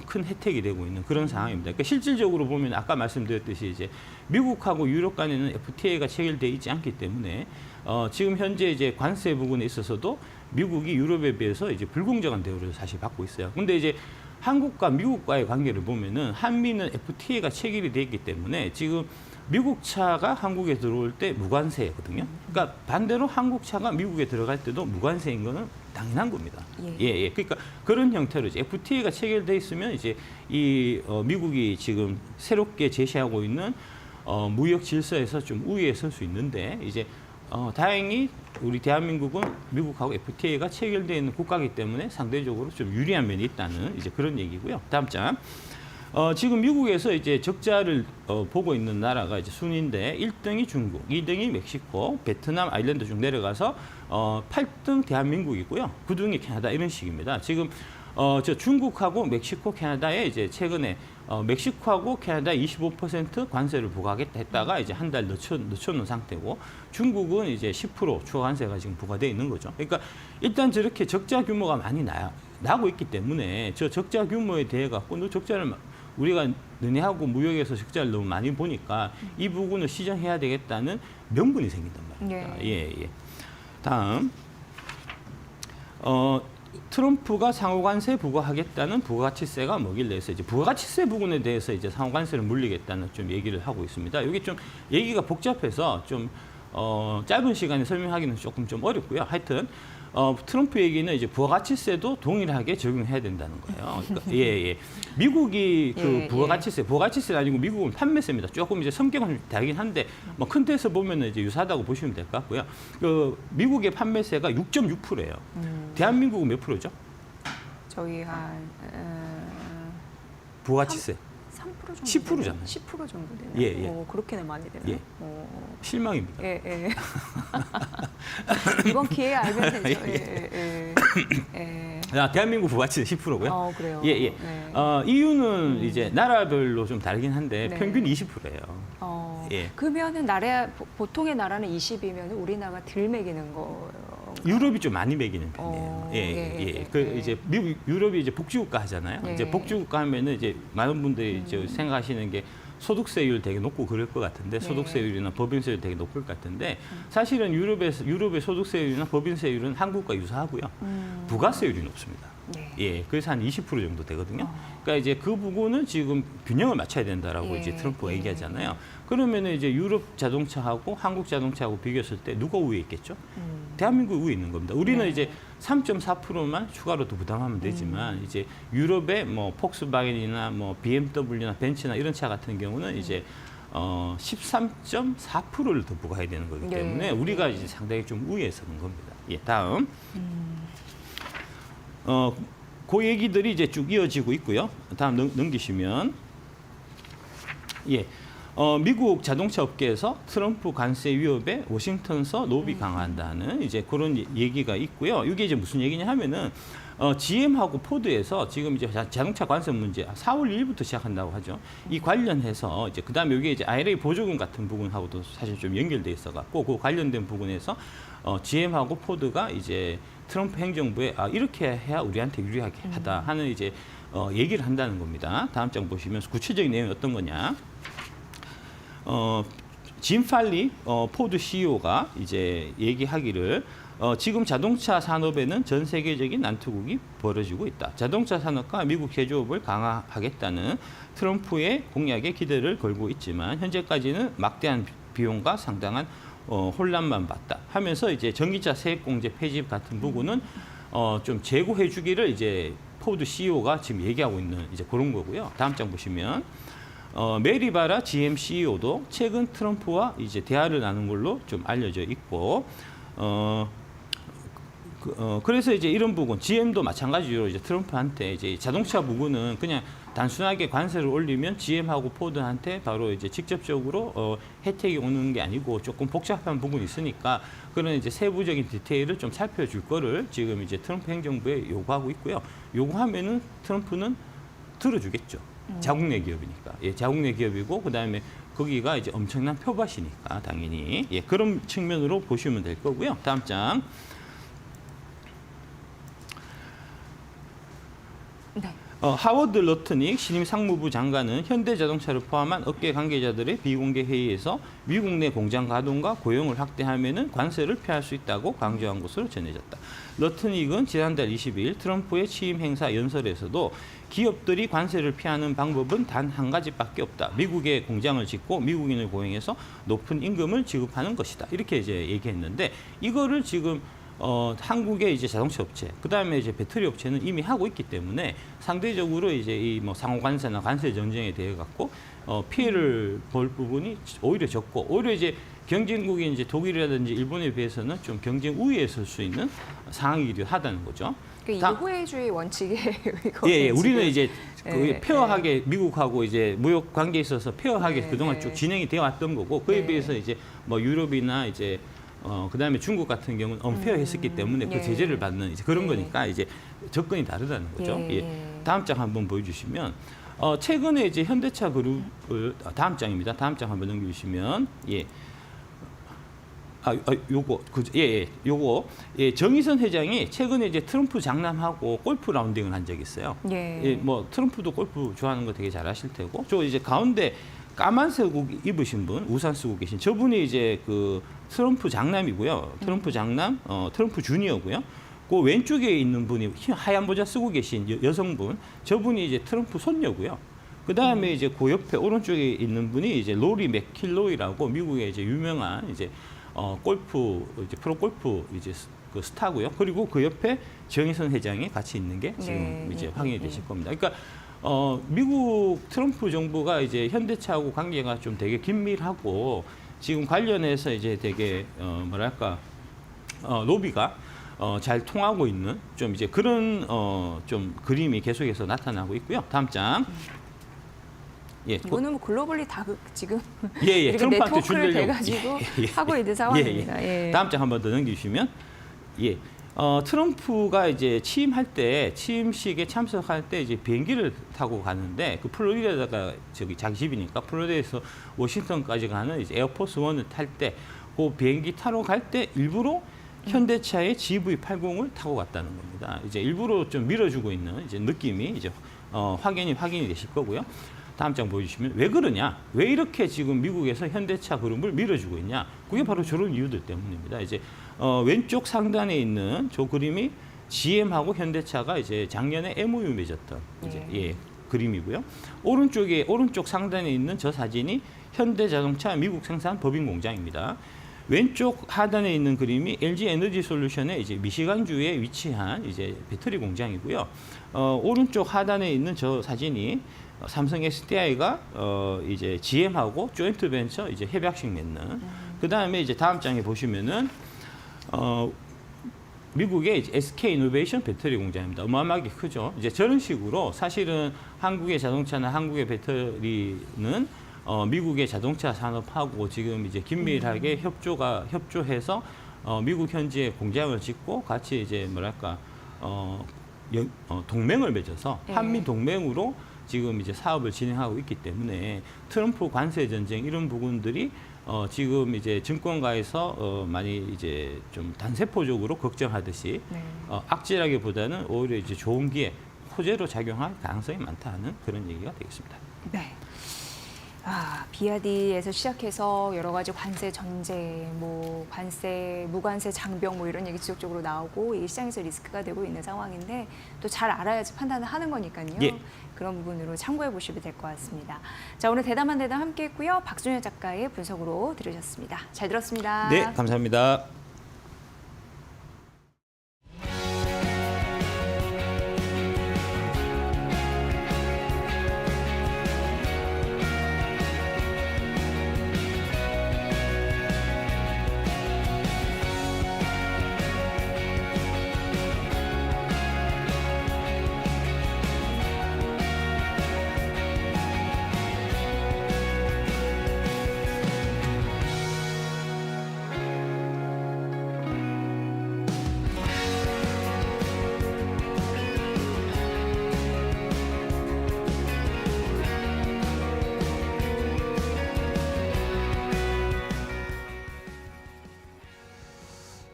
큰 혜택이 되고 있는 그런 상황입니다. 그러니까 실질적으로 보면 아까 말씀드렸듯이 이제 미국하고 유럽 간에는 FTA가 체결돼 있지 않기 때문에 지금 현재 이제 관세 부분에 있어서도 미국이 유럽에 비해서 이제 불공정한 대우를 사실 받고 있어요. 근데 이제 한국과 미국과의 관계를 보면은 한미는 FTA가 체결이 돼 있기 때문에 지금 미국 차가 한국에 들어올 때 무관세거든요. 그러니까 반대로 한국 차가 미국에 들어갈 때도 무관세인 거는 당연한 겁니다. 예. 그러니까 그런 형태로 이제 FTA가 체결돼 있으면 이제 이 미국이 지금 새롭게 제시하고 있는 무역 질서에서 좀 우위에 설 수 있는데 이제 다행히 우리 대한민국은 미국하고 FTA가 체결되어 있는 국가이기 때문에 상대적으로 좀 유리한 면이 있다는 이제 그런 얘기고요. 다음 장. 지금 미국에서 이제 적자를 보고 있는 나라가 이제 순인데 1등이 중국, 2등이 멕시코, 베트남, 아일랜드 쭉 내려가서 8등 대한민국이고요. 9등이 캐나다 이런 식입니다. 지금 저 중국하고 멕시코, 캐나다에 이제 최근에 멕시코하고 캐나다에 25% 관세를 부과하겠다 했다가 이제 한 달 늦춰놓은 상태고 중국은 이제 10% 추가 관세가 지금 부과되어 있는 거죠. 그러니까 일단 저렇게 적자 규모가 많이 나고 있기 때문에 저 적자 규모에 대해 갖고 너 적자를 우리가 너네하고 무역에서 적자를 너무 많이 보니까 이 부분을 시정해야 되겠다는 명분이 생긴단 말입니다. 예. 다음. 트럼프가 상호관세 부과하겠다는 부가가치세가 뭐길래 해서 이제 부가가치세 부분에 대해서 이제 상호관세를 물리겠다는 좀 얘기를 하고 있습니다. 이게 좀 얘기가 복잡해서 좀 짧은 시간에 설명하기는 조금 좀 어렵고요. 하여튼 트럼프 얘기는 이제 부가가치세도 동일하게 적용해야 된다는 거예요. 그러니까, 예. 미국이 그 부가가치세는 아니고 미국은 판매세입니다. 조금 이제 성격은 좀 다르긴 한데 뭐 큰 데서 보면은 이제 유사하다고 보시면 될 것 같고요. 그 미국의 판매세가 6.6%예요. 대한민국은 몇 프로죠? 저희 한 부가가치세. 3% 정도 10%잖아요. 10% 정도 되나요? 예. 그렇게는 많이 되나요? 예. 실망입니다. 예. 이번 기회에 알면 되죠. 대한민국 부가가치세 10%고요. 그래요. 예. 네. 이유는 이제 나라별로 좀 다르긴 한데 네. 평균 20%예요. 예. 그러면은 보통의 나라는 20이면 우리나라가 덜 매기는 거예요. 유럽이 좀 많이 매기는 편이에요. 이제 미국, 유럽이 이제 복지국가 하잖아요. 이제 복지국가 하면은 이제 많은 분들이 이제 생각하시는 게 소득세율 되게 높고 그럴 것 같은데 소득세율이나 법인세율 되게 높을 것 같은데 사실은 유럽의 소득세율이나 법인세율은 한국과 유사하고요. 부가세율이 높습니다. 예, 그래서 한 20% 정도 되거든요. 그러니까 이제 그 부분은 지금 균형을 맞춰야 된다라고 이제 트럼프가 얘기하잖아요. 그러면은 이제 유럽 자동차하고 한국 자동차하고 비교했을 때 누가 우위에 있겠죠? 대한민국이 우위에 있는 겁니다. 우리는 이제 3.4%만 추가로 더 부담하면 되지만 이제 유럽의 뭐 폭스바겐이나 뭐 BMW나 벤츠나 이런 차 같은 경우는 이제 13.4%를 더 부과해야 되는 거기 때문에 우리가 이제 상당히 좀 우위에 서는 겁니다. 예, 다음. 그 얘기들이 이제 쭉 이어지고 있고요. 다음 넘기시면. 예. 미국 자동차 업계에서 트럼프 관세 위협에 워싱턴서 로비 강화한다는 이제 그런 얘기가 있고요. 이게 이제 무슨 얘기냐 하면은 GM하고 포드에서 지금 이제 자동차 관세 문제 4월 1일부터 시작한다고 하죠. 이 관련해서 이제 그다음에 이게 이제 IRA 보조금 같은 부분하고도 사실 좀 연결돼 있어 갖고 그 관련된 부분에서 GM하고 포드가 이제 트럼프 행정부에 이렇게 해야 우리한테 유리하게 하다 하는 이제 얘기를 한다는 겁니다. 다음 장 보시면 구체적인 내용이 어떤 거냐? 짐 팔리 포드 CEO가 이제 얘기하기를 지금 자동차 산업에는 전 세계적인 난투극이 벌어지고 있다. 자동차 산업과 미국 제조업을 강화하겠다는 트럼프의 공약에 기대를 걸고 있지만 현재까지는 막대한 비용과 상당한 혼란만 봤다. 하면서 이제 전기차 세액공제 폐지 같은 부분은 좀 제고해주기를 이제 포드 CEO가 지금 얘기하고 있는 이제 그런 거고요. 다음 장 보시면. 메리바라 GM CEO도 최근 트럼프와 이제 대화를 나눈 걸로 좀 알려져 있고, 그래서 이제 이런 부분, GM도 마찬가지로 이제 트럼프한테 이제 자동차 부분은 그냥 단순하게 관세를 올리면 GM하고 포드한테 바로 이제 직접적으로 혜택이 오는 게 아니고 조금 복잡한 부분이 있으니까 그런 이제 세부적인 디테일을 좀 살펴줄 거를 지금 이제 트럼프 행정부에 요구하고 있고요. 요구하면은 트럼프는 들어주겠죠. 자국 내 기업이니까. 예, 자국 내 기업이고 그다음에 거기가 이제 엄청난 표밭이니까 당연히 예, 그런 측면으로 보시면 될 거고요. 다음 장. 네. 하워드 러트닉 신임 상무부 장관은 현대자동차를 포함한 업계 관계자들의 비공개 회의에서 미국 내 공장 가동과 고용을 확대하면은 관세를 피할 수 있다고 강조한 것으로 전해졌다. 러트닉은 지난달 20일 트럼프의 취임 행사 연설에서도 기업들이 관세를 피하는 방법은 단 한 가지밖에 없다. 미국에 공장을 짓고 미국인을 고용해서 높은 임금을 지급하는 것이다. 이렇게 이제 얘기했는데 이거를 지금 한국의 이제 자동차 업체, 그 다음에 이제 배터리 업체는 이미 하고 있기 때문에 상대적으로 이제 이 뭐 상호 관세나 관세 전쟁에 대해 갖고 피해를 볼 부분이 오히려 적고 오히려 이제 경쟁국인 이제 독일이라든지 일본에 비해서는 좀 경쟁 우위에 설 수 있는 상황이기도 하다는 거죠. 그 이호혜주의 원칙에 예, 우리는 이제 예, 페어하게 미국하고 이제 무역 관계에 있어서 페어하게 네, 그동안 네. 쭉 진행이 되어 왔던 거고 그에 네. 비해서 이제 뭐 유럽이나 이제 그다음에 중국 같은 경우는 언페어했었기 때문에 예. 그 제재를 받는 이제 그런 예. 거니까 이제 접근이 다르다는 거죠. 예. 예. 다음 장 한번 보여주시면 최근에 이제 현대차 그룹을 다음 장입니다. 다음 장 한번 넘겨주시면 예. 요거 정의선 회장이 최근에 이제 트럼프 장남하고 골프 라운딩을 한 적이 있어요. 예. 예, 뭐 트럼프도 골프 좋아하는 거 되게 잘 아실 테고, 저 이제 가운데 까만색 옷 입으신 분, 우산 쓰고 계신 저분이 이제 그 트럼프 장남이고요. 트럼프 장남, 트럼프 주니어고요. 그 왼쪽에 있는 분이 하얀 모자 쓰고 계신 여성분, 저분이 이제 트럼프 손녀고요. 그 다음에 이제 그 옆에 오른쪽에 있는 분이 이제 로리 맥킬로이라고 미국의 이제 유명한 이제 골프 이제 프로 골프 이제 그 스타고요. 그리고 그 옆에 정의선 회장이 같이 있는 게 지금 네. 이제 확인이 되실 겁니다. 그러니까 미국 트럼프 정부가 이제 현대차하고 관계가 좀 되게 긴밀하고 지금 관련해서 이제 되게 뭐랄까 로비가 잘 통하고 있는 좀 이제 그런 좀 그림이 계속해서 나타나고 있고요. 다음 장. 예, 이거는 뭐 글로벌리 다 지금 예, 이렇게 트럼프한테 네트워크를 주려고. 돼가지고 예. 하고 있는 상황입니다. 예. 다음 장 한번 더 넘기시면 예. 트럼프가 이제 취임할 때 취임식에 참석할 때 이제 비행기를 타고 가는데 그 플로리다가 저기 자기 집이니까 플로리다에서 워싱턴까지 가는 이제 에어포스 원을 탈 때 그 비행기 타러 갈 때 일부러 현대차의 GV80을 타고 갔다는 겁니다. 이제 일부러 좀 밀어주고 있는 이제 느낌이 이제 확인이 되실 거고요. 다음 장 보여주시면 왜 그러냐? 왜 이렇게 지금 미국에서 현대차 그룹을 밀어주고 있냐? 그게 바로 저런 이유들 때문입니다. 이제 왼쪽 상단에 있는 저 그림이 GM하고 현대차가 이제 작년에 MOU 맺었던 이제 그림이고요. 오른쪽 상단에 있는 저 사진이 현대자동차 미국 생산 법인 공장입니다. 왼쪽 하단에 있는 그림이 LG 에너지 솔루션의 이제 미시간주에 위치한 이제 배터리 공장이고요. 오른쪽 하단에 있는 저 사진이 삼성 SDI가 이제 GM하고 조인트 벤처 이제 협약식 맺는. 그 다음에 이제 다음 장에 보시면은 미국의 이제 SK 이노베이션 배터리 공장입니다. 어마어마하게 크죠. 이제 저런 식으로 사실은 한국의 자동차나 한국의 배터리는 미국의 자동차 산업하고 지금 이제 긴밀하게 협조해서 미국 현지에 공장을 짓고 같이 이제 뭐랄까 동맹을 맺어서 한미 동맹으로 지금 이제 사업을 진행하고 있기 때문에 트럼프 관세 전쟁 이런 부분들이 지금 이제 증권가에서 많이 이제 좀 단세포적으로 걱정하듯이 악질하기보다는 오히려 이제 좋은 기회, 호재로 작용할 가능성이 많다는 그런 얘기가 되겠습니다. 네. 비아디에서 시작해서 여러 가지 관세 전쟁, 뭐 관세, 무관세 장벽 뭐 이런 얘기 지속적으로 나오고 이게 시장에서 리스크가 되고 있는 상황인데 또 잘 알아야지 판단을 하는 거니까요. 예. 그런 부분으로 참고해 보시면 될 것 같습니다. 자, 오늘 대담한 대담 함께했고요. 박준현 작가의 분석으로 들으셨습니다. 잘 들었습니다. 네, 감사합니다.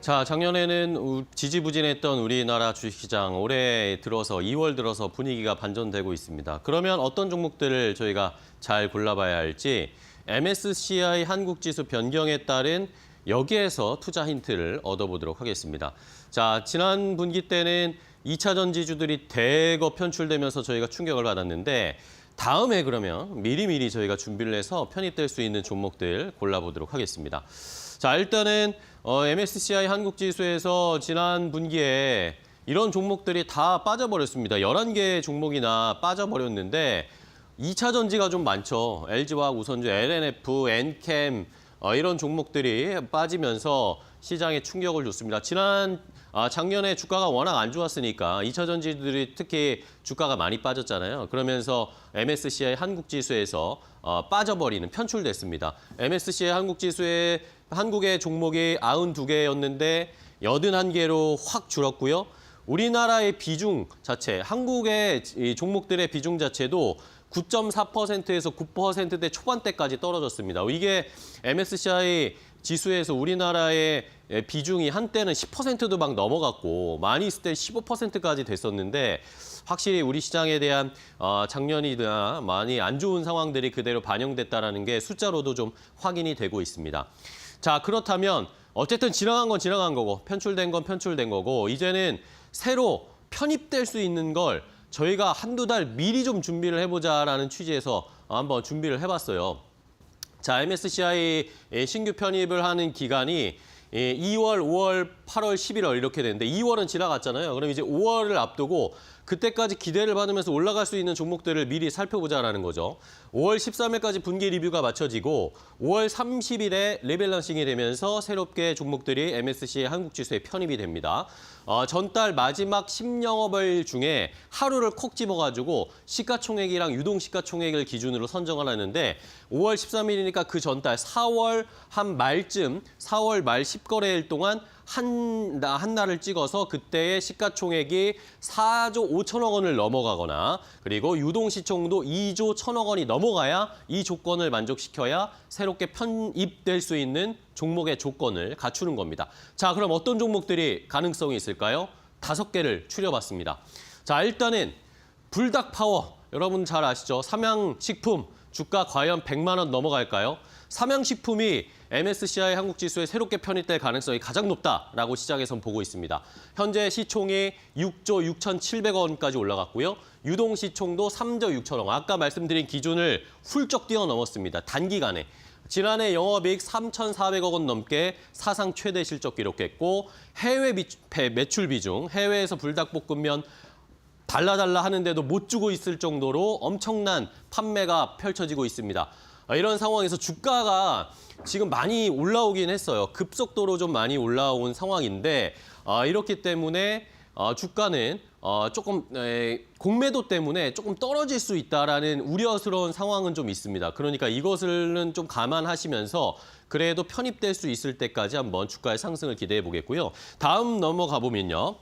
자, 작년에는 지지부진했던 우리나라 주식시장 올해 들어서 2월 들어서 분위기가 반전되고 있습니다. 그러면 어떤 종목들을 저희가 잘 골라봐야 할지 MSCI 한국지수 변경에 따른 여기에서 투자 힌트를 얻어보도록 하겠습니다. 자, 지난 분기 때는 2차 전지주들이 대거 편출되면서 저희가 충격을 받았는데 다음에 그러면 미리미리 저희가 준비를 해서 편입될 수 있는 종목들 골라보도록 하겠습니다. 자, 일단은 MSCI 한국지수에서 지난 분기에 이런 종목들이 다 빠져버렸습니다. 11개의 종목이나 빠져버렸는데 2차 전지가 좀 많죠. LG화학, 우선주, LNF, 엔캠 이런 종목들이 빠지면서 시장에 충격을 줬습니다. 작년에 주가가 워낙 안 좋았으니까 2차 전지들이 특히 주가가 많이 빠졌잖아요. 그러면서 MSCI 한국지수에서 빠져버리는, 편출됐습니다. MSCI 한국지수에 한국의 종목이 92개였는데 81개로 확 줄었고요. 우리나라의 비중 자체, 한국의 이 종목들의 비중 자체도 9.4%에서 9%대 초반대까지 떨어졌습니다. 이게 MSCI 지수에서 우리나라의 비중이 한때는 10%도 막 넘어갔고 많이 있을 때 15%까지 됐었는데 확실히 우리 시장에 대한 작년이나 많이 안 좋은 상황들이 그대로 반영됐다는 게 숫자로도 좀 확인이 되고 있습니다. 자, 그렇다면 어쨌든 지나간 건 지나간 거고 편출된 건 편출된 거고 이제는 새로 편입될 수 있는 걸 저희가 한두 달 미리 좀 준비를 해보자라는 취지에서 한번 준비를 해봤어요. 자, MSCI 신규 편입을 하는 기간이 2월, 5월, 8월, 11월 이렇게 되는데 2월은 지나갔잖아요. 그럼 이제 5월을 앞두고 그때까지 기대를 받으면서 올라갈 수 있는 종목들을 미리 살펴보자라는 거죠. 5월 13일까지 분기 리뷰가 마쳐지고 5월 30일에 리밸런싱이 되면서 새롭게 종목들이 MSCI 한국지수에 편입이 됩니다. 전달 마지막 10영업일 중에 하루를 콕 집어가지고 시가총액이랑 유동시가총액을 기준으로 선정을 하는데 5월 13일이니까 그 전달 4월 한 말쯤 4월 말 10거래일 동안 한 날을 찍어서 그때의 시가총액이 4조 5천억 원을 넘어가거나 그리고 유동시총도 2조 1천억 원이 넘어가야 이 조건을 만족시켜야 새롭게 편입될 수 있는 종목의 조건을 갖추는 겁니다. 자, 그럼 어떤 종목들이 가능성이 있을까요? 5개를 추려봤습니다. 자, 일단은 불닭파워. 여러분 잘 아시죠? 삼양식품 주가 과연 100만 원 넘어갈까요? 삼양식품이 MSCI 한국지수에 새롭게 편입될 가능성이 가장 높다라고 시장에선 보고 있습니다. 현재 시총이 6조 6,700원까지 올라갔고요. 유동시총도 3조 6천억. 아까 말씀드린 기준을 훌쩍 뛰어넘었습니다. 단기간에. 지난해 영업이익 3,400억 원 넘게 사상 최대 실적 기록했고 해외 매출 비중, 해외에서 불닭볶음면 달라달라 하는데도 못 주고 있을 정도로 엄청난 판매가 펼쳐지고 있습니다. 이런 상황에서 주가가 지금 많이 올라오긴 했어요. 급속도로 좀 많이 올라온 상황인데 이렇기 때문에 주가는 조금 공매도 때문에 조금 떨어질 수 있다라는 우려스러운 상황은 좀 있습니다. 그러니까 이것을는 좀 감안하시면서 그래도 편입될 수 있을 때까지 한번 주가의 상승을 기대해 보겠고요. 다음 넘어가 보면요.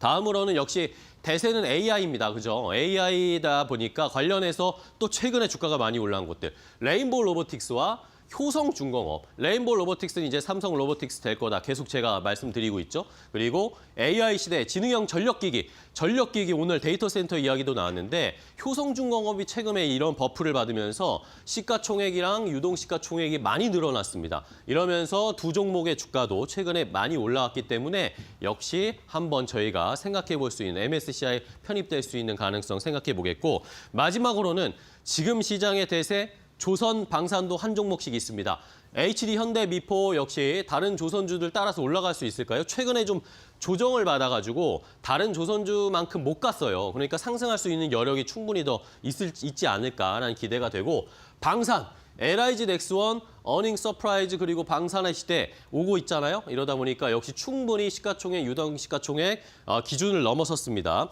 다음으로는 역시 대세는 AI입니다. 그죠? AI다 보니까 관련해서 또 최근에 주가가 많이 올라온 것들. 레인보우 로보틱스와 효성중공업. 레인보우 로보틱스는 이제 삼성 로보틱스 될 거다. 계속 제가 말씀드리고 있죠. 그리고 AI 시대 지능형 전력기기. 전력기기 오늘 데이터 센터 이야기도 나왔는데 효성중공업이 최근에 이런 버프를 받으면서 시가총액이랑 유동시가총액이 많이 늘어났습니다. 이러면서 두 종목의 주가도 최근에 많이 올라왔기 때문에 역시 한번 저희가 생각해 볼 수 있는 MSCI 편입될 수 있는 가능성 생각해 보겠고 마지막으로는 지금 시장의 대세 조선 방산도 한 종목씩 있습니다. HD 현대 미포 역시 다른 조선주들 따라서 올라갈 수 있을까요? 최근에 좀 조정을 받아가지고 다른 조선주만큼 못 갔어요. 그러니까 상승할 수 있는 여력이 충분히 더 있지 않을까라는 기대가 되고 방산, LIG 넥스원, 어닝 서프라이즈 그리고 방산의 시대 오고 있잖아요. 이러다 보니까 역시 충분히 시가총액, 유동시가총액 기준을 넘어섰습니다.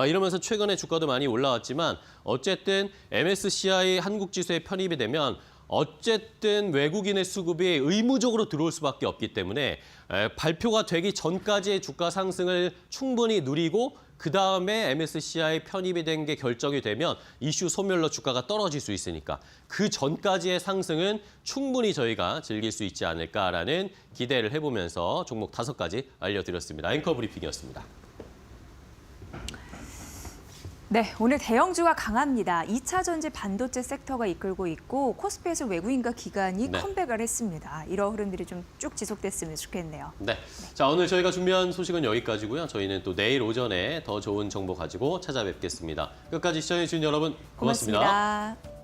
이러면서 최근에 주가도 많이 올라왔지만 어쨌든 MSCI 한국지수에 편입이 되면 어쨌든 외국인의 수급이 의무적으로 들어올 수밖에 없기 때문에 발표가 되기 전까지의 주가 상승을 충분히 누리고 그다음에 MSCI 편입이 된 게 결정이 되면 이슈 소멸로 주가가 떨어질 수 있으니까 그 전까지의 상승은 충분히 저희가 즐길 수 있지 않을까라는 기대를 해보면서 종목 5가지 알려드렸습니다. 앵커 브리핑이었습니다. 네, 오늘 대형주가 강합니다. 2차 전지 반도체 섹터가 이끌고 있고 코스피에서 외국인과 기관이 네. 컴백을 했습니다. 이런 흐름들이 좀 쭉 지속됐으면 좋겠네요. 네. 자, 오늘 저희가 준비한 소식은 여기까지고요. 저희는 또 내일 오전에 더 좋은 정보 가지고 찾아뵙겠습니다. 끝까지 시청해주신 여러분 고맙습니다. 고맙습니다.